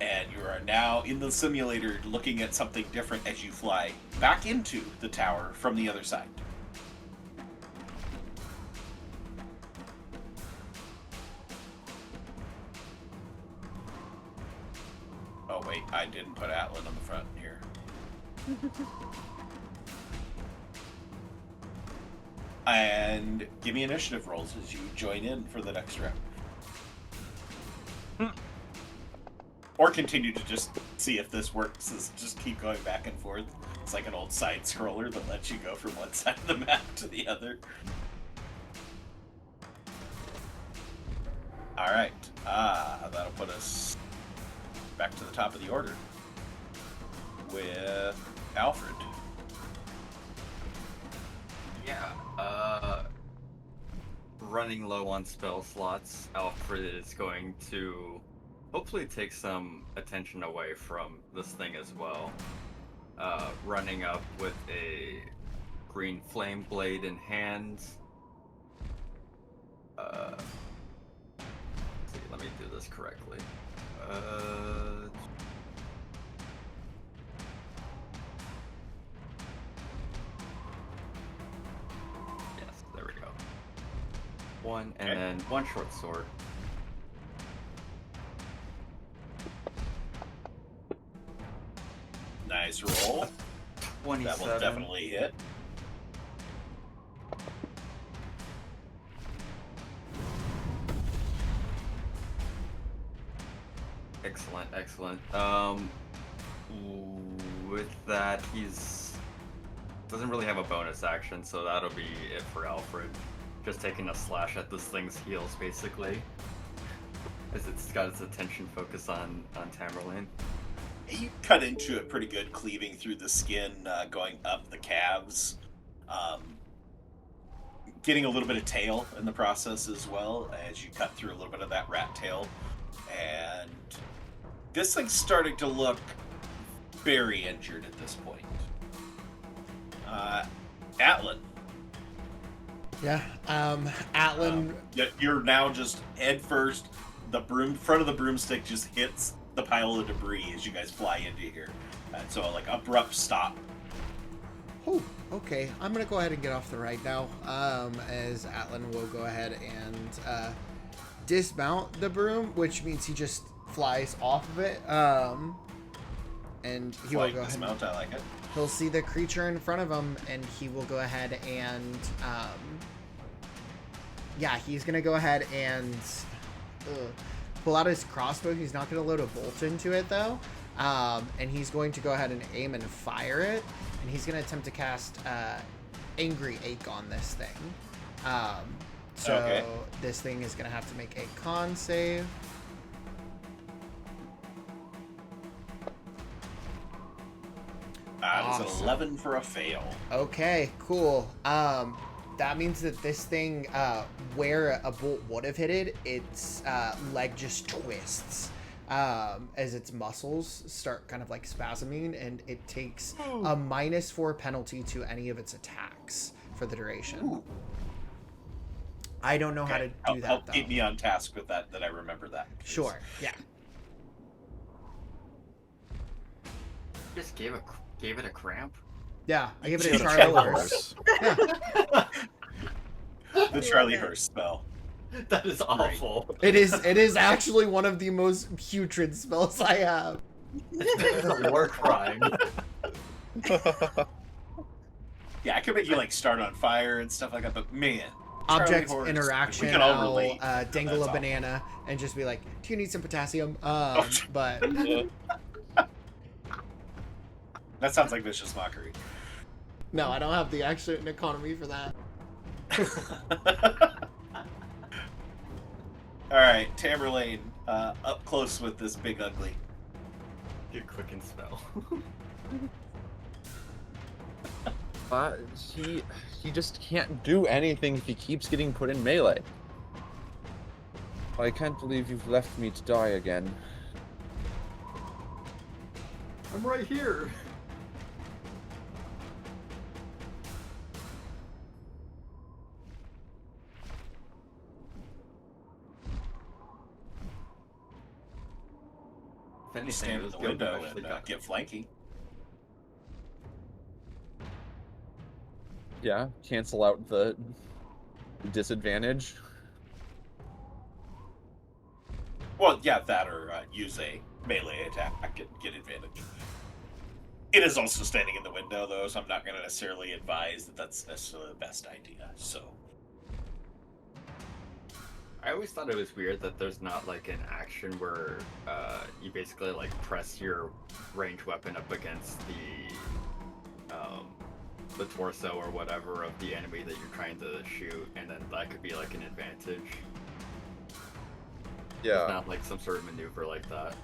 and you are now in the simulator looking at something different as you fly back into the tower from the other side. Oh wait, I didn't put Atlan on the front here. And give me initiative rolls as you join in for the next round. Or continue to just see if this works. Just keep going back and forth. It's like an old side scroller that lets you go from one side of the map to the other. Alright. That'll put us back to the top of the order with Alfred. Yeah, running low on spell slots, Alfred is going to hopefully take some attention away from this thing as well. Running up with a green flame blade in hand. Let's see, let me do this correctly. Yes, there we go. One, and then one short sword. Nice roll. 27. That will definitely hit. Excellent, excellent. With that, he's doesn't really have a bonus action, so that'll be it for Alfred. Just taking a slash at this thing's heels, basically, as it's got its attention focused on Tamerlane. You cut into it pretty good, cleaving through the skin, going up the calves, getting a little bit of tail in the process as well, as you cut through a little bit of that rat tail. And this thing's starting to look very injured at this point. Atlan. Yeah, Atlan... You're now just head first. The front of the broomstick just hits the pile of debris as you guys fly into here. And so, like, abrupt stop. Oh, okay. I'm going to go ahead and get off the ride now, as Atlan will go ahead and dismount the broom, which means he just flies off of it. And he will go ahead dismount, I like it. He'll see the creature in front of him, and he will go ahead and yeah, he's gonna go ahead and pull out his crossbow. He's not gonna load a bolt into it though, and he's going to go ahead and aim and fire it. And he's gonna attempt to cast Angry Ache on this thing. So this thing is gonna have to make a con save. It's an 11 for a fail. Okay, cool. That means that this thing, where a bolt would have hit it, its leg just twists as its muscles start kind of like spasming, and it takes a -4 penalty to any of its attacks for the duration. Ooh. I don't know how to do that, help though. keep me on task with that I remember that. Sure, yeah. Just gave it a cramp. Yeah, I give it a Should've Charlie checked horse. first. Yeah. The Charlie Horse spell. That is awful. It is actually one of the most putrid spells I have. It's a war crime. Yeah, I could make you like start on fire and stuff like that, but man. Object Charlie Horse, interaction, we can all I'll relate. dangle That's a banana and just be like, do you need some potassium? Oh. But That sounds like vicious mockery. no, I don't have the action economy for that. Alright, Tamerlane, up close with this big ugly. Good quicken spell. He just can't do anything if he keeps getting put in melee. I can't believe you've left me to die again. I'm right here. If anything, Stand it in was the good window that and I get flanking. Yeah, cancel out the disadvantage. Well, yeah, that or use a melee attack and get advantage. It is also standing in the window, though, so I'm not going to necessarily advise that that's necessarily the best idea. So, I always thought it was weird that there's not like an action where you basically like press your ranged weapon up against the torso or whatever of the enemy that you're trying to shoot, and then that could be like an advantage. Yeah. It's not like some sort of maneuver like that.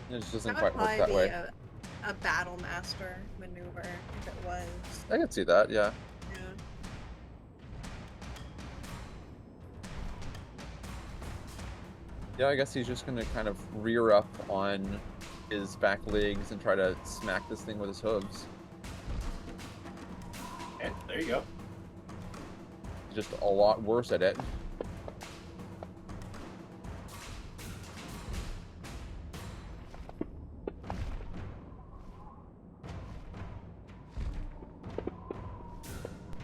It just doesn't That would quite work probably that be way. a battle master maneuver if it was. I can see that, yeah. Yeah. Yeah, I guess he's just gonna kind of rear up on his back legs and try to smack this thing with his hooves. and there you go. He's just a lot worse at it.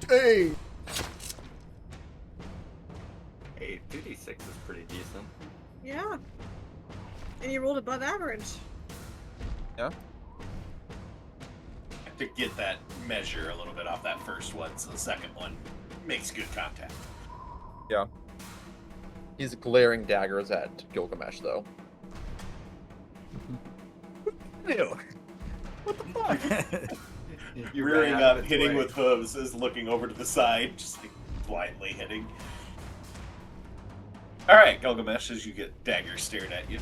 Hey! Hey, 2d6 is pretty decent. Yeah. And you rolled above average. Yeah. To get that measure a little bit off that first one, so the second one makes good contact. Yeah. He's glaring daggers at Gilgamesh, though. Ew. What the fuck? You Rearing ran out up, of its hitting way. with hooves, is looking over to the side, just like blindly hitting. Alright, Gilgamesh, as you get daggers stared at you.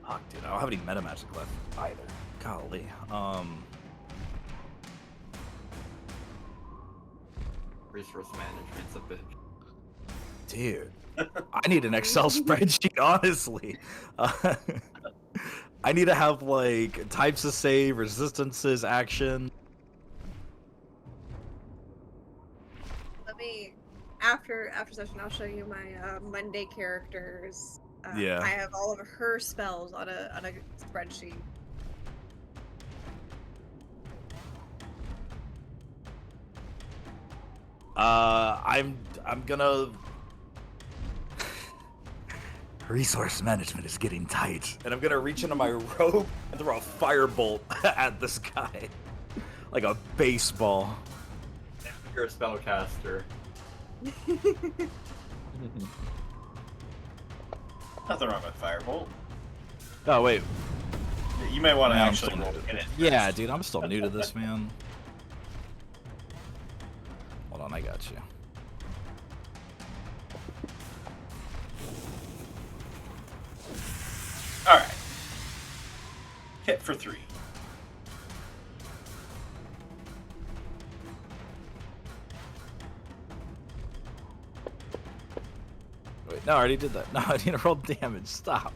Fuck, dude, I don't have any meta magic left either. Golly. Resource management's a bitch. Dude, I need an Excel spreadsheet, honestly. I need to have, like, types of save, resistances, action. Let me after session I'll show you my Monday characters. Yeah. I have all of her spells on a spreadsheet. I'm gonna... Resource management is getting tight. And I'm gonna reach into my robe and throw a firebolt at this guy. Like a baseball. You're a spellcaster. Nothing wrong with Firebolt. Oh wait, You may want to man, I'm actually still roll new to to hit it. yeah, first. dude, I'm still new to this, man. Hold on, I got you. All right. Hit for 3. Wait, no, I already did that. No, I need to roll damage. Stop.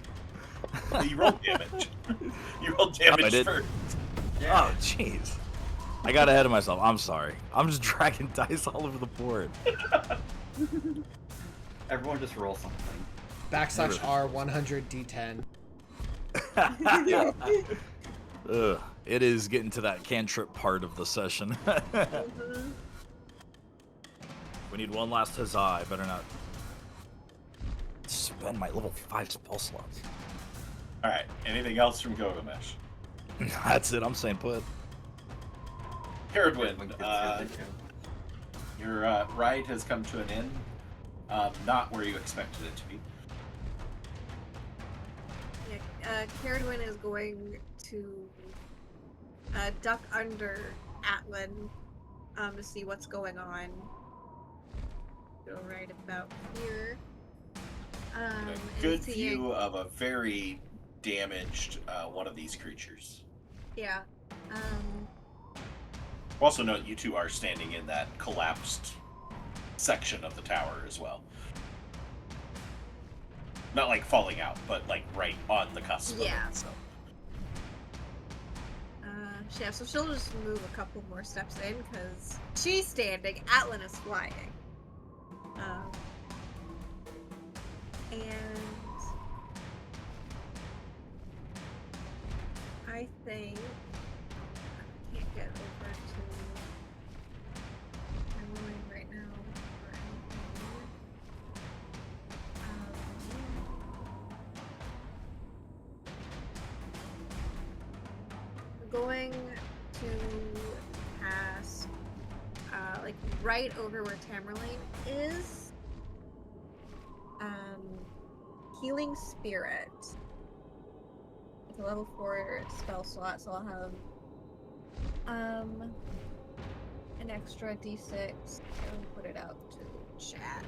You rolled damage. You rolled I damage did. first. Oh, jeez. I got ahead of myself. I'm sorry. I'm just dragging dice all over the board. Everyone just roll something. Backslash R 100 D10. Ugh, it is getting to that cantrip part of the session. Mhm. We need one last huzzah. I better not spend my level 5 spell slots. All right. Anything else from Gilgamesh? That's it. I'm saying put. Herodwin, Everyone gets here, they do. your ride has come to an end. Not where you expected it to be. Yeah, Caradwin is going to duck under Atlan to see what's going on. Go right about here. A And good seeing- view of a very damaged one of these creatures. Yeah. Also note you two are standing in that collapsed section of the tower as well. Not like falling out, but like right on the cusp Yeah. of it. So. Yeah, so she'll just move a couple more steps in because she's standing, Atlan is flying. And I think I can't get over to I'm rolling right now for anything. We're going to pass like right over where Tamerlane is. Healing Spirit. It's a level 4 spell slot, so I'll have an extra d6. I'll put it out to chat.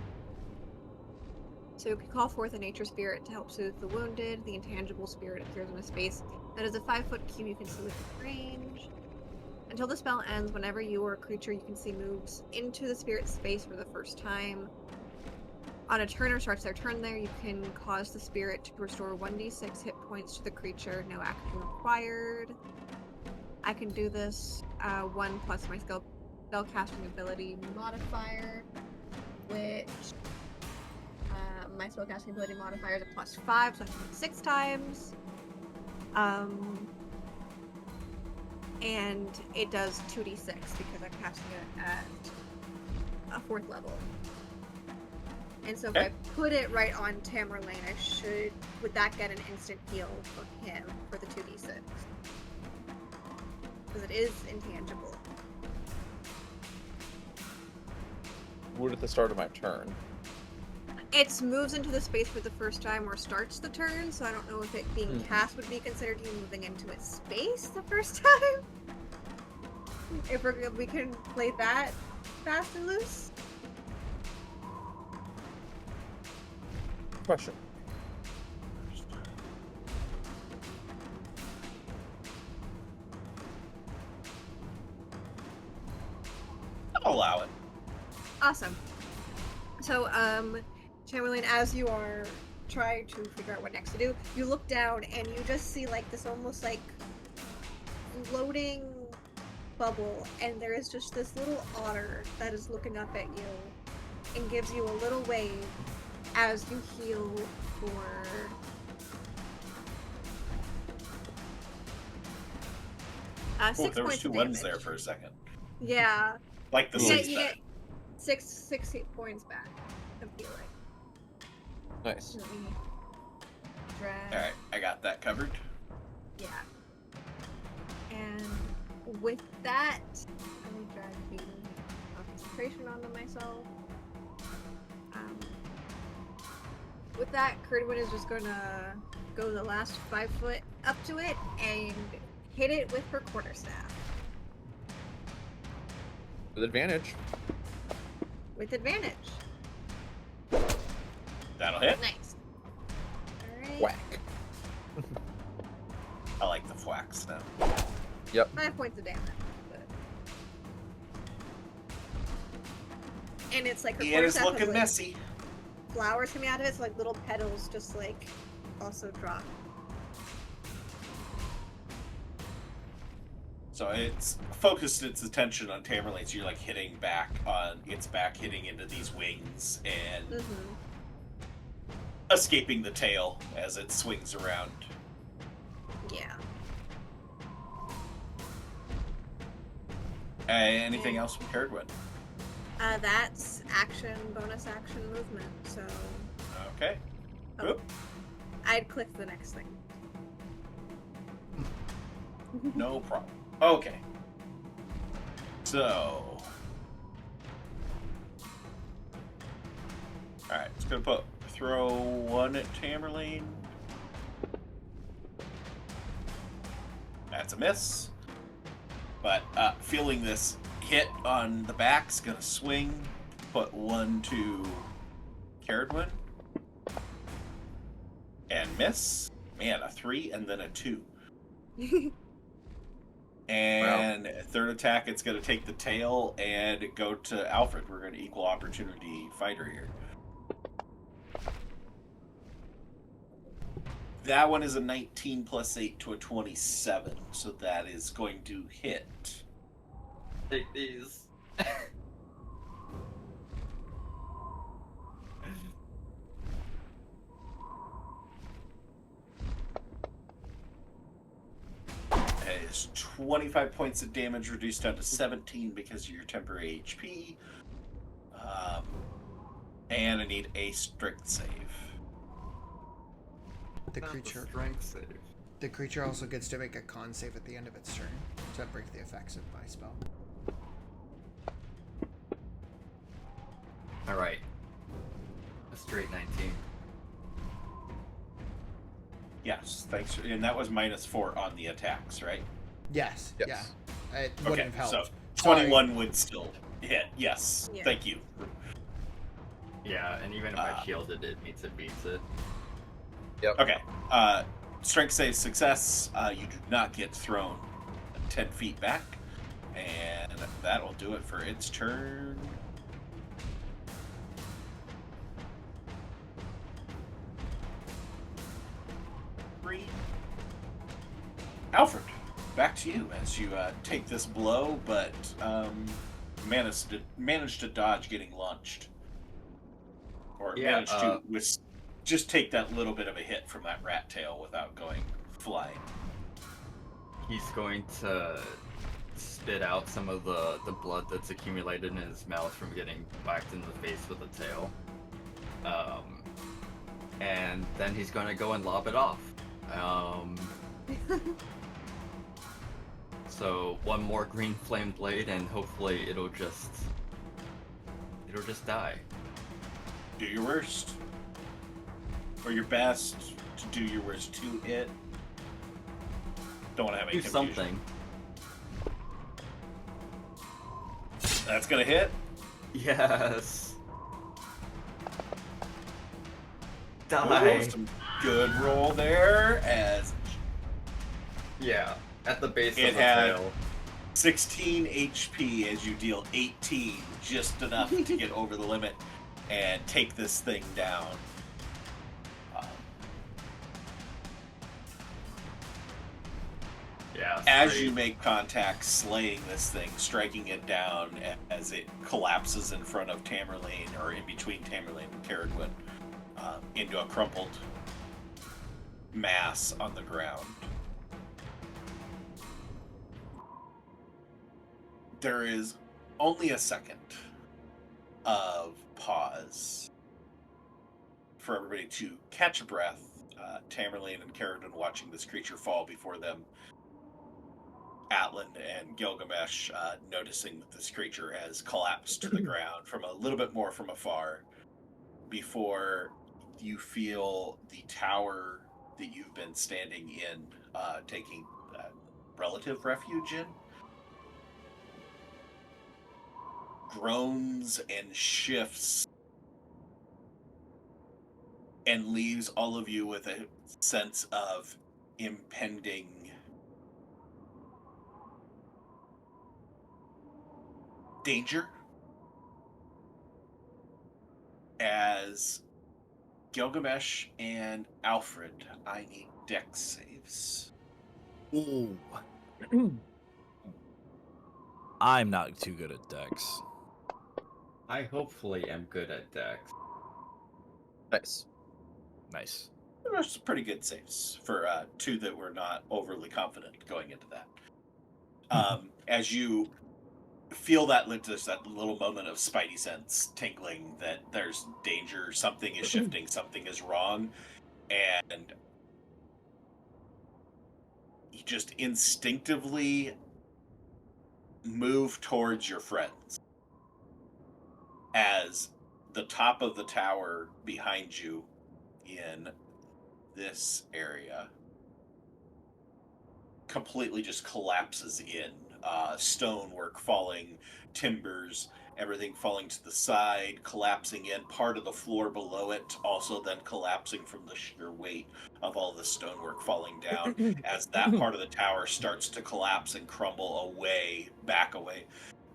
So you can call forth a nature spirit to help soothe the wounded. The intangible spirit appears in a space that is a 5-foot cube you can see within range. Until the spell ends, whenever you or a creature you can see moves into the spirit's space for the first time, on a turn or starts their turn there, you can cause the spirit to restore 1d6 hit points to the creature, no action required. I can do this 1 plus my spellcasting ability modifier, which my spellcasting ability modifier is a +5, so I can do it 6 times. And it does 2d6 because I'm casting it at a 4th level. And so if I put it right on Tamerlane, would that get an instant heal for him for the 2d6? Because it is intangible. Would at the start of my turn. It moves into the space for the first time or starts the turn, so I don't know if it being cast would be considered you moving into its space the first time. If we can play that fast and loose. Question. I'll allow it. Awesome. So, Chamberlain, as you are trying to figure out what next to do, you look down and you just see like this almost like floating bubble, and there is just this little otter that is looking up at you and gives you a little wave as you heal for 6 There was points 2 of ones damage. there for a second. Yeah. Like the You 6 get time. 6 hit points back of healing. Nice. Let me drag. Alright, I got that covered. Yeah. And with that, let me drag you. Okay. concentration onto myself. With that, Kerdwin is just gonna go the last 5 foot up to it and hit it with her quarterstaff. With advantage. With advantage. That'll hit. Nice. Alright. Whack. I like the thwacks now. Yep. 5 points of damage. But... And it's like her It is quarterstaff looking has, like, messy. flowers coming out of it, so like little petals just like also drop. So it's focused its attention on Tamerlane, so you're like hitting back on its back, hitting into these wings, and escaping the tail as it swings around. Yeah. Anything else from Kerdwin? That's action, bonus action movement, so... Okay. Oh, Oop. I'd click the next thing. No problem. Okay. So... Alright, it's gonna throw one at Tamerlane. That's a miss. But feeling this hit on the back's gonna swing, put one to Kerdwin. And miss. Man, a 3 and then a 2. And third attack, it's gonna take the tail and go to Alfred. We're gonna equal opportunity fighter here. That one is a 19 plus 8 to a 27, so that is going to hit. Take these. It is 25 points of damage reduced down to 17 because of your temporary HP. And I need a strength save. The creature. Strength save. The creature also gets to make a con save at the end of its turn to break the effects of my spell. Alright. A straight 19. Yes, thanks. And that was -4 on the attacks, right? Yes. Yes. Yeah. It wouldn't have helped. So Sorry. 21 would still hit. Yes. Yeah. Thank you. Yeah, and even if I shielded it, means it beats it. Yep. Okay. Strength save success. You do not get thrown 10 feet back. And that'll do it for its turn. Alfred, back to you as you take this blow, but managed to dodge getting launched. Or managed to just take that little bit of a hit from that rat tail without going flying. He's going to spit out some of the blood that's accumulated in his mouth from getting whacked in the face with a tail. And then he's going to go and lob it off. So one more green flame blade, and hopefully it'll just die. Do your worst. Or your best to do your worst to it. Don't want to have any Do confusion. something. That's gonna hit. Yes. Die. Ooh, some good roll there as Yeah, at the base It of the had- tail. 16 HP as you deal 18, just enough to get over the limit and take this thing down. Yeah. As straight. you make contact, slaying this thing, striking it down as it collapses in front of Tamerlane, or in between Tamerlane and Kerdwin, into a crumpled mass on the ground. There is only a second of pause for everybody to catch a breath. Tamerlane and Kerdwin watching this creature fall before them. Atlan and Gilgamesh noticing that this creature has collapsed to the ground from a little bit more from afar before you feel the tower that you've been standing in taking relative refuge in groans and shifts and leaves all of you with a sense of impending danger as Gilgamesh and Alfred, I need dex saves. Ooh. I'm not too good at Dex. I hopefully am good at Dex. Nice. Nice. Those are pretty good saves for two that were not overly confident going into that. As you feel that little moment of spidey sense tingling that there's danger, something is shifting, something is wrong, and you just instinctively move towards your friends as the top of the tower behind you in this area completely just collapses in. Stonework falling, timbers, everything falling to the side, collapsing in. Part of the floor below it also then collapsing from the sheer weight of all the stonework falling down as that part of the tower starts to collapse and crumble away, back away.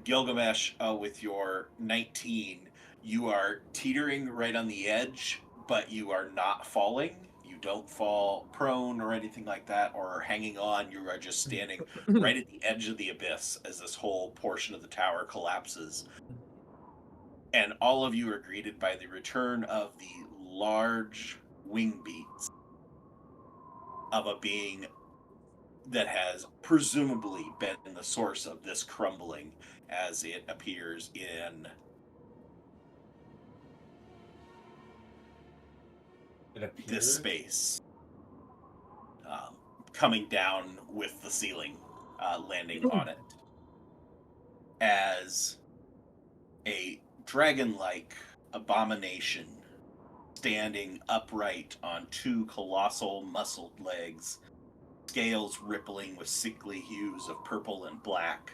Gilgamesh, with your 19, you are teetering right on the edge, but you are not falling. You don't fall prone or anything like that, or hanging on. You are just standing right at the edge of the abyss as this whole portion of the tower collapses. And all of you are greeted by the return of the large wing beats of a being that has presumably been the source of this crumbling as it appears in this space, coming down with the ceiling, landing on it, as a dragon-like abomination standing upright on two colossal muscled legs, scales rippling with sickly hues of purple and black,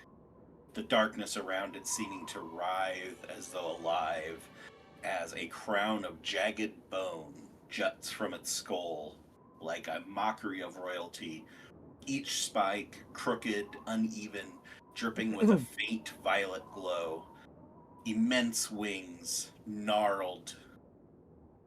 the darkness around it seeming to writhe as though alive, as a crown of jagged bone juts from its skull like a mockery of royalty, each spike crooked, uneven, dripping with a faint violet glow. Immense wings, gnarled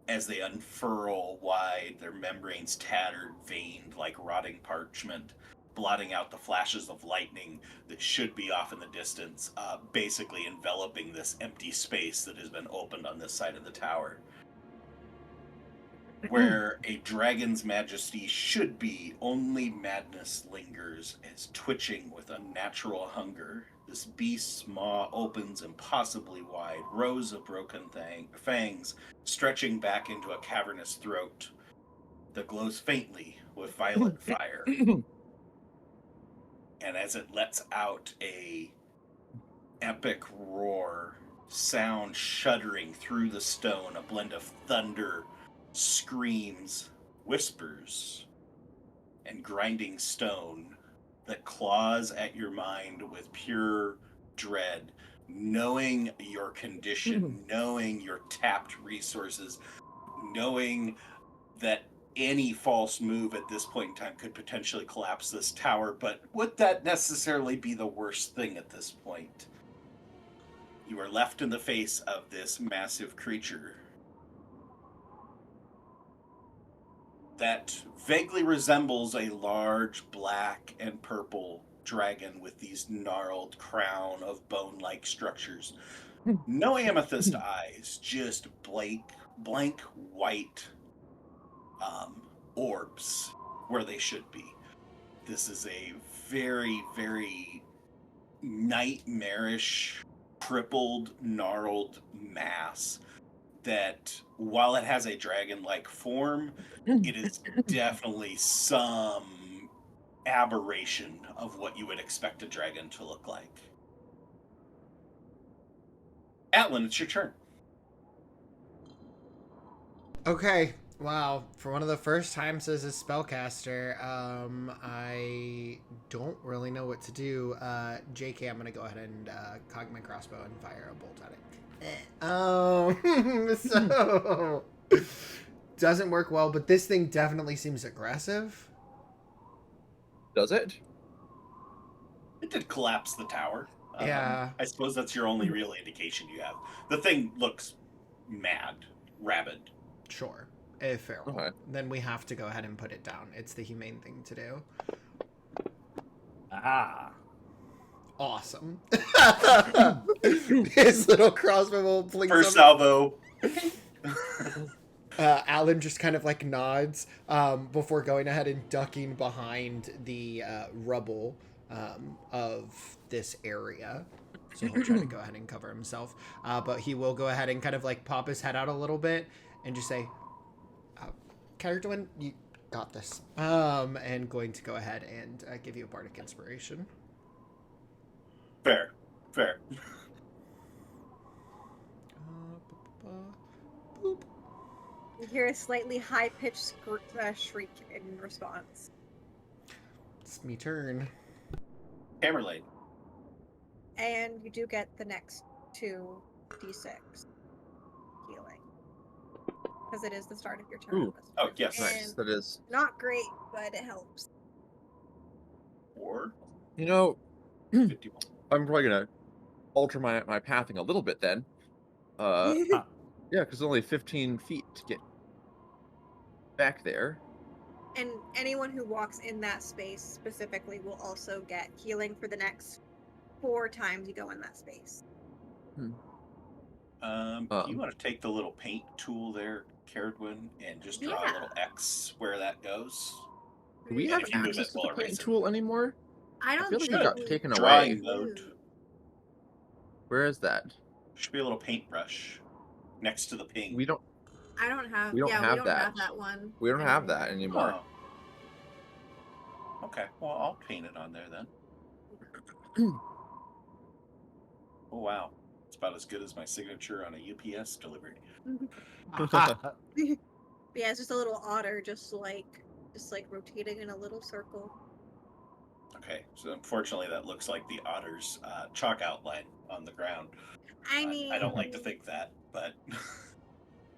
as they unfurl wide, their membranes tattered, veined like rotting parchment, blotting out the flashes of lightning that should be off in the distance, basically enveloping this empty space that has been opened on this side of the tower. Where a dragon's majesty should be, only madness lingers as twitching with unnatural hunger. This beast's maw opens impossibly wide, rows of broken fangs stretching back into a cavernous throat that glows faintly with violet fire. And as it lets out a epic roar, sound shuddering through the stone, a blend of thunder, screams, whispers, and grinding stone that claws at your mind with pure dread, knowing your condition, knowing your tapped resources, knowing that any false move at this point in time could potentially collapse this tower, but would that necessarily be the worst thing at this point? You are left in the face of this massive creature that vaguely resembles a large black and purple dragon with these gnarled crown of bone-like structures. No amethyst eyes, just blank white orbs where they should be. This is a very, very nightmarish, crippled, gnarled mass that, while it has a dragon-like form, it is definitely some aberration of what you would expect a dragon to look like. Atlan, it's your turn. Okay. Wow. For one of the first times as a spellcaster, I don't really know what to do. JK, I'm gonna go ahead and cock my crossbow and fire a bolt at it. So doesn't work well, but this thing definitely seems aggressive. Does it? It did collapse the tower. Yeah. I suppose that's your only real indication you have. The thing looks mad, rabid. Sure. Feral. Okay. Then we have to go ahead and put it down. It's the humane thing to do. Ah. Awesome. His little crossbow will blink. First salvo. Alan just kind of like nods before going ahead and ducking behind the rubble of this area. So he'll try to go ahead and cover himself. But he will go ahead and kind of like pop his head out a little bit and just say, Carridwen, you got this. And going to go ahead and give you a bardic inspiration. Fair. Boop. You hear a slightly high-pitched shriek in response. It's me turn. Tamerlane. And you do get the next 2d6 healing. Because it is the start of your turn. Ooh. Oh, yes. Nice. And That is. not great, but it helps. 4. You know, 51. I'm probably gonna alter my pathing a little bit then. Yeah, because only 15 feet to get back there. And anyone who walks in that space specifically will also get healing for the next 4 times you go in that space. You want to take the little paint tool there, Carridwen, and just draw a little X where that goes? Do we And have if you move access it, to we'll the paint erase it. tool anymore? I I don't feel like think it got we taken Drawing do. mode. Where is that? Should be a little paintbrush next to the ping. We don't I don't have. We don't yeah, have we don't that. have that one. we don't have that anymore. Oh. Okay, well, I'll paint it on there then. Oh, wow. It's about as good as my signature on a UPS delivery. Yeah, it's just a little otter, just like rotating in a little circle. Okay, so unfortunately that looks like the otter's chalk outline on the ground. I mean, I don't like to think that, but...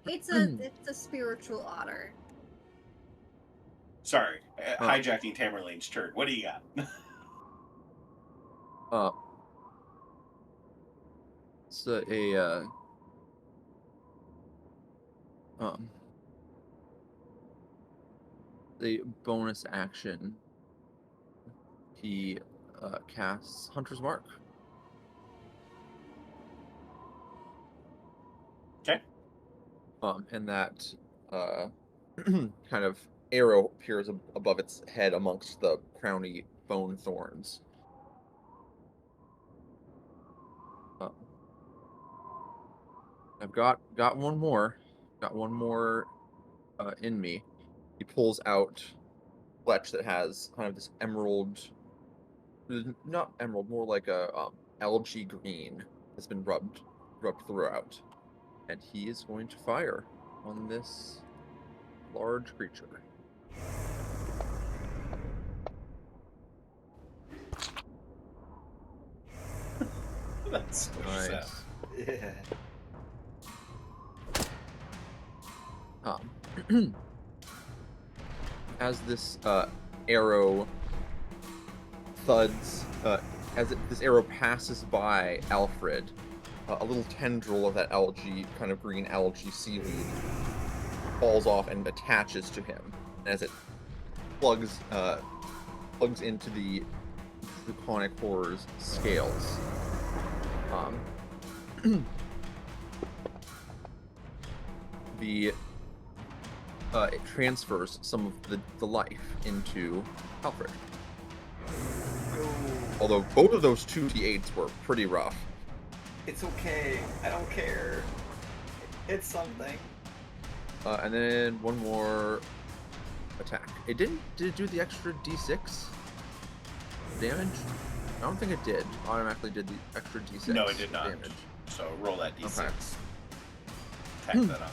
it's a spiritual otter. Sorry, hijacking Tamerlane's turn. What do you got? It's the bonus action. He casts Hunter's Mark. Okay. And that kind of arrow appears above its head amongst the crowny bone thorns. I've got one more. Got one more in me. He pulls out fletch that has kind of this emerald, not emerald, more like a algae green that's been rubbed throughout, and he is going to fire on this large creature. That's so sad. Nice. Yeah. As this arrow thuds, this arrow passes by Alfred, a little tendril of that kind of green algae seaweed, falls off and attaches to him. As it plugs into the draconic horror's scales. It transfers some of the life into Alfred. Although both of those 2d8s were pretty rough. It's okay. I don't care. It's something. And then one more attack. Did it do the extra d6? damage? I don't think it did. Automatically did the extra d6. No, it did not. Damage. So roll that d6. Okay. Tack that on there.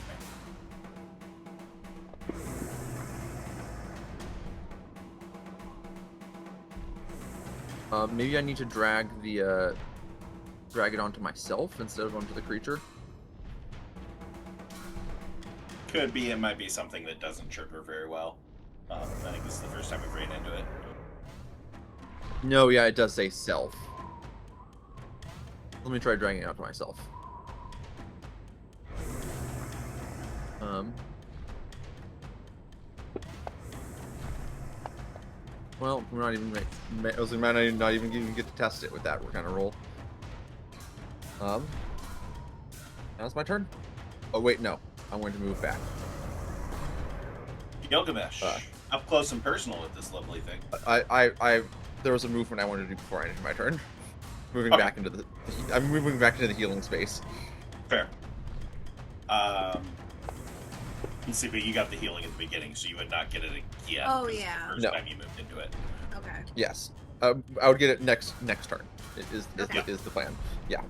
Maybe I need to drag it onto myself instead of onto the creature. Could be. It might be something that doesn't trigger very well. I think this is the first time we've ran into it. No, yeah, it does say self. Let me try dragging it out to myself. Well, we're not even. We might not even get to test it with that kind of roll. That's my turn. Oh wait, no. I'm going to move back. Gilgamesh, up close and personal with this lovely thing. There was a movement I wanted to do before I ended my turn. Moving Okay. back into I'm moving back into the healing space. Fair. Let's see, but you got the healing at the beginning, so you would not get it again. Oh, 'cause yeah. The first No. time you moved into it. Okay. Yes. I would get it next turn. Is Okay. the plan. Yeah.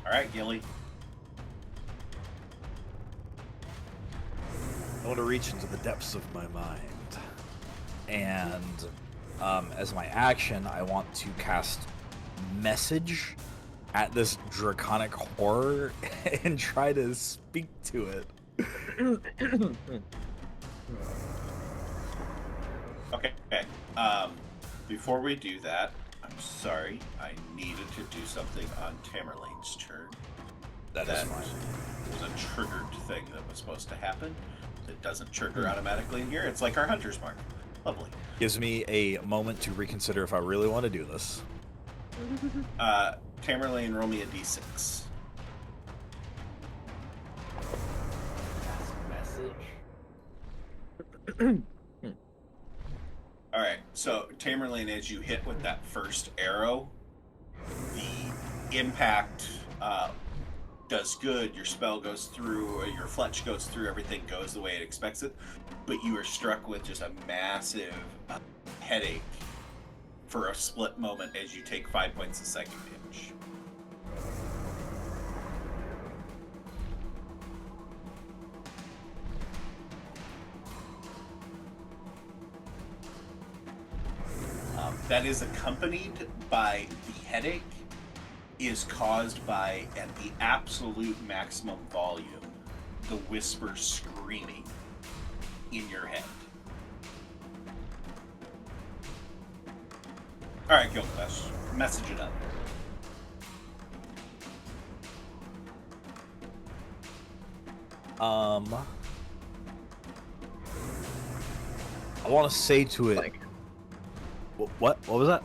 All right, Gilly. I want to reach into the depths of my mind. And as my action, I want to cast Message at this draconic horror and try to speak to it. Okay. Before we do that, I'm sorry. I needed to do something on Tamerlane's turn. That is fine. Was a triggered thing that was supposed to happen. It doesn't trigger automatically in here. It's like our hunter's mark. Lovely. Gives me a moment to reconsider if I really want to do this. Tamerlane, roll me a d6. Message. Alright, so Tamerlane, as you hit with that first arrow, the impact does good, your spell goes through, your fletch goes through, everything goes the way it expects it, but you are struck with just a massive headache for a split moment as you take 5 points of psychic damage. That is accompanied by the headache is caused by, at the absolute maximum volume, the whisper screaming in your head. Alright, Gilgamesh, message it up. I want to say to it. Like, What was that?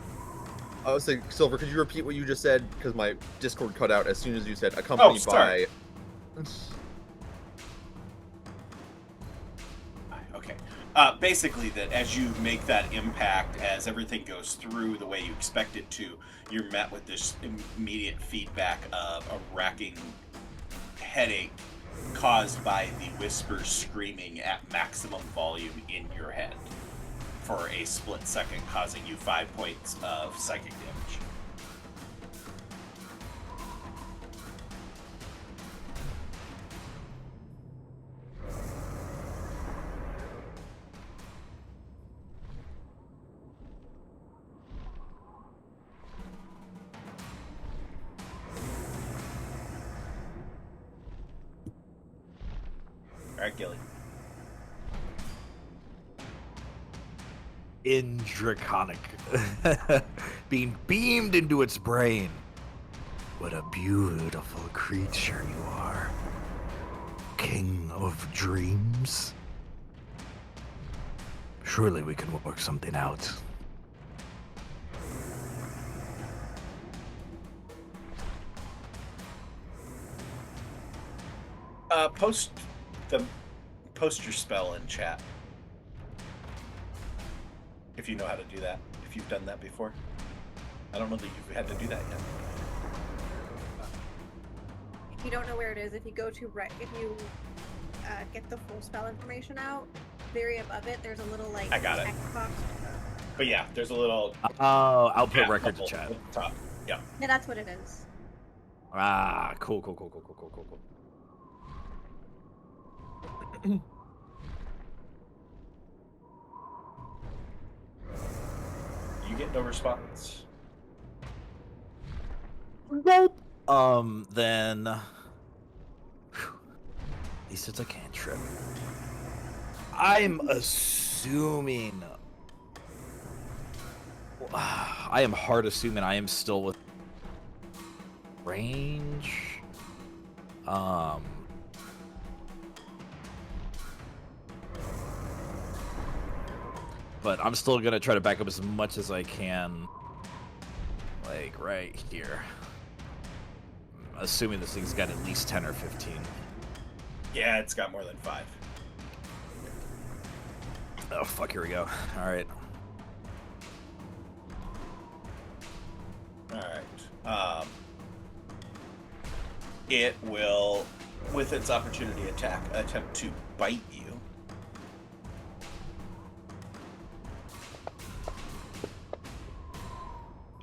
I was saying, Silver, could you repeat what you just said? Because my Discord cut out as soon as you said accompanied by. sorry. Okay. Basically, that as you make that impact, as everything goes through the way you expect it to, you're met with this immediate feedback of a racking headache caused by the whisper screaming at maximum volume in your head for a split second, causing you 5 points of psychic damage. Alright, Gilly. In draconic. Being beamed into its brain. What a beautiful creature you are. King of dreams. Surely we can work something out. Post your spell in chat. If you know how to do that. If you've done that before. I don't know that you've had to do that yet. If you don't know where it is, if you go to get the full spell information out, very above it, there's a little like I got it. text box. But yeah, there's a little Oh, I'll put chat record to bubble chat. at the top. Yeah. Yeah, that's what it is. Ah, cool. You get no response. Nope. Then. Whew. At least it's a cantrip. I'm assuming. I am hard assuming I am still with range. But I'm still gonna try to back up as much as I can. Like right here. Assuming this thing's got at least 10 or 15. Yeah, it's got more than 5. Oh fuck, here we go. Alright. Alright. It will, with its opportunity attack, attempt to bite you.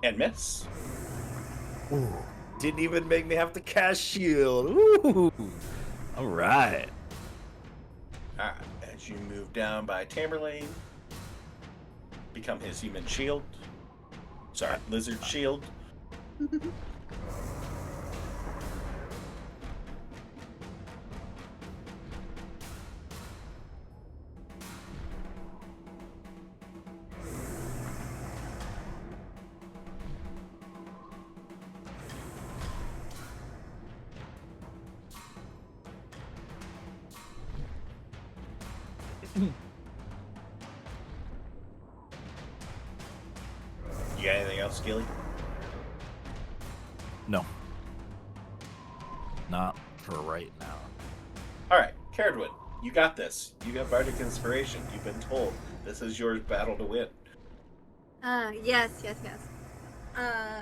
And miss. Ooh. Didn't even make me have to cast shield. Ooh. Alright. Alright, as you move down by Tamerlane, become his human shield. Sorry, lizard shield. You got anything else, Gilly? No. Not for right now. Alright, Caradwin, you got this. You got Bardic Inspiration. You've been told this is your battle to win. Yes.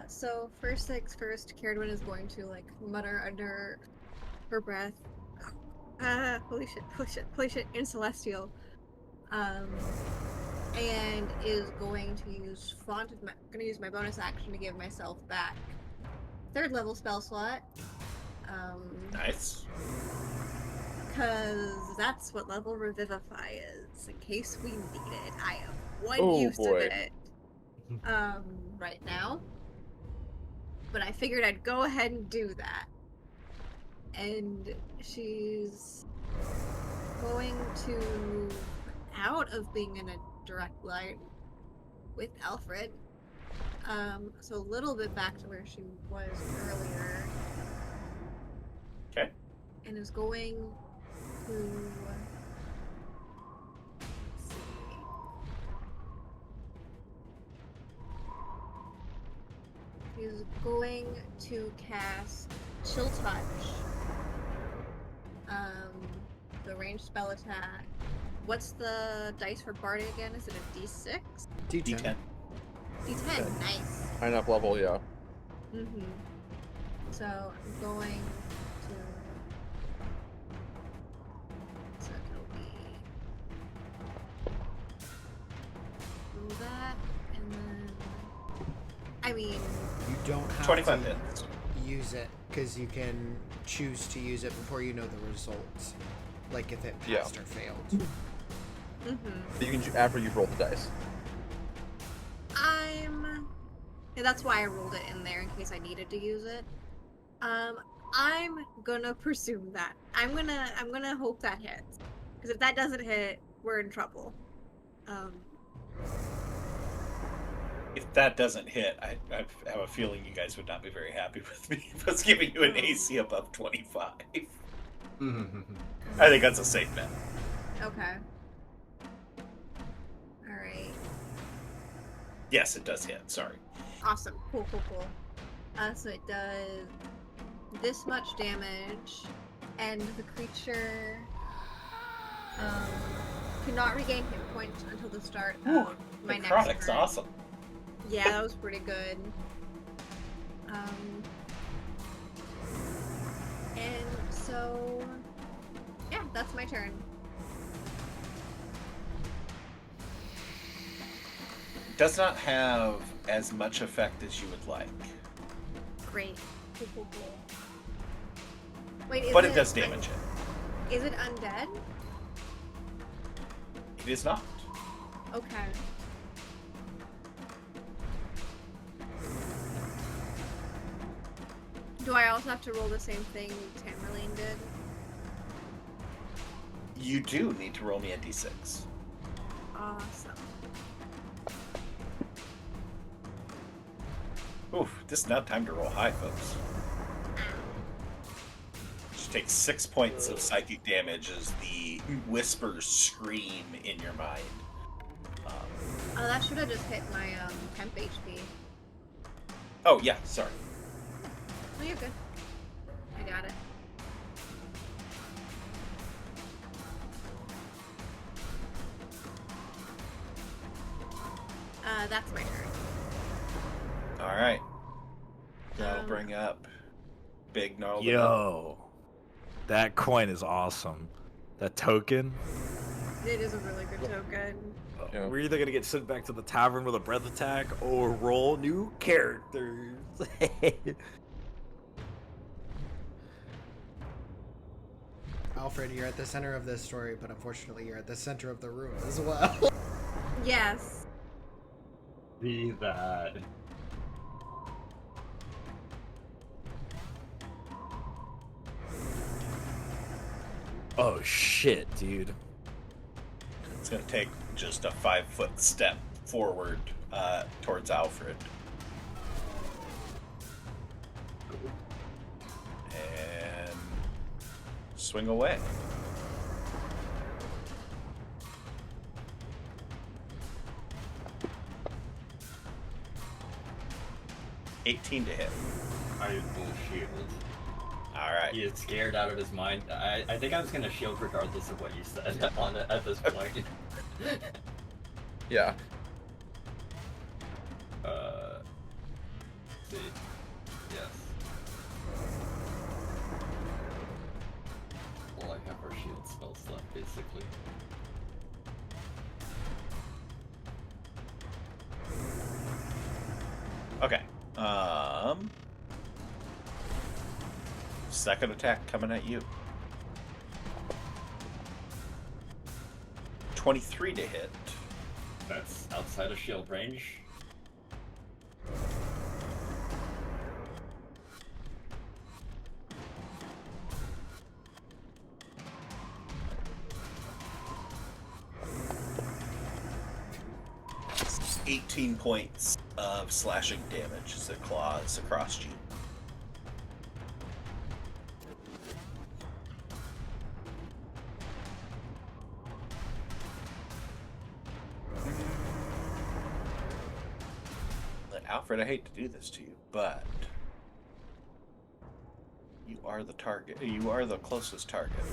So first things first, Caradwin is going to like mutter under her breath. Holy shit, in Celestial. And is going to use gonna use my bonus action to give myself back 3rd level spell slot. Nice. Because that's what level Revivify is, in case we need it. I have one use of it right now. But I figured I'd go ahead and do that. And she's going to, out of being in a direct line with Alfred, so a little bit back to where she was earlier. Okay. And is going to, let's see. He's going to cast Chill Touch. The ranged spell attack. What's the dice for Bardic again? Is it a D6? D10. D10, nice. High enough level, yeah. Mm-hmm. So I'm going to. So it'll be. Do that, and then. I mean. You don't have 25 to hits. use it because you can choose to use it before you know the results. Like if it passed or failed. Mm-hmm. You can after you've rolled the dice. Yeah, that's why I rolled it in there in case I needed to use it. I'm gonna presume that. I'm gonna hope that hits. Because if that doesn't hit, we're in trouble. If that doesn't hit, I have a feeling you guys would not be very happy with me if I was giving you an AC above 25. I think that's a safe bet. Okay. Alright. Yes, it does hit. Sorry. Awesome. Cool. So it does this much damage, and the creature cannot regain hit points until the start of my next Necrotic's turn. awesome. Yeah, that was pretty good. And so, yeah, That's my turn. Does not have as much effect as you would like, Great. Cool, cool, cool. Wait, but it does damage it. Is it undead? It is not. Okay. Do I also have to roll the same thing Tamerlane did? You do need to roll me a d6. Awesome. Oof, this is not time to roll high, folks. Just take 6 points of psychic damage as the whispers scream in your mind. Oh, that should have just hit my temp HP. Oh, yeah, sorry. No, you're good. I got it. That's my turn. All right. That'll bring up Big Gnarly. Yo, that coin is awesome. That token. It is a really good token. Yeah. We're either gonna get sent back to the tavern with a breath attack or roll new characters. Alfred, you're at the center of this story, but unfortunately you're at the center of the room as well. Yes. See that. Oh shit, dude. It's going to take just a 5-foot step forward towards Alfred. And swing away. $18 to hit. I bullshit. All right. He is scared out of his mind. I think I was gonna shield regardless of what you said on it at this point. Yeah. See. Yes. Well, I have our shield spells left, basically. Okay. Second attack coming at you. 23 to hit. That's outside of shield range. It's 18 points of slashing damage as it claws across you. Alfred, I hate to do this to you, but you are the target. You are the closest target.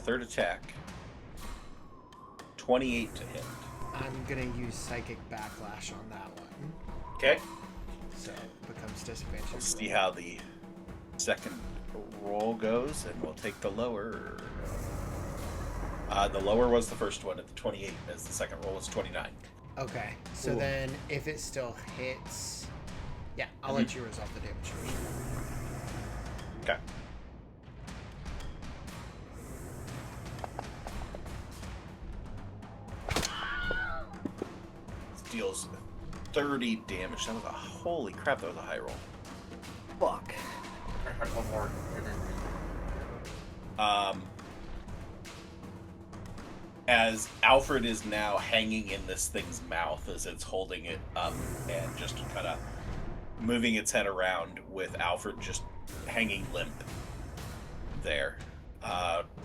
Third attack. 28 to hit. I'm gonna use Psychic Backlash on that one. Okay. So it becomes disadvantage. Let's see how the second roll goes, and we'll take the lower. The lower was the first one at the 28, as the second roll was 29. Okay, so Ooh. then if it still hits, yeah, I'll let you resolve the damage first. Okay. This deals 30 damage. That was a holy crap. That was a high roll. Fuck. I had one more. As Alfred is now hanging in this thing's mouth as it's holding it up and just kind of moving its head around with Alfred just hanging limp there.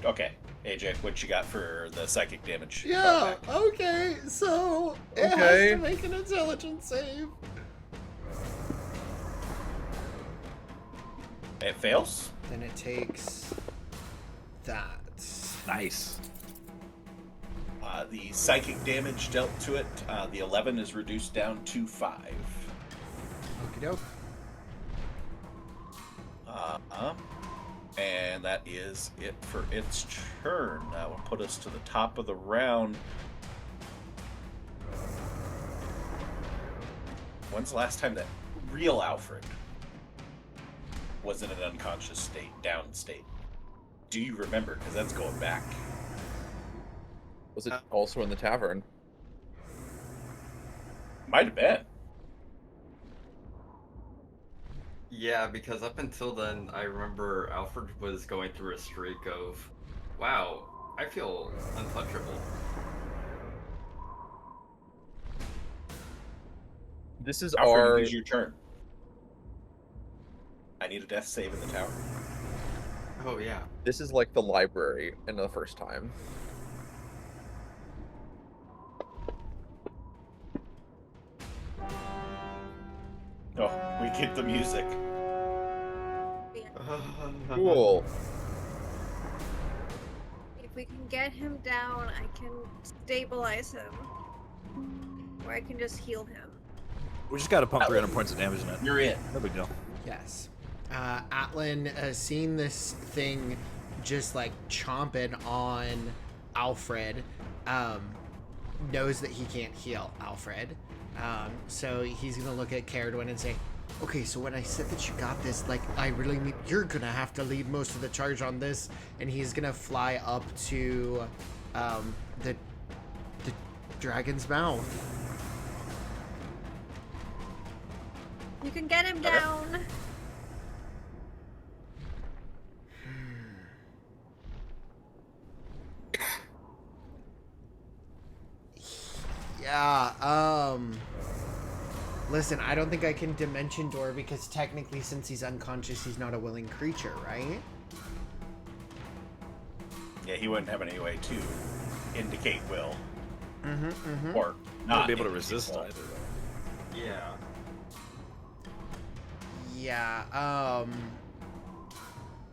Okay, AJ, what you got for the psychic damage? Yeah, okay, so it Okay. has to make an intelligence save. It fails. Then it takes that. Nice. The psychic damage dealt to it, the 11 is reduced down to 5. Okie doke. And that is it for its turn. That will put us to the top of the round. When's the last time that real Alfred was in an unconscious state, down state? Do you remember? Because that's going back. Was it also in the tavern? Might have been. Yeah, because up until then, I remember Alfred was going through a streak of, wow, I feel untouchable. This is Alfred, our. it is your turn. I need a death save in the tower. Oh, yeah. This is like the library in the first time. Oh, we get the music. Cool. If we can get him down, I can stabilize him. Or I can just heal him. We just got to pump 300 points of damage in it. You're in. No big deal. Yes. Atlan, seeing this thing just like chomping on Alfred, knows that he can't heal Alfred. So he's gonna look at Caradwin and say, okay, so when I said that you got this, like, I really need, you're gonna have to lead most of the charge on this. And he's gonna fly up to the dragon's mouth. You can get him down. Yeah, listen, I don't think I can dimension door because technically since he's unconscious, he's not a willing creature, right? Yeah, he wouldn't have any way to indicate will. Mm-hmm. Or Not not be able to indicate resist will. either. Yeah. Yeah,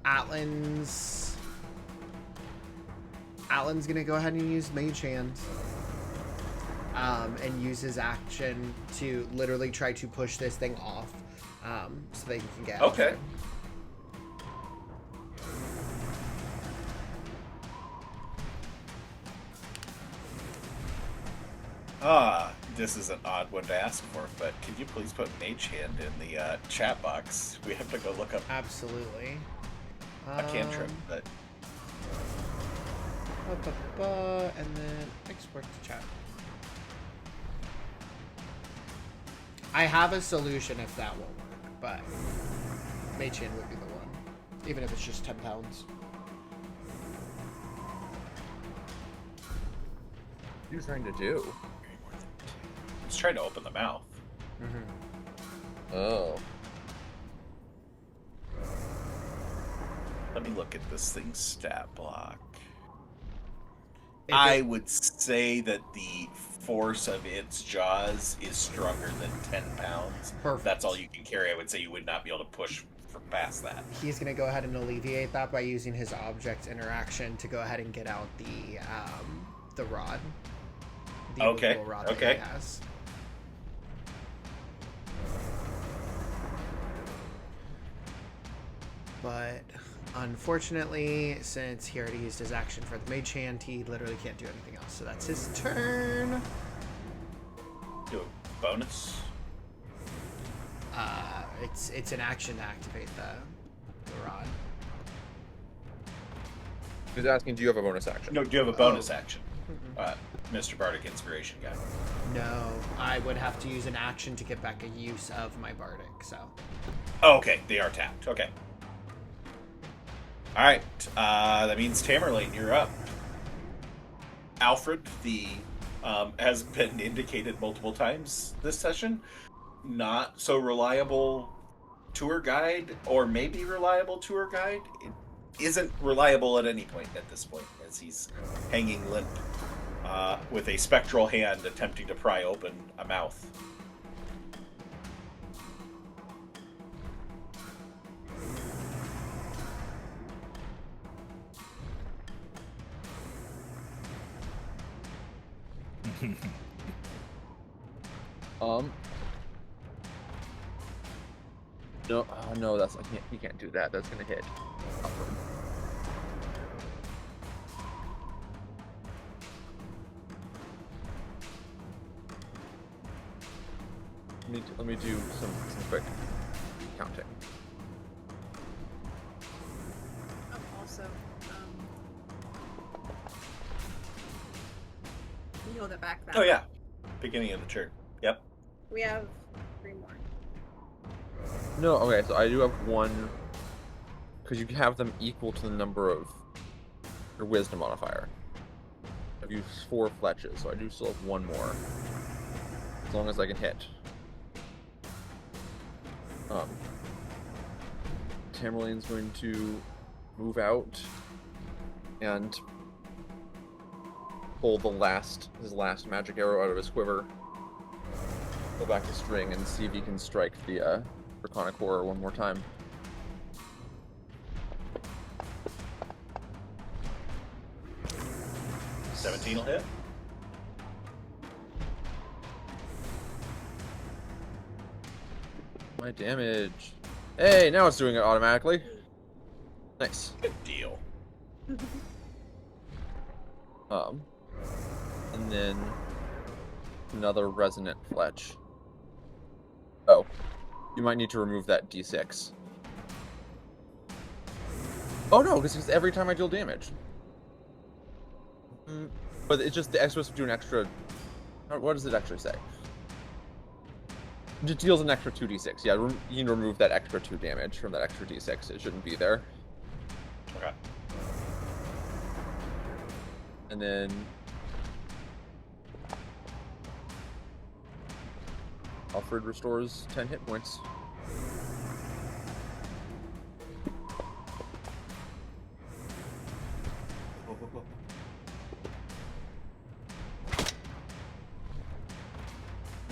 Atlan's gonna go ahead and use Mage Hand. And use his action to literally try to push this thing off, so that he can get Okay. Alfred. This is an odd one to ask for, but could you please put Mage Hand in the chat box? We have to go look up Absolutely. a cantrip, but And then export to chat. I have a solution if that won't work, but Mage Hand would be the one, even if it's just 10 pounds. What are you trying to do? it's trying to open the mouth. Oh. Let me look at this thing's stat block. If I it- would say that the force of its jaws is stronger than 10 pounds. Perfect. That's all you can carry. I would say you would not be able to push past that. He's gonna go ahead and alleviate that by using his object interaction to go ahead and get out the rod. The Okay, immovable rod that okay. he has. But unfortunately, since he already used his action for the Mage Hand, he literally can't do anything else. So that's his turn. Do a bonus. It's an action to activate the rod. He's asking, do you have a bonus action? No, do you have a bonus Oh. action? Mr. Bardic Inspiration guy. No, I would have to use an action to get back a use of my Bardic, so. Oh, okay, they are tapped. Okay. All right, that means Tamerlane, you're up. Alfred, the has been indicated multiple times this session, not so reliable tour guide, or maybe reliable tour guide. It isn't reliable at any point at this point, as he's hanging limp with a spectral hand attempting to pry open a mouth. No, oh, no, that's I can't. You can't do that. That's gonna hit. Alfred. let me do some quick counting. Oh, also, you hold it back. That Oh yeah, beginning of the turn. Yep. we have 3 more. No, okay, so I do have one, because you have them equal to the number of your wisdom modifier. I've used 4 fletches, so I do still have 1 more. As long as I can hit. Tamerlane's going to move out and pull his last magic arrow out of his quiver. Go back to string and see if he can strike the Draconic Horror one more time. $17 will hit. My damage. Hey, now it's doing it automatically. Nice. Good deal. And then another resonant fletch. Oh, you might need to remove that d6. Oh no, because every time I deal damage. But it's just the extra to do an extra. What does it actually say? It deals an extra 2d6. Yeah, you can remove that extra 2 damage from that extra d6. It shouldn't be there. Okay. And then Alfred restores 10 hit points.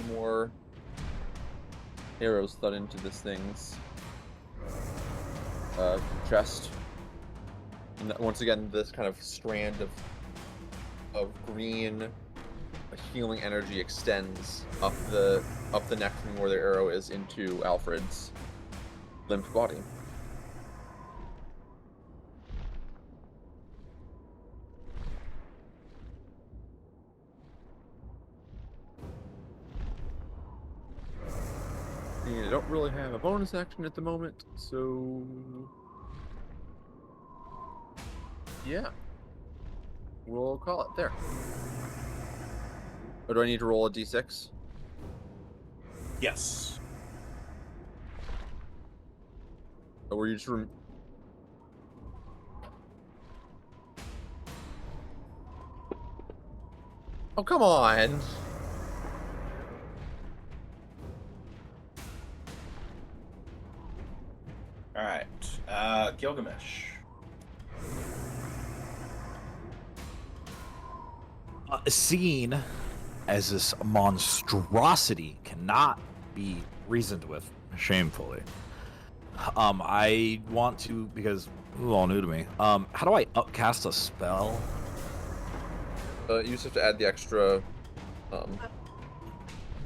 More arrows thud into this thing's chest. And once again, this kind of strand of green healing energy extends up the neck from where the arrow is into Alfred's limp body. And I don't really have a bonus action at the moment, so yeah. We'll call it there. Or do I need to roll a d6? Yes. Or were you just Oh, come on! Alright. Gilgamesh. Seen as this monstrosity cannot be reasoned with shamefully. I want to, because this is all new to me. How do I upcast a spell? You just have to add the extra.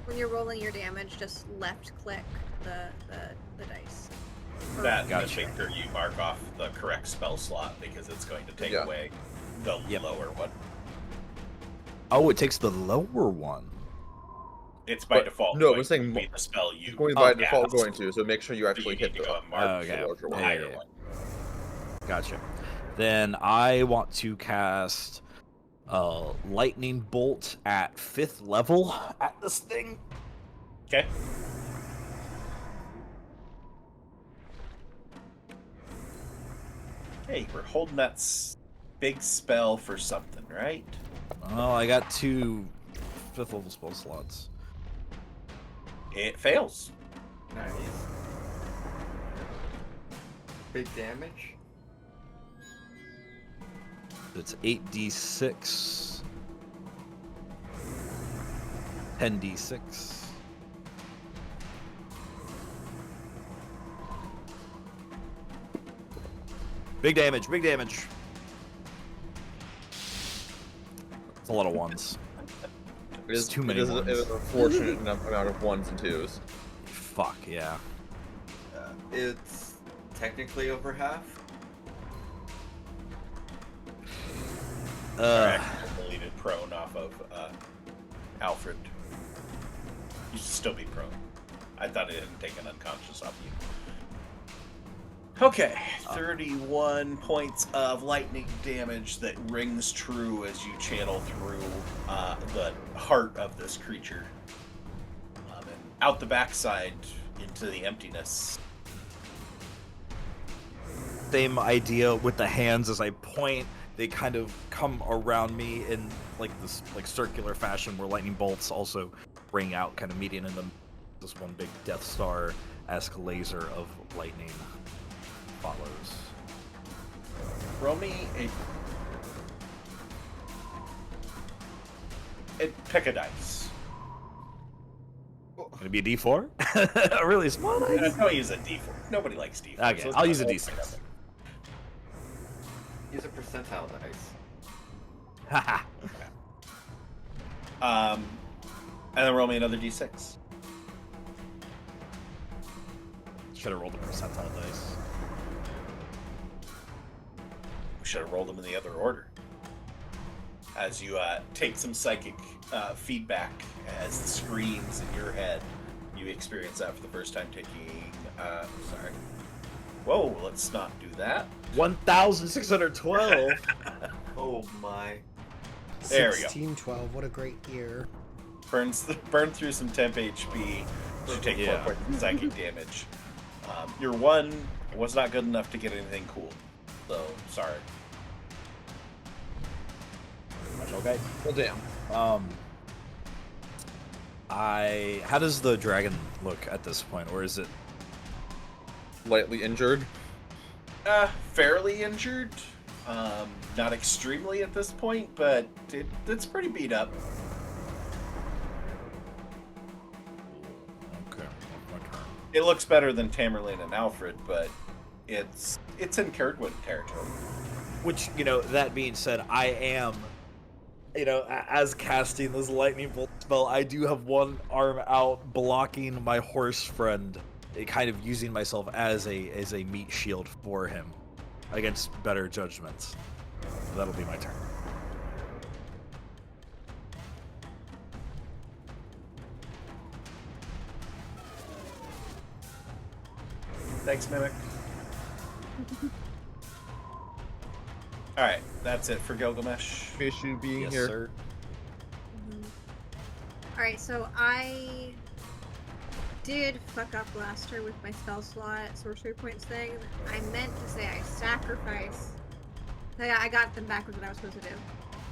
When you're rolling your damage, just left click the dice. That Gotcha. make sure you mark off the correct spell slot because it's going to take Yeah. away the lower one. Oh, it takes the lower one. It's by But- default. no, going we're saying to be the spell you. It's going by Oh, default cast. going to, so make sure you So actually you hit need to the go and mark Okay. the larger one. higher Yeah. one. Gotcha. Then I want to cast a lightning bolt at 5th level at this thing. Okay. Hey, we're holding that big spell for something, right? Oh, I got 2 5th level spell slots. It fails. Nice. Big damage. It's 8d6. 10d6. Big damage, big damage. It's a lot of ones. It is too many It is ones. an unfortunate enough amount of 1s and 2s. Fuck, yeah. It's technically over half. Alright, deleted prone off of Alfred. You should still be prone. I thought it didn't take an unconscious off you. Okay, 31 points of lightning damage that rings true as you channel through the heart of this creature. And out the backside into the emptiness. Same idea with the hands. As I point, they kind of come around me in like this like circular fashion where lightning bolts also ring out, kind of meeting in them. This one big Death Star-esque laser of lightning follows. Roll me pick a dice. Gonna be a D4? A really small dice? Don't use a D4. Nobody likes D4. Okay, so I'll use a not D6. Use a percentile dice. Haha. And then roll me another D6. Should have rolled a percentile dice. We should have rolled them in the other order. As you take some psychic feedback as the screams in your head, you experience that for the first time taking... sorry. Whoa, let's not do that. 1,612. Oh my. There we go. 1612, what a great year. Burn through some temp HP to take 4 Yeah. points of psychic damage. Your one was not good enough to get anything cool. So, sorry. Much okay. Well, damn. How does the dragon look at this point, or is it? Lightly injured. Fairly injured. Not extremely at this point, but it's pretty beat up. Okay, my turn. It looks better than Tamerlane and Alfred, but it's in Kerwin territory. Which, that being said, I am, as casting this lightning bolt spell, I do have one arm out blocking my horse friend, kind of using myself as a meat shield for him against better judgments. That'll be my turn. Thanks, Mimic. Alright, that's it for Gilgamesh. Appreciate you being Yes, here. sir. Alright, so I did fuck up last turn with my spell slot sorcery points thing. I meant to say I sacrifice. I got them backwards what I was supposed to do.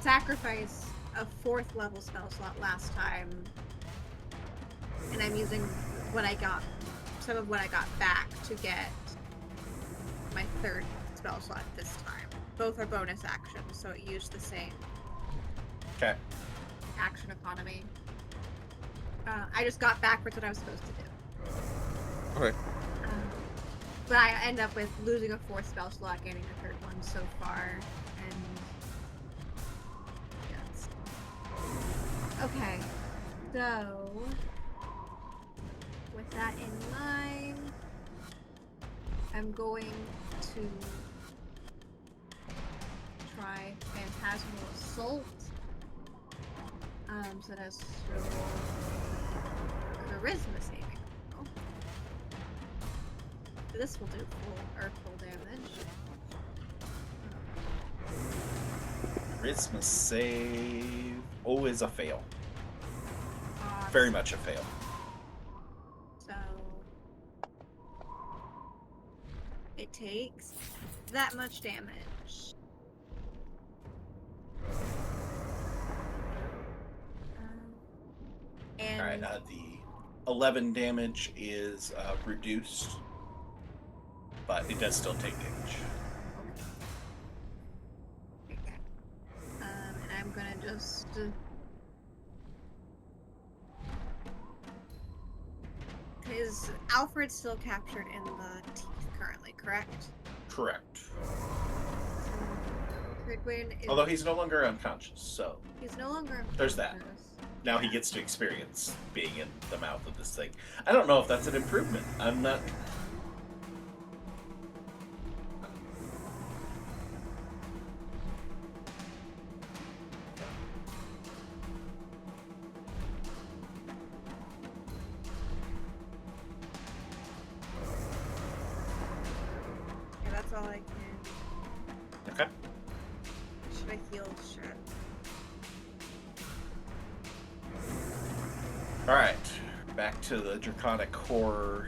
Sacrifice a 4th level spell slot last time. And I'm using what I got, some of what I got back to get my 3rd spell slot this time. Both are bonus actions, so it used the same Okay. action economy. I just got backwards what I was supposed to do. Okay. But I end up with losing a 4th spell slot, gaining a 3rd one so far, and yes. Okay, so with that in mind, I'm going to try Phantasmal Assault. So that's Charisma saving throw. This will do full damage. Charisma save. Always a fail. Uh, Very much a fail. So it takes that much damage. And Alright, the 11 damage is reduced, but it does still take damage. okay. And I'm gonna just is Alfred still captured in the teeth currently, correct? Correct. Cridwin is Although he's no longer unconscious, so he's no longer There's that. unconscious. now he gets to experience being in the mouth of this thing. I don't know if that's an improvement. I'm not... All right, back to the draconic horror.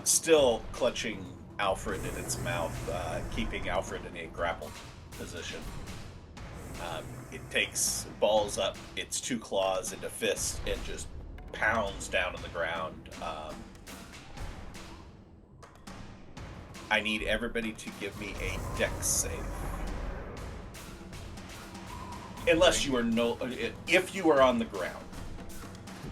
Still clutching Alfred in its mouth, keeping Alfred in a grappled position. It takes, balls up its two claws into fists and just pounds down on the ground. I need everybody to give me a dex save. Unless you are if you are on the ground.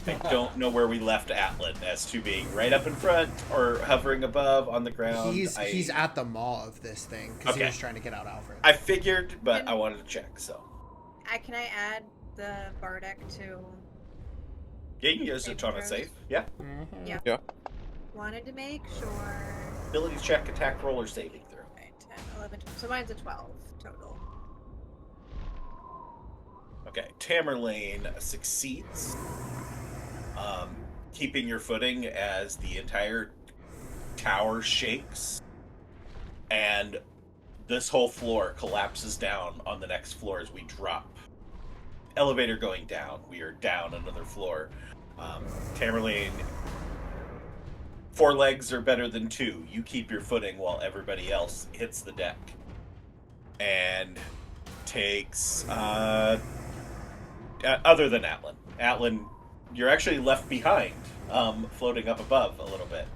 I don't know where we left Atlan as to being right up in front or hovering above on the ground. He's at the maw of this thing because he was trying to get out Alfred. I figured, but I wanted to check, so. Can I add the Bardic to... Yeah, you can use it on a save. Yeah. Mm-hmm. Yeah. Yeah. Wanted to make sure... Ability check, attack roll, or saving throw. Okay, 10, 11, 12. So mine's a 12 total. Okay, Tamerlane succeeds. Keeping your footing as the entire tower shakes, and this whole floor collapses down on the next floor as we drop. Elevator going down. We are down another floor. Tamerlane, 4 legs are better than 2. You keep your footing while everybody else hits the deck. And takes... other than Atlan. Atlan, you're actually left behind, floating up above a little bit.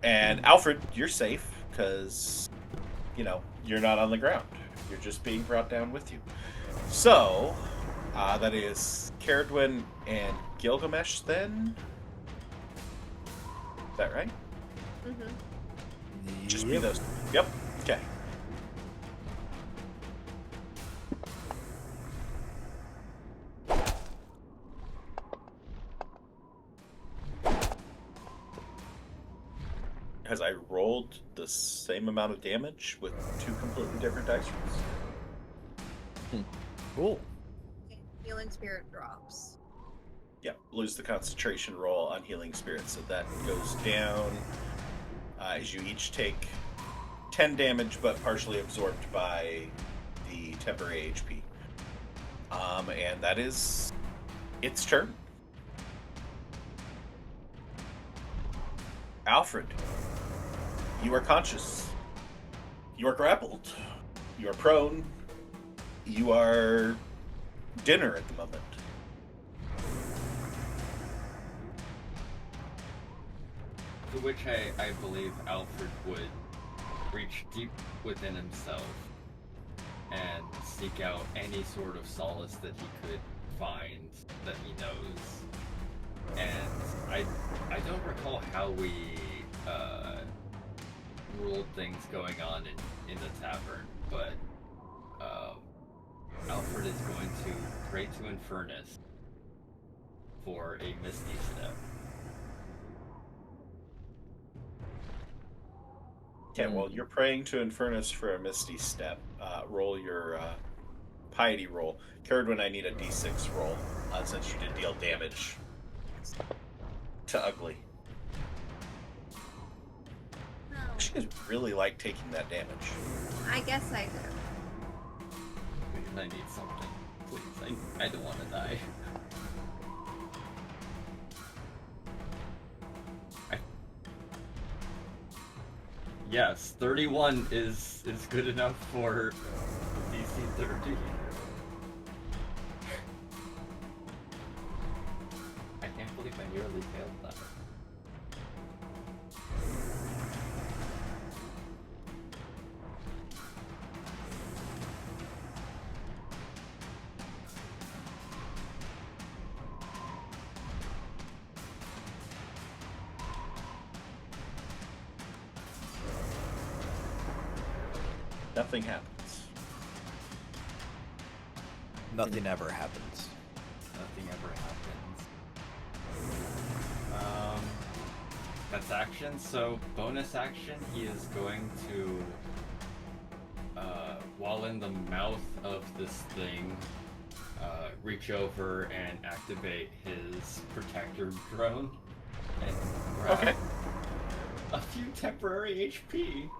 And Alfred, you're safe, because, you're not on the ground. You're just being brought down with you. So, that is Caradwin and Gilgamesh, then? Is that right? Mm-hmm. Just be those. Yep. Okay. Has I rolled the same amount of damage with 2 completely different dice rolls? Cool. Healing Spirit drops. Yeah, lose the concentration roll on Healing Spirit, so that goes down as you each take 10 damage, but partially absorbed by the temporary HP. And that is its turn. Alfred, you are conscious. You are grappled. You are prone. You are dinner at the moment. To which I believe Alfred would reach deep within himself and seek out any sort of solace that he could find that he knows. And I don't recall how we ruled things going on in the tavern, but Alfred is going to pray to Infernus for a Misty Step. Okay, well, you're praying to Infernus for a Misty Step. Roll your piety roll. Caradwin, I need a d6 roll, since you did deal damage to Ugly. No. She just really like taking that damage. I guess I do. I need something. Please, I don't want to die. Yes, 31 is good enough for DC 30. I can't believe I nearly failed that. Nothing happens. Nothing ever happens. Nothing ever happens. That's action. So bonus action, he is going to walk while in the mouth of this thing, reach over and activate his protector drone and grab a few temporary HP.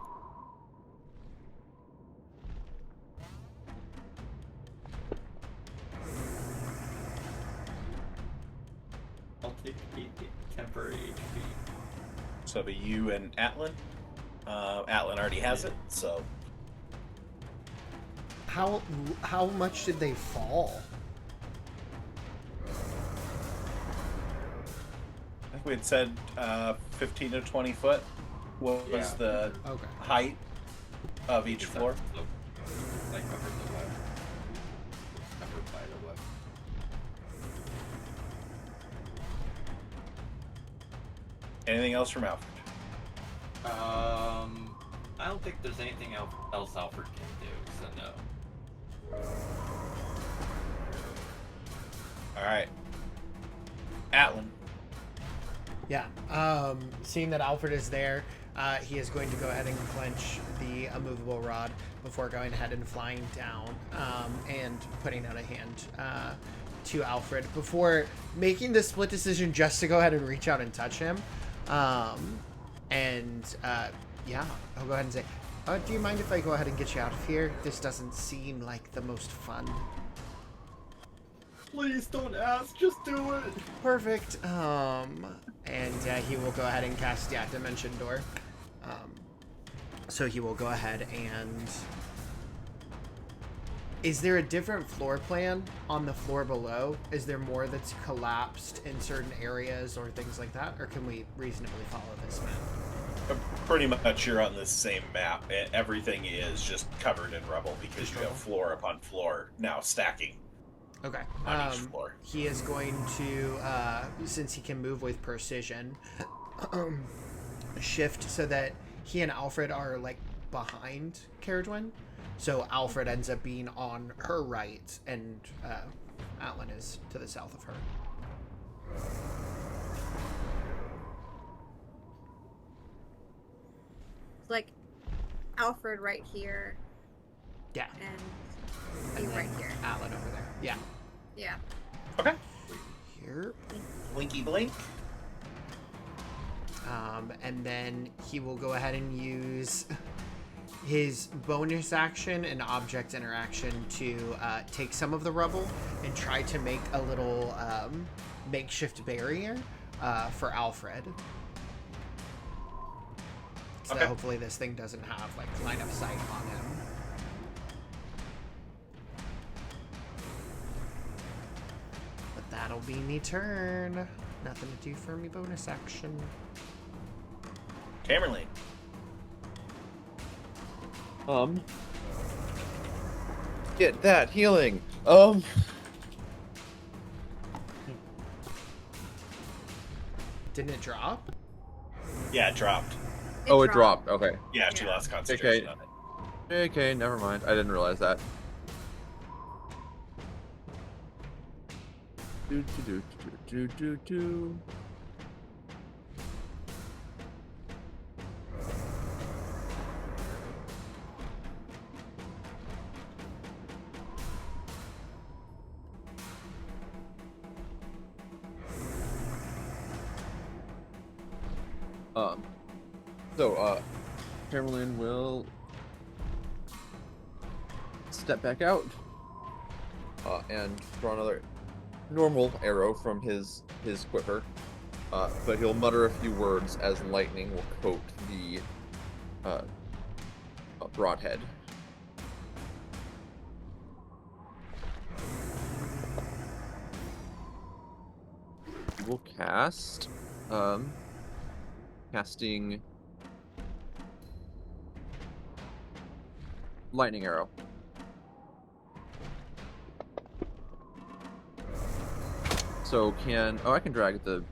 I'll take 8 temporary HP. So it'll be you and Atlan. Atlan already has it, so How much did they fall? I think we had said 15 to 20 foot was the Okay. height of each floor. Like covered the web. Covered by the web. Anything else from Alfred? I don't think there's anything else Alfred can do, so no. All right, Atlan. Yeah. Seeing that Alfred is there, he is going to go ahead and clench the immovable rod before going ahead and flying down and putting out a hand to Alfred before making the split decision just to go ahead and reach out and touch him. Yeah, I'll go ahead and say, do you mind if I go ahead and get you out of here? This doesn't seem like the most fun. Please don't ask, just do it. Perfect. And he will go ahead and cast, Dimension Door. So he will go ahead and... Is there a different floor plan on the floor below? Is there more that's collapsed in certain areas or things like that? Or can we reasonably follow this map? Pretty much you're on the same map. Everything is just covered in rubble because you have floor upon floor now stacking Okay. on each floor. He is going to, since he can move with precision, shift so that he and Alfred are, like, behind Caradwyn. So Alfred ends up being on her right, and Atlan is to the south of her. It's like Alfred right here Yeah. and you right here. Atlan over there. Yeah. Yeah. Okay. Here. Blinky blink. And then he will go ahead and use his bonus action and object interaction to take some of the rubble and try to make a little makeshift barrier for Alfred. So that hopefully this thing doesn't have like line of sight on him. But that'll be me turn. Nothing to do for me bonus action. Tamerlane. Get that healing. Didn't it drop? Yeah, it dropped. It dropped. Okay. Yeah, she Yeah. lost concentration Okay. on it. Okay, never mind. I didn't realize that. Do. Tamerlane will step back out and draw another normal arrow from his quiver, but he'll mutter a few words as lightning will coat the broadhead. He will cast casting lightning arrow. So I can drag the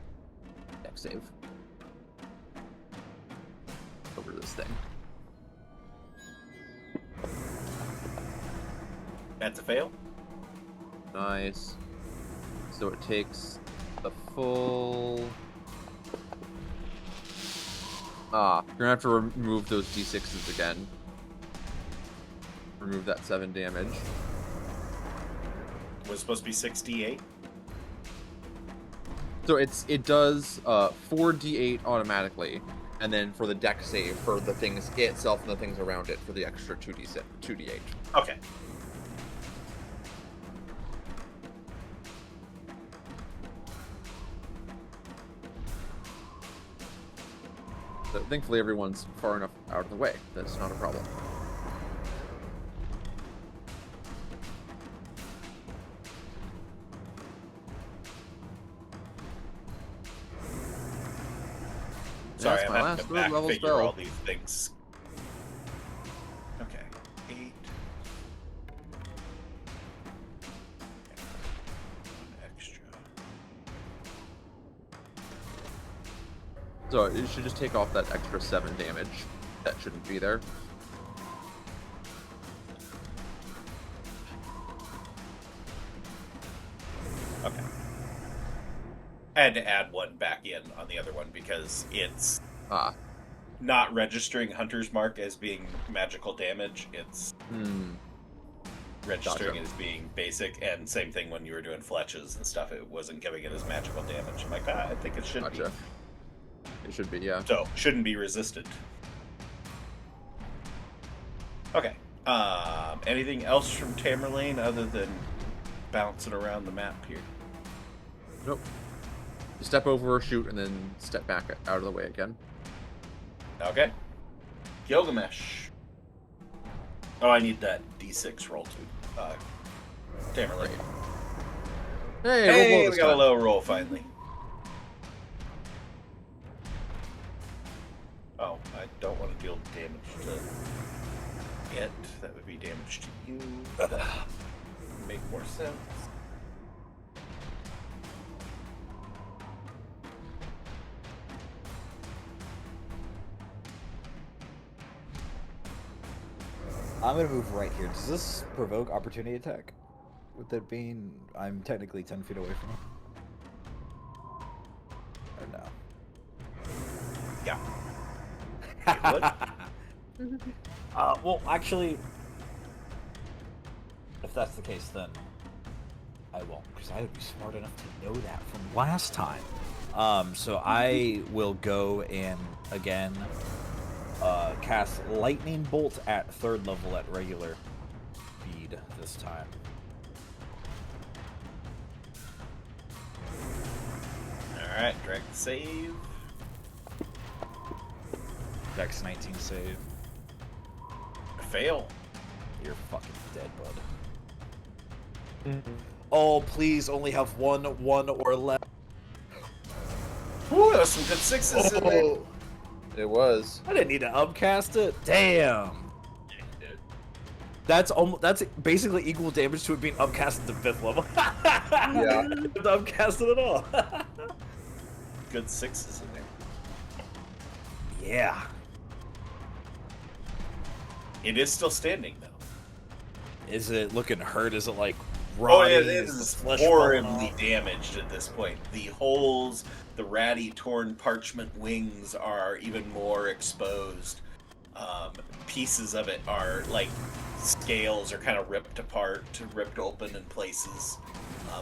deck save over this thing. That's a fail. Nice. So it takes the full... you're gonna have to remove those d6s again. remove that 7 damage. Was supposed to be 68. So it does 4d8 automatically, and then for the deck save for the things itself and the things around it for the extra 2d8. Okay. So thankfully everyone's far enough out of the way. That's not a problem. Sorry, That's I'm my having last to third back level figure spell. all these things. Okay, 8. One extra. So it should just take off that extra 7 damage. That shouldn't be there. Okay. I had to add 1 back in on the other one because it's Ah. not registering Hunter's Mark as being magical damage. It's registering Gotcha. it as being basic, and same thing when you were doing fletches and stuff. It wasn't giving it as magical damage. I'm like, I think it should Gotcha. It should be, yeah. be. So, shouldn't be resisted. Okay. Anything else from Tamerlane other than bouncing around the map here? Nope. You step over, shoot, and then step back out of the way again. Okay. Gilgamesh. Oh, I need that D6 roll too. Tamerlane. Hey, Hey, roll we this got a time. low roll finally. Oh, I don't want to deal damage to it. That would be damage to you. That would make more sense. I'm gonna move right here. Does this provoke opportunity attack? With it being, I'm technically 10 feet away from him. Or no? Yeah. Well, actually, if that's the case, then I won't, because I would be smart enough to know that from last time. So I will go and again cast Lightning Bolt at 3rd level at regular speed this time. Alright, direct save. Dex 19 save. Fail. You're fucking dead, bud. Oh, please only have one or less. Ooh, there's some good 6s in there. It was. I didn't need to upcast it. Damn. That's basically equal damage to it being upcasted to 5th level. Yeah. I didn't have to upcast it at all. Good 6s in there. Yeah. It is still standing though. Is it looking hurt? Is it like Oh, rotting? it Is is the flesh falling horribly off? damaged at this point. The holes, the ratty, torn parchment wings are even more exposed. Pieces of it are like scales are kind of ripped apart, ripped open in places,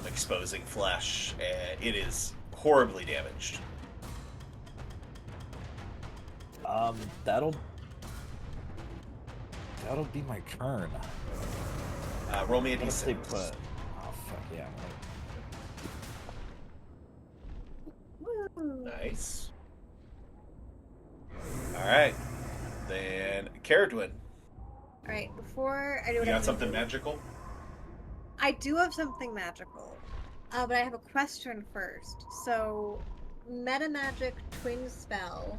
exposing flesh. It is horribly damaged. That'll be my turn. Roll me a I'm gonna stay d6. put. Oh fuck yeah. Woo. Nice. Alright. Then Caradwin. Alright, before I do You what I got need something to- magical? I do have something magical, but I have a question first. So, meta magic twin spell.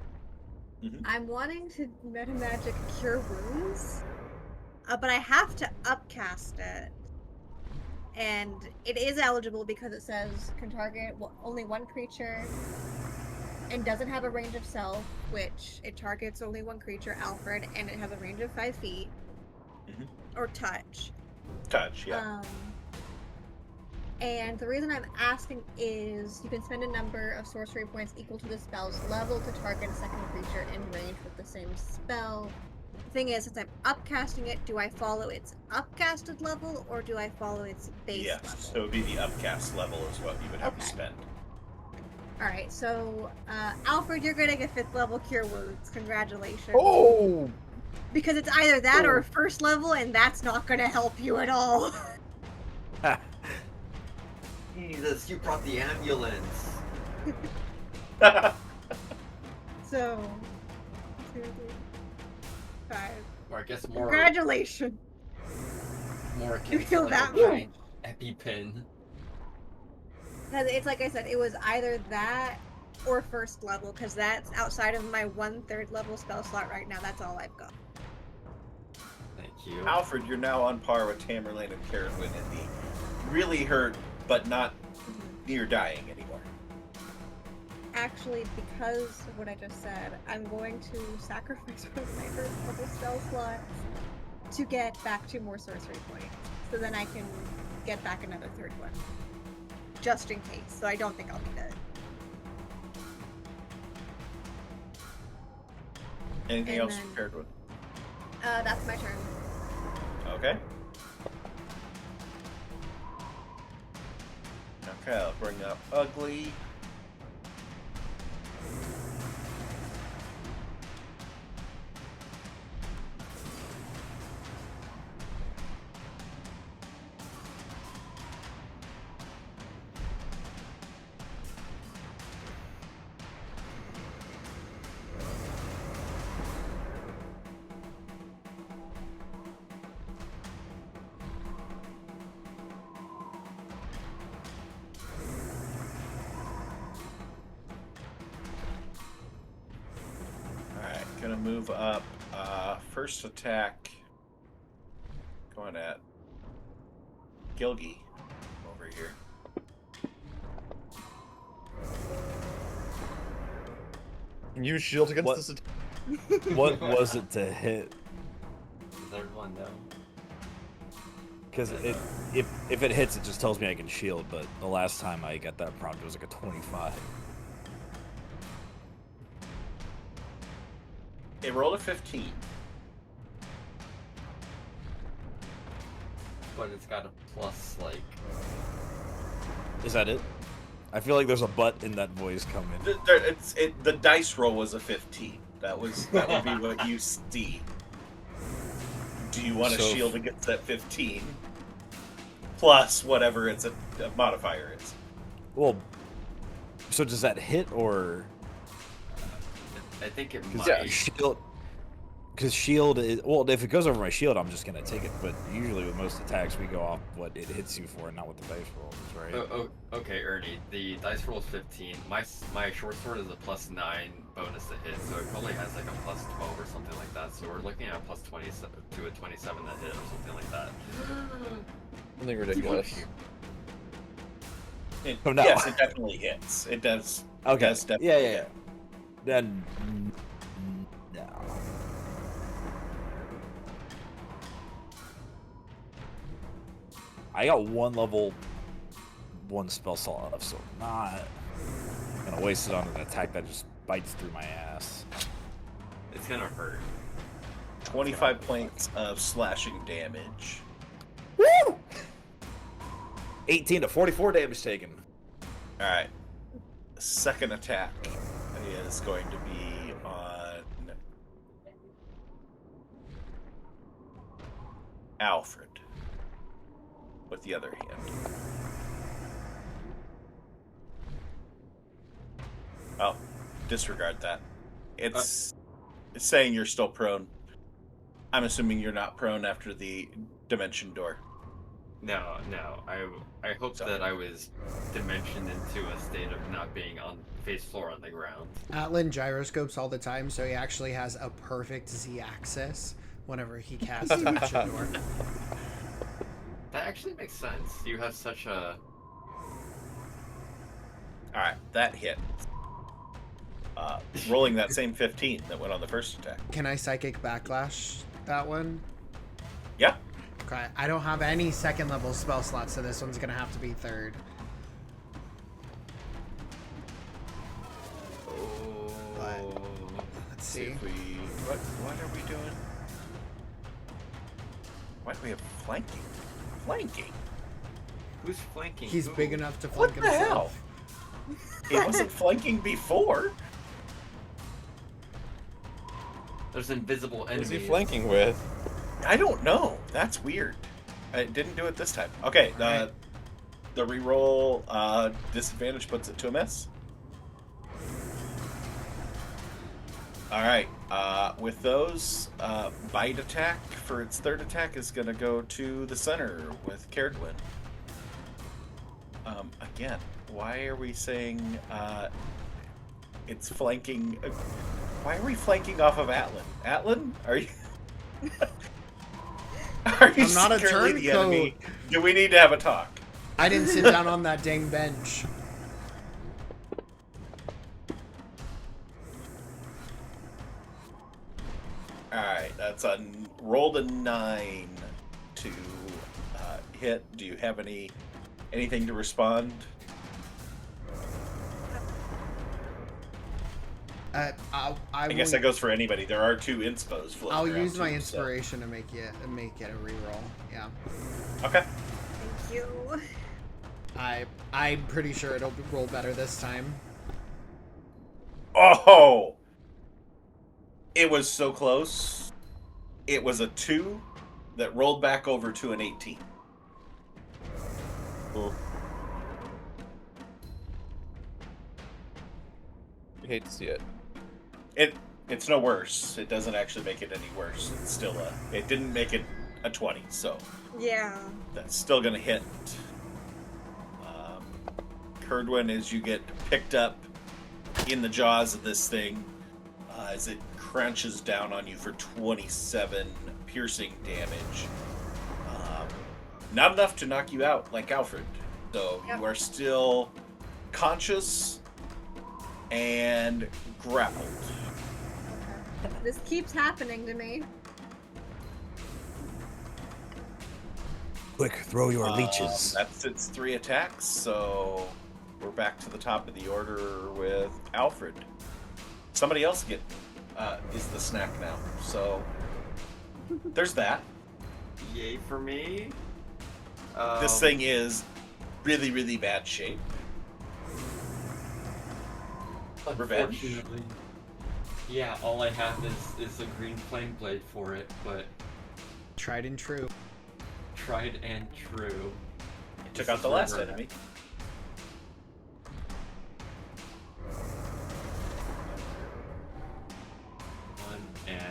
Mhm. I'm wanting to meta magic cure wounds, but I have to upcast it, and it is eligible because it says can target only one creature, and doesn't have a range of self, which it targets only one creature, Alfred, and it has a range of 5 feet, Mhm. or touch. Touch, yeah. And the reason I'm asking is you can spend a number of sorcery points equal to the spell's level to target a second creature in range with the same spell. The thing is, since I'm upcasting it, do I follow its upcasted level or do I follow its base Yes, level? so it would be the upcast level is what you would have to Okay. spend. Alright, so Alfred, you're getting a 5th level Cure Wounds. Congratulations. Oh! Because it's either that or Oh. first level, and that's not going to help you at all. Jesus, you brought the ambulance. So, 2, 3, 5. Or I guess more Congratulations. akin You to feel like that a giant EpiPen. Because it's like I said, it was either that or first level, because that's outside of my 1/3 level spell slot right now. That's all I've got. Thank you. Alfred, you're now on par with Tamerlane and Carolyn in the really hurt but not near dying anymore. Actually, because of what I just said, I'm going to sacrifice one of my first level spell slots to get back 2 more sorcery points. So then I can get back another 3rd one. Just in case. So I don't think I'll need it. Anything And else then- from Carolyn? That's my turn. Okay. Okay, I'll bring up Ugly. Alright, gonna move up. First attack going at Gilgy over here. Can you shield against What? this attack? What was it to hit? The 3rd one, though. Because if it hits, it just tells me I can shield. But the last time I got that prompt, it was like a 25. It rolled a 15. But it's got a plus, like... Is that it? I feel like there's a butt in that voice coming. The dice roll was a 15. That would be what you see. Do you want to So- shield against that 15? Plus whatever its a modifier is. Well, so does that hit or? I think it Because might. shield. Because shield is well, if it goes over my shield, I'm just gonna take it. But usually with most attacks, we go off what it hits you for, and not what the dice rolls, right? Okay, Ernie. The dice roll is 15. My short sword is a plus 9 bonus to hit, so it probably has like a plus 12 or something like that. So we're looking at a plus 27 to a 27 to hit or something like that. Something ridiculous. Oh, no. Yes, it definitely hits. It does. Okay. Does definitely Yeah. hit. Then no. I got 1 level, 1 spell slot left, so I'm not gonna waste it on an attack that just bites through my ass. It's gonna hurt. 25 points of slashing damage. Woo! 18 to 44 damage taken. Alright. Second attack is going to be on Alfred with the other hand. Oh, disregard that. It's saying you're still prone. I'm assuming you're not prone after the dimension door. No. I hope that I was dimensioned into a state of not being on face floor on the ground. Atlan gyroscopes all the time, so he actually has a perfect Z-axis whenever he casts Dimension Door. That actually makes sense. You have such a... Alright, that hit. Rolling that same 15 that went on the first attack. Can I Psychic Backlash that one? Yeah. Okay, I don't have any 2nd level spell slots, so this one's gonna have to be 3rd. But let's See see. if we... What are we doing? Why do we have flanking? Flanking? Who's flanking? He's who? big enough to What flank the himself. He wasn't flanking before. There's invisible What enemies. is he flanking with? I don't know. That's weird. I didn't do it this time. Okay, Alright. the reroll disadvantage puts it to a miss. Alright, with those, bite attack for its third attack is going to go to the center with Caradwin. Again, why are we saying it's flanking? Why are we flanking off of Atlan? Atlan, are you? Are you I'm not a secretly the enemy? turncoat. Do we need to have a talk? I didn't sit down on that dang bench. Alright, that's a rolled a 9 to hit. Do you have anything to respond? I guess that goes for anybody. There are 2 inspos floating I'll around use my too, inspiration to make it a reroll. Yeah. So. Okay. Thank you. I'm pretty sure it'll roll better this time. Oh! It was so close. It was a 2 that rolled back over to an 18. Cool. You hate to see it. It's no worse. It doesn't actually make it any worse. It's still it didn't make it a 20, so Yeah. that's still gonna hit. Curdwin, as you get picked up in the jaws of this thing, as it crunches down on you for 27 piercing damage. Not enough to knock you out like Alfred, though. Yep. You are still conscious and grappled. Okay. This keeps happening to me. Quick, throw your leeches. That's its 3 attacks, so we're back to the top of the order with Alfred. Somebody else is the snack now, so there's that. Yay for me. This thing is really, really bad shape. Revenge? Unfortunately, yeah, all I have is a green flame blade for it, but Tried and true. tried and true. Took out the last enemy. One and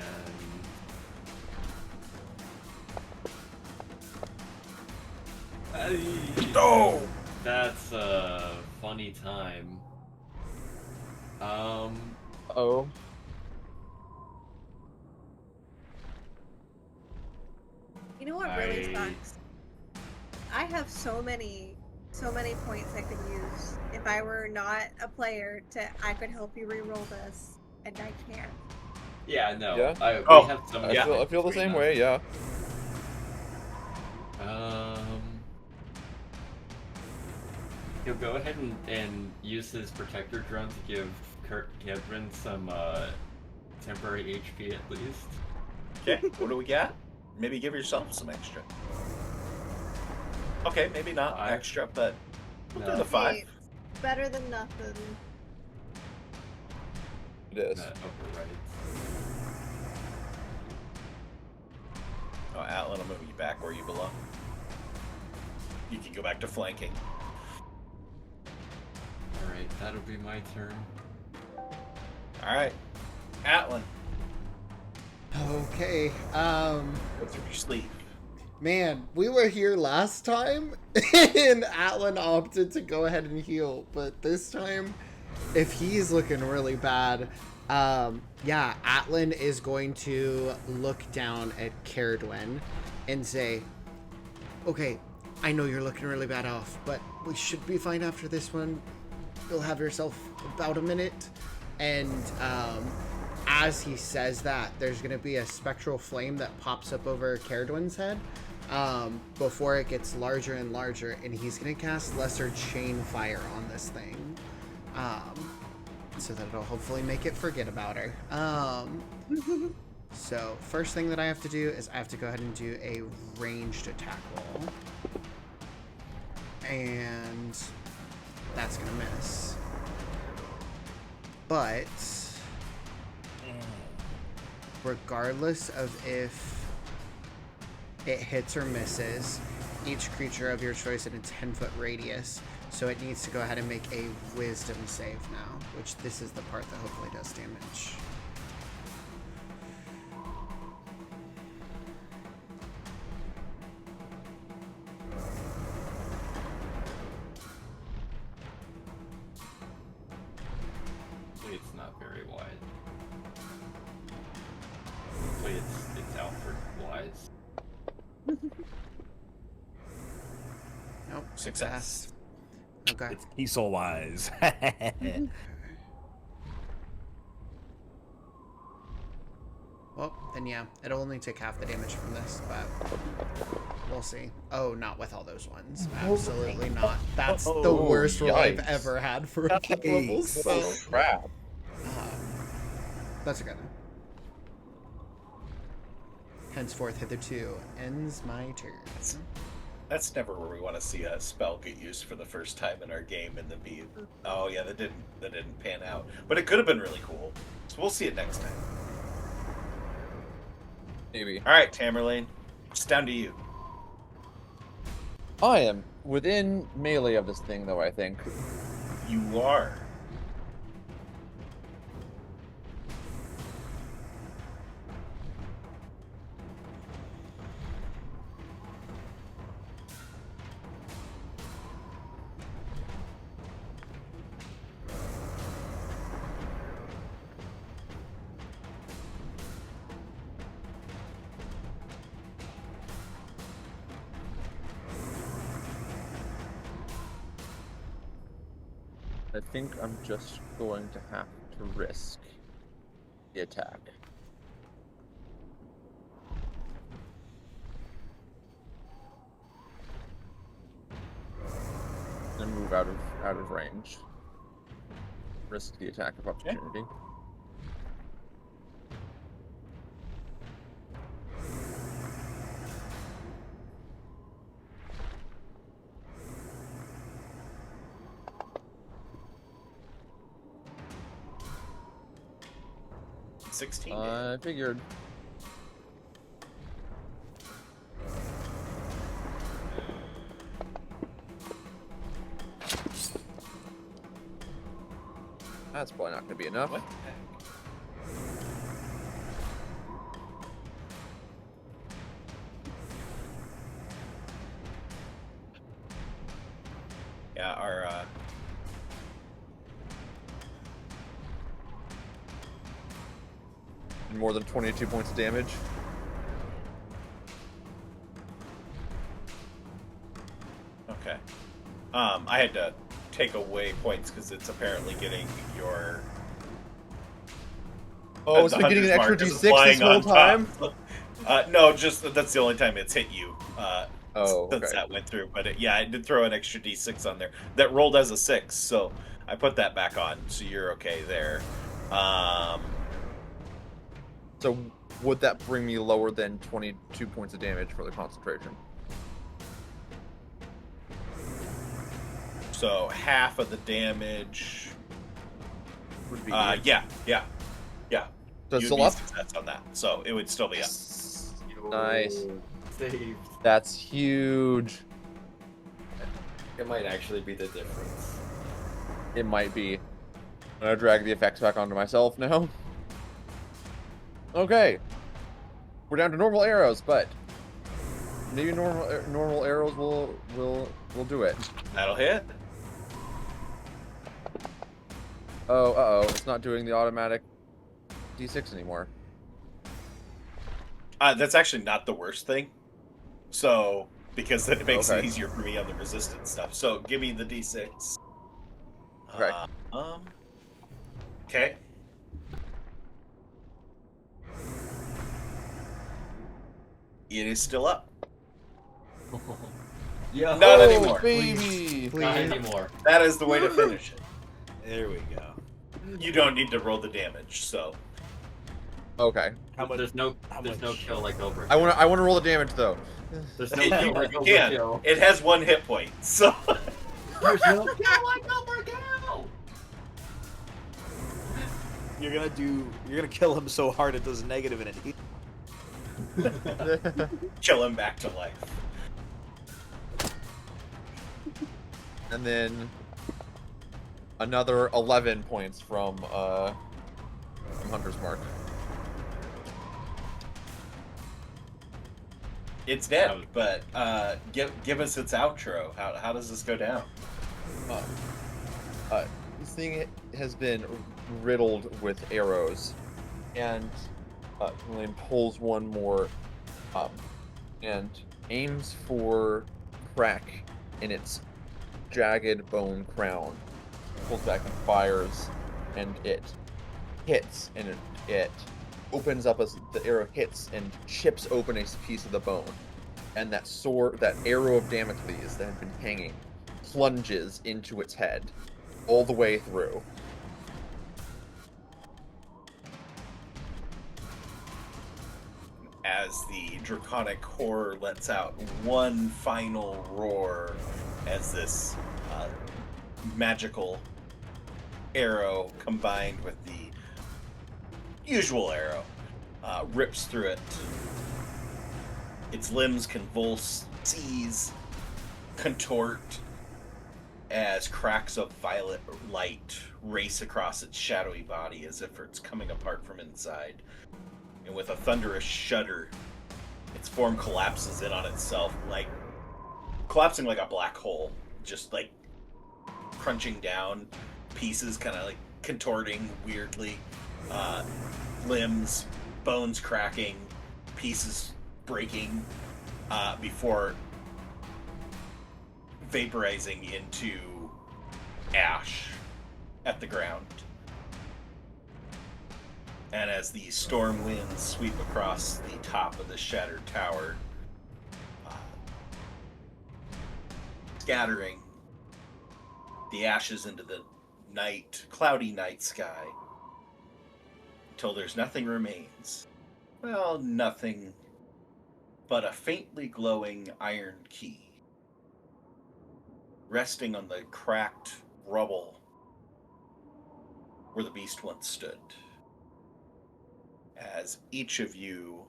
Oh! that's a funny time. Oh. You know what really I- sucks? I have so many points I could use if I were not a player. I could help you re-roll this, and I can't. Yeah, no. Yeah? Oh, We have some I feel the same way, yeah. He'll go ahead and use his protector drone to give Kevin some temporary HP at least. Okay, what do we got? Maybe give yourself some extra. Okay, maybe not Five. extra, but we'll do No. the 5. Hey, better than nothing. It is. That overrides. Oh, Atlan, I'll move you back where you belong. You can go back to flanking. Alright, that'll be my turn. Alright. Atlan, Okay. what's up your sleeve? Man, we were here last time, and Atlan opted to go ahead and heal, but this time, if he's looking really bad, yeah, Atlan is going to look down at Caradwin and say, okay, I know you're looking really bad off, but we should be fine after this one. You'll have yourself about a minute. And as he says that, there's going to be a spectral flame that pops up over Caradwin's head before it gets larger and larger, and he's going to cast Lesser Chain Fire on this thing. So that it'll hopefully make it forget about her. So first thing that I have to do is I have to go ahead and do a ranged attack roll. And that's going to miss. But regardless of if it hits or misses, each creature of your choice in a 10-foot radius, so it needs to go ahead and make a wisdom save now, which this is the part that hopefully does damage. It's not very wide. Hopefully it's Alfred wise. Nope. Success. Okay. It's Kiesel wise. Well, then yeah, it'll only take half the damage from this, but we'll see. Oh, not with all those ones. Absolutely not. That's the worst roll I've yikes. ever had for a level spell. Crap. That's a good one. Henceforth, hitherto, ends my turn. That's never where we want to see a spell get used for the first time in our game and then be, oh yeah, that didn't pan out. But it could have been really cool. So we'll see it next time. Maybe. All right, Tamerlane, it's down to you. I am within melee of this thing, though, I think. You are. I think I'm just going to have to risk the attack. And move out of range. Risk the attack of opportunity. Okay. 16. I figured. That's probably not going to be enough. What the heck? Yeah, our More than 22 points of damage. okay. I had to take away points because it's apparently getting your. Oh, it's the been getting an extra hunter's mark is D6 this flying whole on top. time? No, just that's the only time it's hit you. Oh, Since okay. that went through, but I did throw an extra D6 on there that rolled as a 6, so I put that back on, so you're okay there. So would that bring me lower than 22 points of damage for the concentration? So half of the damage. Would be Yeah. So it's You'd still be up? success on that, so it would still be up. Nice. Saved. That's huge. It might actually be the difference. It might be. I'm gonna drag the effects back onto myself now. Okay. We're down to normal arrows, but maybe normal arrows will do it. That'll hit. Oh, it's not doing the automatic D6 anymore. That's actually not the worst thing. So, because then it makes it Okay. easier for me on the resistance stuff. So, give me the D6. Okay. Okay. It is still up. Yeah. Not anymore. Baby! Not anymore. That is the way to finish it. There we go. You don't need to roll the damage, so. Okay. How much? There's no how there's no much- kill like overkill. I want to roll the damage though. There's no You kill like can. overkill. It has 1 hit point, so There's no kill like overkill. You're gonna kill him so hard it does negative in it. kill him back to life. And then another 11 points from Hunter's Mark. It's dead, but give us its outro. How does this go down? This thing has been riddled with arrows, and Lane pulls one more and aims for crack in its jagged bone crown. Pulls back and fires, and it hits, and it opens up as the arrow hits and chips open a piece of the bone. And that arrow of Damocles that had been hanging plunges into its head all the way through. As the draconic horror lets out one final roar as this magical arrow combined with the usual arrow rips through it. Its limbs convulse, seize, contort as cracks of violet light race across its shadowy body as if it's coming apart from inside. And with a thunderous shudder, its form collapses in on itself, collapsing like a black hole, just like crunching down, pieces kind of like contorting weirdly, limbs, bones cracking, pieces breaking, before vaporizing into ash at the ground. And as the storm winds sweep across the top of the shattered tower, scattering the ashes into the cloudy night sky, until there's nothing remains. Well, nothing but a faintly glowing iron key, resting on the cracked rubble where the beast once stood. As each of you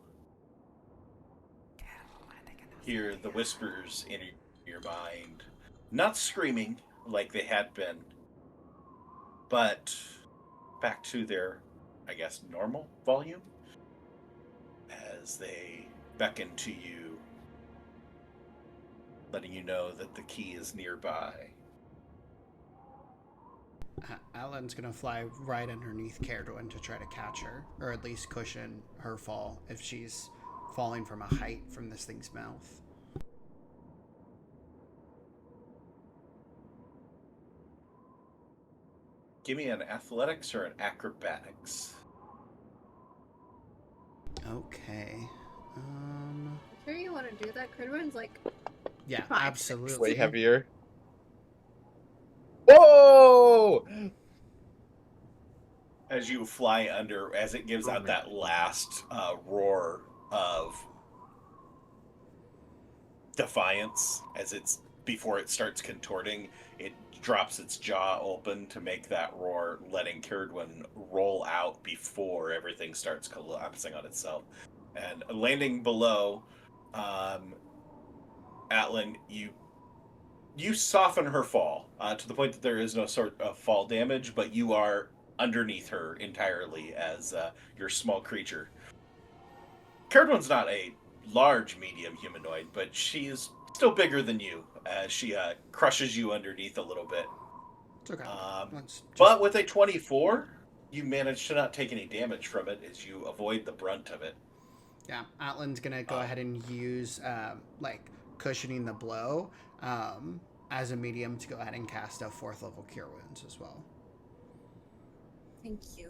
hear the whispers in your mind, not screaming like they had been, but back to their, I guess, normal volume, as they beckon to you, letting you know that the key is nearby. Alan's gonna fly right underneath Caradwin to try to catch her, or at least cushion her fall if she's falling from a height from this thing's mouth. Give me an athletics or an acrobatics. Okay. Sure you want to do that? Cridwin's like, Yeah, 5, absolutely. Way heavier. Whoa! As you fly under, as it gives out that last roar of defiance, before it starts contorting, it drops its jaw open to make that roar, letting Caradwin roll out before everything starts collapsing on itself. And landing below, Atlan, you soften her fall to the point that there is no sort of fall damage, but you are underneath her entirely as your small creature. Caradwin's not a large medium humanoid, but she is still bigger than you as she crushes you underneath a little bit. It's okay. But with a 24, you manage to not take any damage from it as you avoid the brunt of it. Yeah, Atlan's gonna go ahead and use cushioning the blow as a medium to go ahead and cast a 4th level Cure Wounds as well. thank you.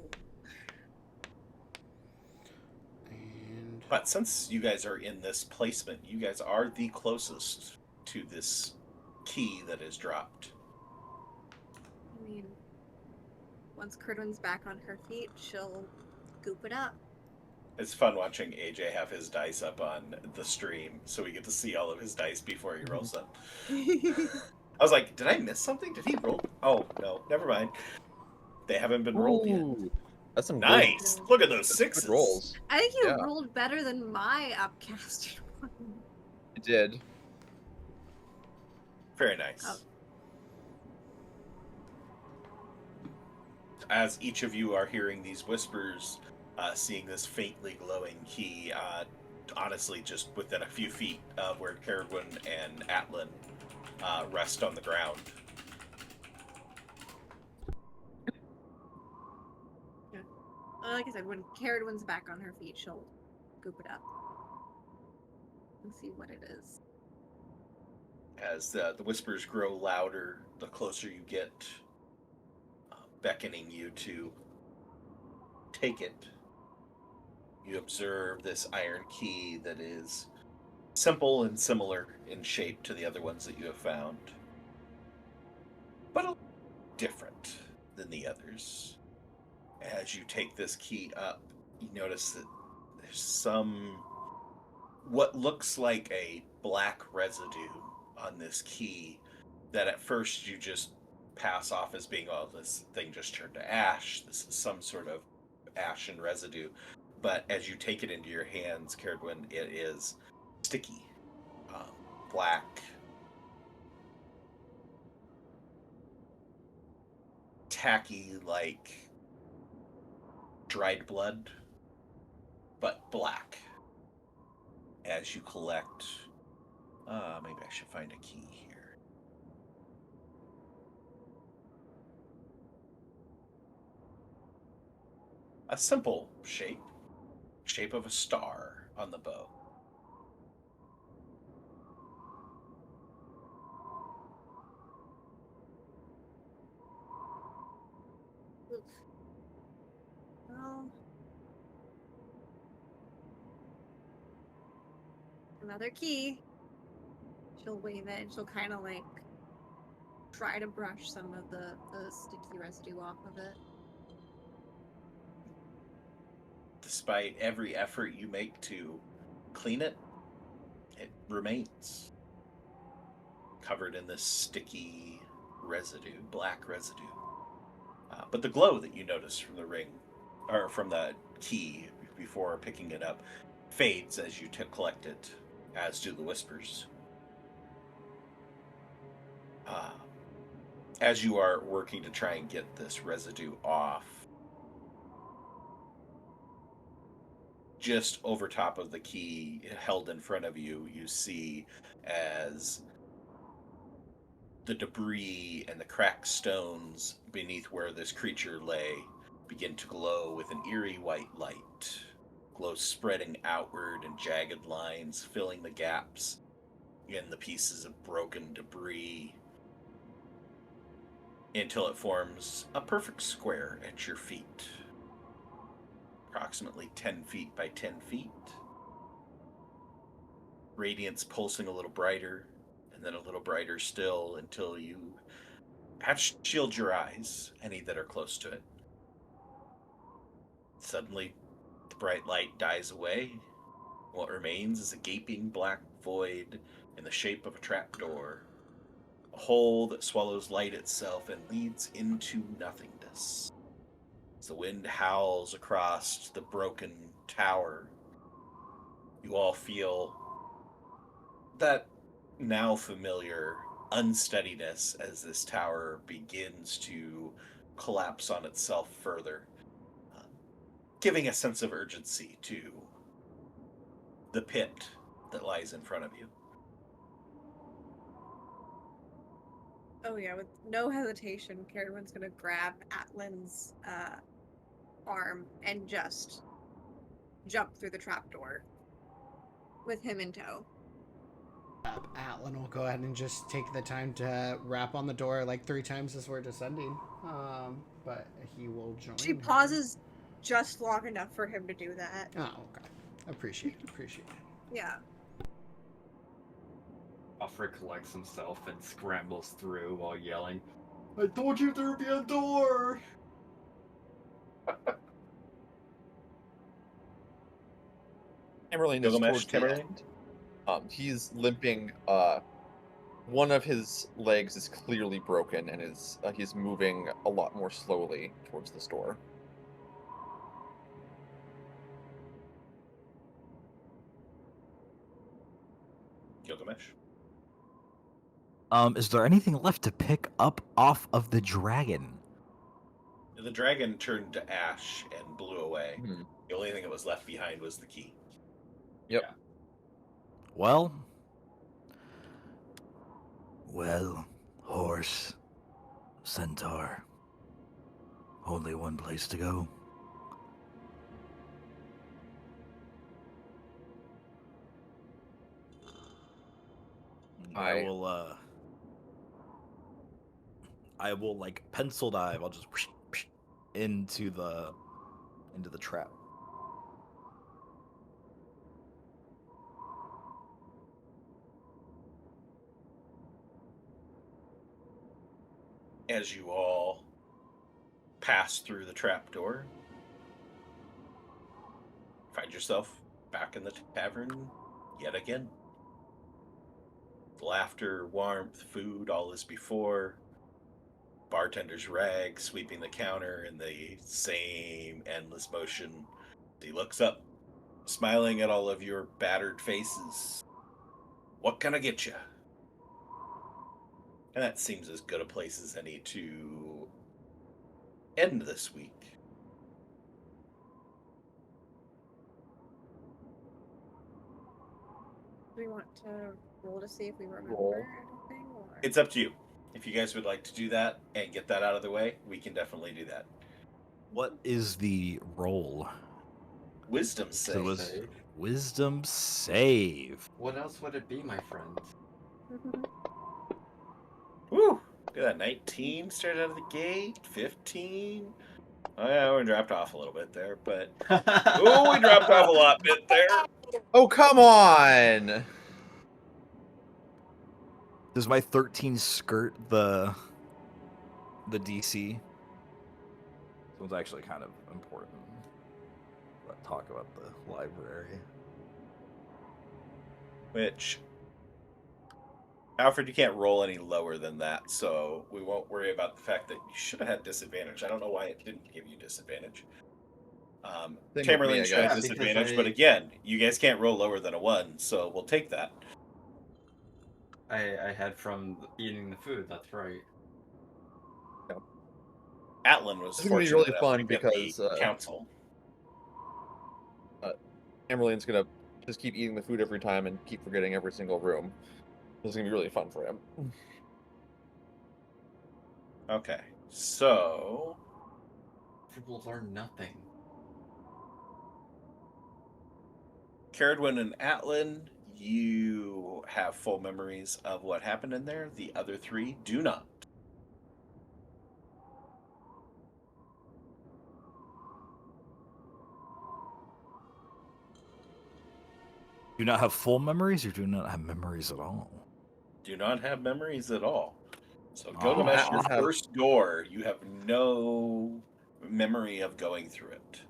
And But since you guys are in this placement, you guys are the closest to this key that is dropped. I mean, once Cridwin's back on her feet, she'll goop it up. It's fun watching AJ have his dice up on the stream, so we get to see all of his dice before he rolls them. I was like, did I miss something? Did he roll? Oh, no, never mind. They haven't been rolled yet. Ooh, that's some Nice! Look at those good sixes. rolls. I think you Yeah. rolled better than my upcasted one. It did. Very nice. Oh. As each of you are hearing these whispers, seeing this faintly glowing key, honestly, just within a few feet of where Caragwin and Atlan rest on the ground. Like I said, when Caragwin's back on her feet, she'll goop it up and see what it is. As the whispers grow louder, the closer you get, beckoning you to take it. You observe this iron key that is simple and similar in shape to the other ones that you have found, but a little different than the others. As you take this key up, you notice that there's what looks like a black residue on this key that at first you just pass off as being, oh, this thing just turned to ash. This is some sort of ashen residue. But as you take it into your hands, Caragwin, it is sticky, black, tacky, like dried blood, but black. As you collect, maybe I should find a key here. A simple shape of a star on the bow. Well, another key. She'll wave it and she'll kind of like try to brush some of the sticky residue off of it. Despite every effort you make to clean it, it remains covered in this sticky residue, black residue. But the glow that you notice from the ring, or from the key before picking it up, fades as you collect it, as do the whispers. As you are working to try and get this residue off, just over top of the key held in front of you, you see as the debris and the cracked stones beneath where this creature lay begin to glow with an eerie white light. Glow spreading outward in jagged lines, filling the gaps in the pieces of broken debris until it forms a perfect square at your feet. Approximately 10 feet by 10 feet. Radiance pulsing a little brighter, and then a little brighter still until you have to shield your eyes, any that are close to it. Suddenly, the bright light dies away. What remains is a gaping black void in the shape of a trapdoor. A hole that swallows light itself and leads into nothingness. As the wind howls across the broken tower, you all feel that now familiar unsteadiness as this tower begins to collapse on itself further, giving a sense of urgency to the pit that lies in front of you. Oh yeah, with no hesitation, Caragwin's gonna grab Atlan's arm and just jump through the trapdoor with him in tow. Atlan will go ahead and just take the time to rap on the door like 3 times as we're descending. But he will join. She pauses just long enough for him to do that. Oh, okay. Appreciate it. Yeah. Alfred collects himself and scrambles through while yelling, "I told you there'd be a door!" Tamerlane is Gilgamesh, towards the Tamerlane? end. He's limping. One of his legs is clearly broken, and he's moving a lot more slowly towards the store. Gilgamesh. Is there anything left to pick up off of the dragon? The dragon turned to ash and blew away. Hmm. The only thing that was left behind was the key. Yep. Well, horse, centaur. Only one place to go. I will like pencil dive. I'll just into the trap. As you all pass through the trapdoor, find yourself back in the tavern yet again. Laughter, warmth, food, all as before. Bartender's rag sweeping the counter in the same endless motion. He looks up, smiling at all of your battered faces. What can I get you? And that seems as good a place as any to end this week. Do we want to roll to see if we remember Roll. anything? Or... It's up to you. If you guys would like to do that and get that out of the way, we can definitely do that. What is the roll? Wisdom So save. it was wisdom save. What else would it be, my friend? Woo! Look at that. 19 started out of the gate. 15. Oh, yeah, we dropped off a little bit there, but... Oh, we dropped off a lot bit there. Oh, come on! Does my 13 skirt the DC? This one's actually kind of important. Let's talk about the library. Which... Alfred, you can't roll any lower than that, so we won't worry about the fact that you should have had disadvantage. I don't know why it didn't give you disadvantage. Same with Tamerlane me, I should have guess. disadvantage, Because but again, you guys can't roll lower than a 1, so we'll take that. I had from eating the food, that's right. Atlan was This is gonna be fortunate really enough fun to get because, the council. Tamerlane's gonna just keep eating the food every time and keep forgetting every single room. This is gonna be really fun for him. Okay, so... People learn nothing. Caradwin and Atlan, you have full memories of what happened in there. The other 3 do not. Do not have full memories, or do not have memories at all? Do not have memories at all. So Oh. Gilgamesh, your Have- first door, you have no memory of going through it.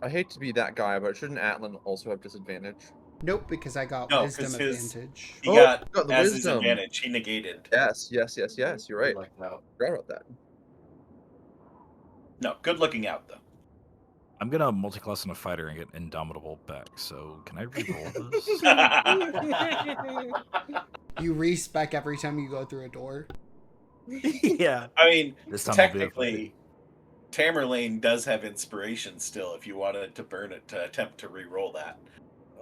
I hate to be that guy, but shouldn't Atlan also have disadvantage? Nope, because I got No, wisdom 'cause his- advantage. He Oh, got, got the as his wisdom. advantage, he negated. Yes, you're right. Like that. Forgot about that. No, good looking out, though. I'm gonna multi-class in a fighter and get Indomitable back, so can I re-roll this? You respec every time you go through a door. Yeah. I mean, This time I'll be technically, Tamerlane does have inspiration still if you wanted to burn it to attempt to re-roll that.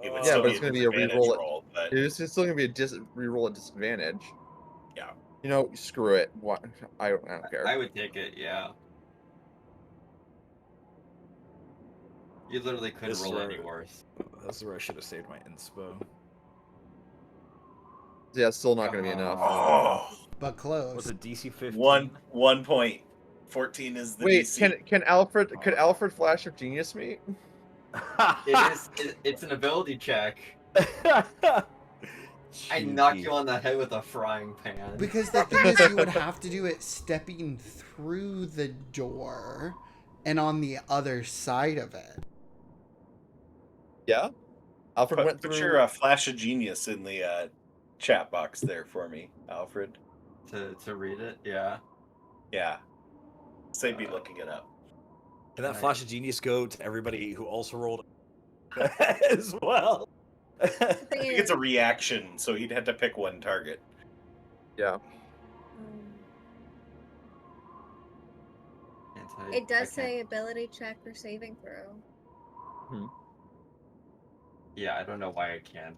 It would Yeah, still but be it's a gonna be a disadvantage re-roll. roll, but It's still gonna be a reroll at disadvantage. Yeah. You know, screw it. What? I don't care. I would take it, yeah. You literally couldn't This roll where- any worse. This is where I should have saved my inspo. Yeah, it's still not gonna be enough. oh, But close. Was it DC 15? 1 point. 14 is the Wait, DC. can Alfred Flash of Genius me? It's an ability check. I knock you on the head with a frying pan. Because the thing is, you would have to do it stepping through the door and on the other side of it. Yeah. Alfred went Put through. your flash of genius in the chat box there for me, Alfred. To read it, yeah. Yeah. Say be looking it up. Can that flash of genius go to everybody who also rolled as well? I think it's a reaction, so he'd have to pick one target. Yeah. It does say ability check or saving throw. Yeah, I don't know why I can't.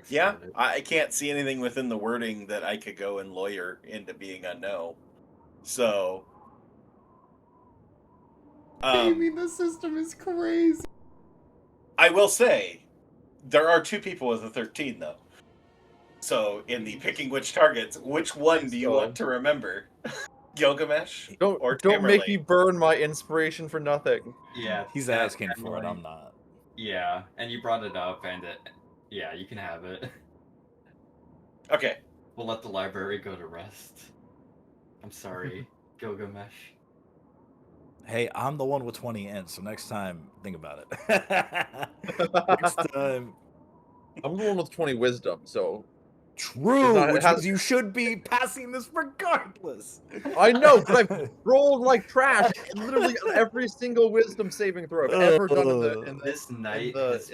Yeah, It. I can't see anything within the wording that I could go and lawyer into being a no. So, Gaming the system is crazy. I will say, there are 2 people with a 13, though. So, in the picking which targets, which one do you want to remember? Gilgamesh or Don't make Tamerlane? me burn my inspiration for nothing. Yeah, He's asking for it. I'm not. Yeah, and you brought it up, and yeah, you can have it. Okay. We'll let the library go to rest. I'm sorry, Gilgamesh. Hey, I'm the one with 20 ends, so next time, think about it. Next time. I'm the one with 20 wisdom, so. True, which means you should be passing this regardless. I know, but I've rolled like trash literally on every single wisdom saving throw I've ever done This night's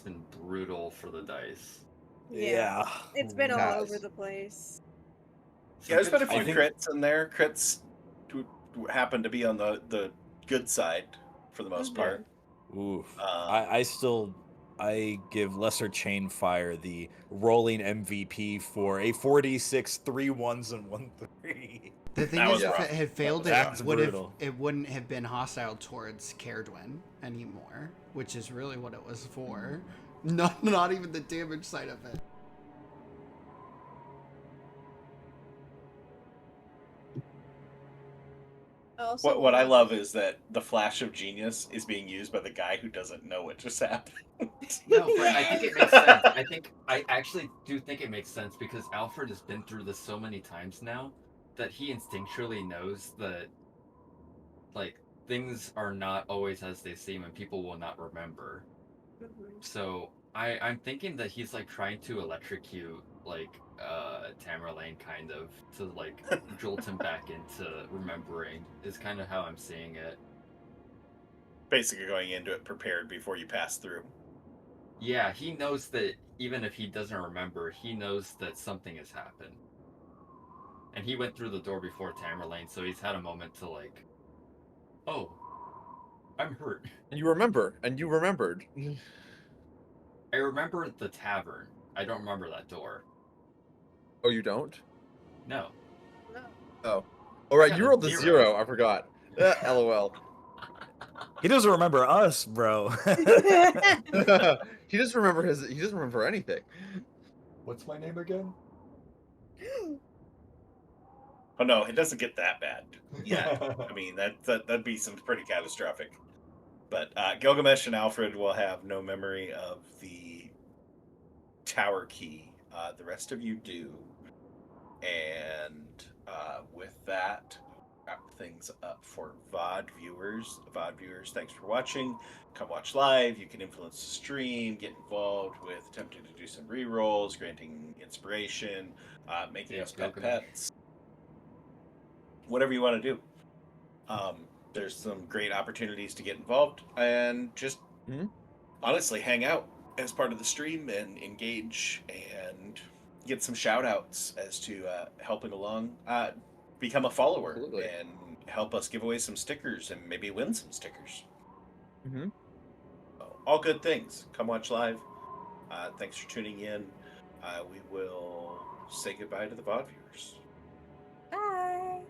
been brutal for the dice. Yeah. It's been all over the place. Yeah, there's been a few crits in there. Crits happen to be on the good side for the most part. Oof. I give Lesser Chain Fire the rolling MVP for a 46 3 1s and 1 3. The thing is, if it had failed, That's it wouldn't have been hostile towards Caradwin anymore, which is really what it was for. Not even the damage side of it. What I love is that the flash of genius is being used by the guy who doesn't know what just happened. No, but I think it makes sense. I actually do think it makes sense because Alfred has been through this so many times now that he instinctually knows that, like, things are not always as they seem and people will not remember. So I'm thinking that he's like trying to electrocute like Tamerlane kind of to like jolt him back into remembering is kind of how I'm seeing it. Basically going into it prepared before you pass through. Yeah, he knows that even if he doesn't remember, he knows that something has happened. And he went through the door before Tamerlane, so he's had a moment to like, oh, I'm hurt. And you remember, and you remembered. I remember the tavern. I don't remember that door. Oh, you don't? No. Oh. All right, you rolled the 0. I forgot. LOL. He doesn't remember us, bro. He doesn't remember He doesn't remember anything. What's my name again? Oh no, it doesn't get that bad. Yeah, I mean that'd be some pretty catastrophic. But Gilgamesh and Alfred will have no memory of the tower key. The rest of you do. And with that, wrap things up for VOD viewers. VOD viewers, thanks for watching. Come watch live. You can influence the stream, get involved with attempting to do some rerolls, granting inspiration, making us pets. Whatever you want to do. There's some great opportunities to get involved and just honestly hang out as part of the stream and engage and get some shout outs as to helping along. Become a follower and help us give away some stickers and maybe win some stickers. So, all good things. Come watch live. Thanks for tuning in. We will say goodbye to the VOD viewers. Bye.